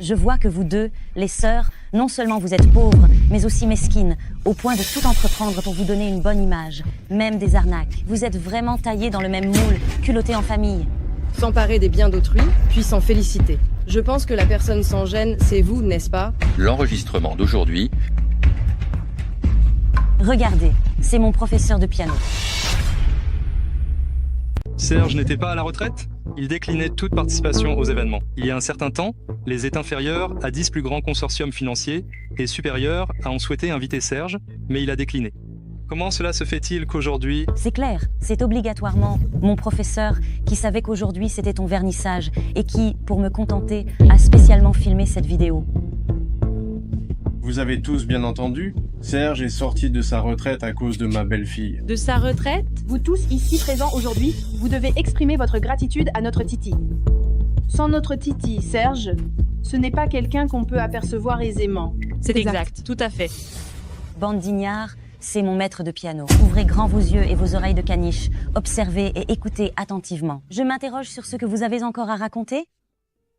Je vois que vous deux, les sœurs, non seulement vous êtes pauvres, mais aussi mesquines, au point de tout entreprendre pour vous donner une bonne image, même des arnaques. Vous êtes vraiment taillés dans le même moule, culottés en famille. S'emparer des biens d'autrui, puis s'en féliciter. Je pense que la personne sans gêne, c'est vous, n'est-ce pas? L'enregistrement d'aujourd'hui. Regardez, c'est mon professeur de piano. Serge n'était pas à la retraite? Il déclinait toute participation aux événements. Il y a un certain temps, les est inférieurs à 10 plus grands consortiums financiers et supérieurs à ont souhaité inviter Serge, mais il a décliné. Comment cela se fait-il qu'aujourd'hui... C'est clair, c'est obligatoirement mon professeur qui savait qu'aujourd'hui c'était ton vernissage et qui, pour me contenter, a spécialement filmé cette vidéo. Vous avez tous bien entendu, Serge est sorti de sa retraite à cause de ma belle-fille. De sa retraite? Vous tous ici présents aujourd'hui, vous devez exprimer votre gratitude à notre Titi. Sans notre Titi, Serge, ce n'est pas quelqu'un qu'on peut apercevoir aisément. C'est exact, tout à fait. Bande d'ignards, c'est mon maître de piano. Ouvrez grand vos yeux et vos oreilles de caniche. Observez et écoutez attentivement. Je m'interroge sur ce que vous avez encore à raconter.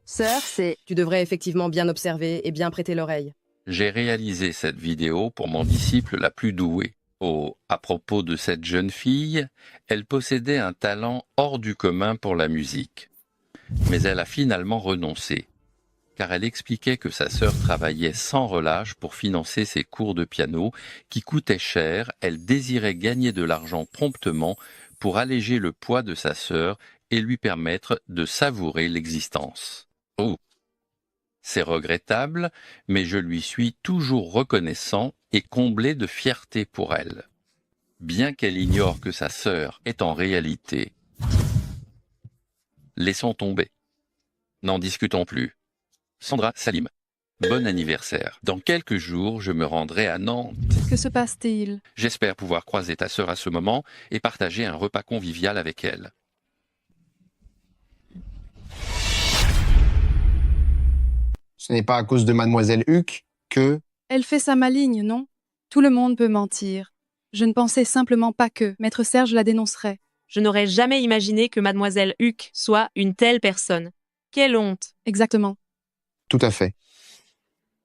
Sœur, tu devrais effectivement bien observer et bien prêter l'oreille. J'ai réalisé cette vidéo pour mon disciple la plus douée. À propos de cette jeune fille, elle possédait un talent hors du commun pour la musique. Mais elle a finalement renoncé, car elle expliquait que sa sœur travaillait sans relâche pour financer ses cours de piano qui coûtaient cher. Elle désirait gagner de l'argent promptement pour alléger le poids de sa sœur et lui permettre de savourer l'existence. C'est regrettable, mais je lui suis toujours reconnaissant et comblé de fierté pour elle. Bien qu'elle ignore que sa sœur est en réalité... Laissons tomber. N'en discutons plus. Sandra Salim, bon anniversaire. Dans quelques jours, je me rendrai à Nantes. Que se passe-t-il? J'espère pouvoir croiser ta sœur à ce moment et partager un repas convivial avec elle. Ce n'est pas à cause de mademoiselle Huck que... Elle fait sa maligne, non? Tout le monde peut mentir. Je ne pensais simplement pas que Maître Serge la dénoncerait. Je n'aurais jamais imaginé que Mademoiselle Huck soit une telle personne. Quelle honte! Exactement. Tout à fait.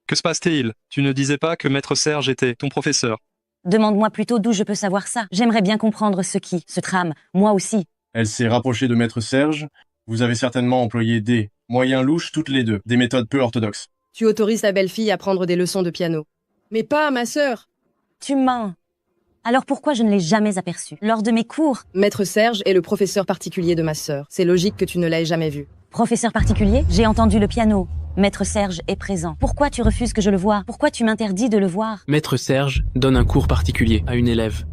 Que se passe-t-il? Tu ne disais pas que Maître Serge était ton professeur? Demande-moi plutôt d'où je peux savoir ça. J'aimerais bien comprendre ce qui se trame, moi aussi. Elle s'est rapprochée de Maître Serge. Vous avez certainement employé des moyens louches toutes les deux, des méthodes peu orthodoxes. Tu autorises ta belle-fille à prendre des leçons de piano. Mais pas à ma sœur. Tu mens. Alors pourquoi je ne l'ai jamais aperçu? Lors de mes cours? Maître Serge est le professeur particulier de ma sœur. C'est logique que tu ne l'aies jamais vu. Professeur particulier? J'ai entendu le piano. Maître Serge est présent. Pourquoi tu refuses que je le voie? Pourquoi tu m'interdis de le voir? Maître Serge donne un cours particulier à une élève.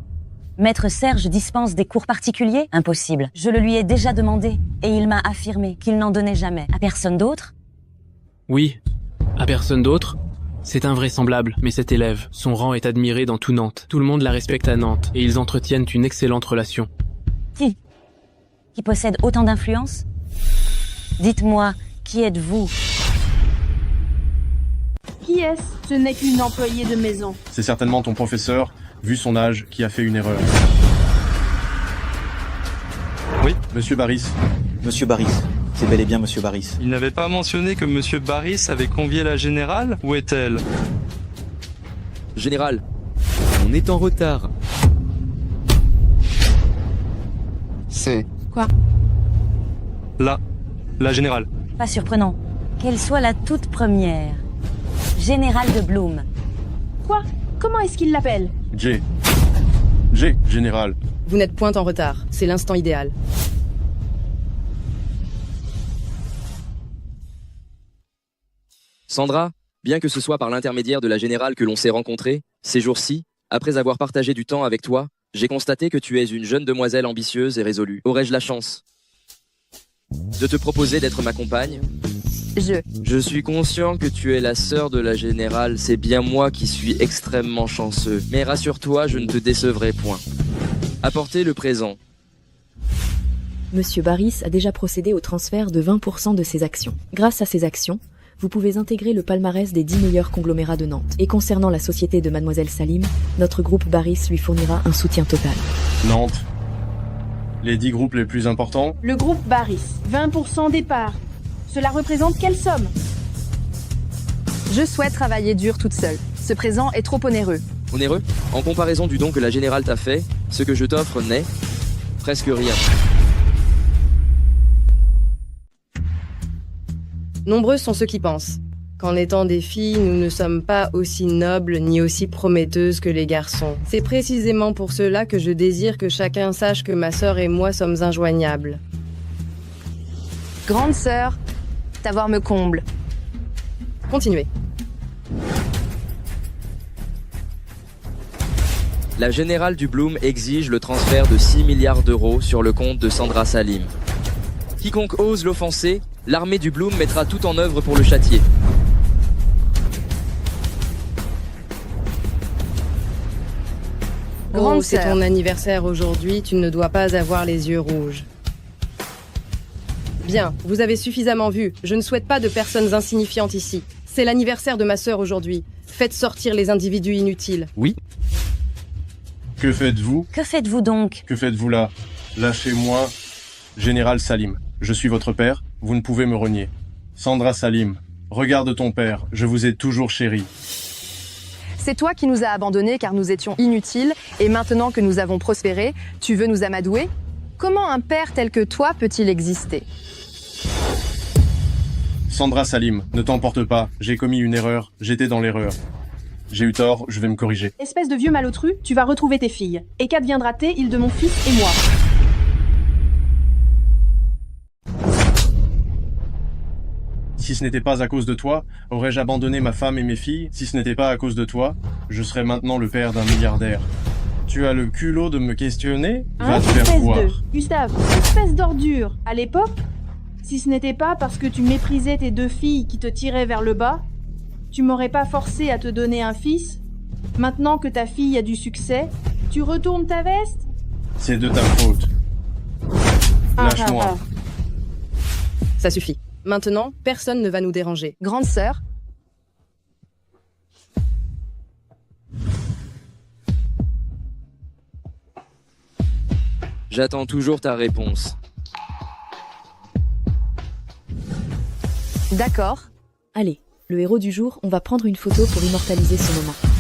Maître Serge dispense des cours particuliers? Impossible. Je le lui ai déjà demandé et il m'a affirmé qu'il n'en donnait jamais. À personne d'autre? Oui, à personne d'autre. C'est invraisemblable, mais cet élève, son rang est admiré dans tout Nantes. Tout le monde la respecte à Nantes et ils entretiennent une excellente relation. Qui possède autant d'influence? Dites-moi, qui êtes-vous? Qui est-ce? Ce n'est qu'une employée de maison. C'est certainement ton professeur, vu son âge, qui a fait une erreur. Oui, Monsieur Barris. Monsieur Barris, c'est bel et bien Monsieur Barris. Il n'avait pas mentionné que Monsieur Barris avait convié la générale? Où est-elle? Général, on est en retard. C'est... Quoi? Là, la générale. Pas surprenant. Qu'elle soit la toute première. Générale de Bloom. Quoi? Comment est-ce qu'il l'appelle? J, général. Vous n'êtes point en retard. C'est l'instant idéal. Sandra, bien que ce soit par l'intermédiaire de la générale que l'on s'est rencontrés, ces jours-ci, après avoir partagé du temps avec toi, j'ai constaté que tu es une jeune demoiselle ambitieuse et résolue. Aurais-je la chance de te proposer d'être ma compagne? Je suis conscient que tu es la sœur de la générale, c'est bien moi qui suis extrêmement chanceux. Mais rassure-toi, je ne te décevrai point. Apportez le présent. Monsieur Barris a déjà procédé au transfert de 20% de ses actions. Grâce à ces actions, vous pouvez intégrer le palmarès des 10 meilleurs conglomérats de Nantes. Et concernant la société de Mademoiselle Salim, notre groupe Barris lui fournira un soutien total. Nantes. Les 10 groupes les plus importants? Le groupe Barris, 20% des parts. Cela représente quelle somme? Je souhaite travailler dur toute seule. Ce présent est trop onéreux. Onéreux? En comparaison du don que la générale t'a fait, ce que je t'offre n'est presque rien. Nombreux sont ceux qui pensent qu'en étant des filles, nous ne sommes pas aussi nobles ni aussi prometteuses que les garçons. C'est précisément pour cela que je désire que chacun sache que ma sœur et moi sommes injoignables. Grande sœur, t'avoir me comble. Continuez. La générale du Bloom exige le transfert de 6 milliards d'euros sur le compte de Sandra Salim. Quiconque ose l'offenser, l'armée du Bloom mettra tout en œuvre pour le châtier. Oh, c'est ton anniversaire aujourd'hui, tu ne dois pas avoir les yeux rouges. Bien, vous avez suffisamment vu. Je ne souhaite pas de personnes insignifiantes ici. C'est l'anniversaire de ma sœur aujourd'hui. Faites sortir les individus inutiles. Oui. Que faites-vous? Que faites-vous donc? Que faites-vous là? Lâchez-moi, Général Salim. Je suis votre père, vous ne pouvez me renier. Sandra Salim, regarde ton père, je vous ai toujours chéri. C'est toi qui nous as abandonnés car nous étions inutiles, et maintenant que nous avons prospéré, tu veux nous amadouer? Comment un père tel que toi peut-il exister? Sandra Salim, ne t'emporte pas, j'ai commis une erreur, j'étais dans l'erreur. J'ai eu tort, je vais me corriger. Espèce de vieux malotru, tu vas retrouver tes filles. Et qu'adviendra-t-il de mon fils et moi? Si ce n'était pas à cause de toi, aurais-je abandonné ma femme et mes filles? Si ce n'était pas à cause de toi, je serais maintenant le père d'un milliardaire. Tu as le culot de me questionner? Va te faire voir. Gustave, espèce d'ordure. À l'époque, si ce n'était pas parce que tu méprisais tes deux filles qui te tiraient vers le bas, tu m'aurais pas forcé à te donner un fils? Maintenant que ta fille a du succès, tu retournes ta veste? C'est de ta faute. Lâche-moi. Ça suffit. Maintenant, personne ne va nous déranger. Grande sœur, J'attends toujours ta réponse. d'accord. Allez, le héros du jour, on va prendre une photo pour immortaliser ce moment.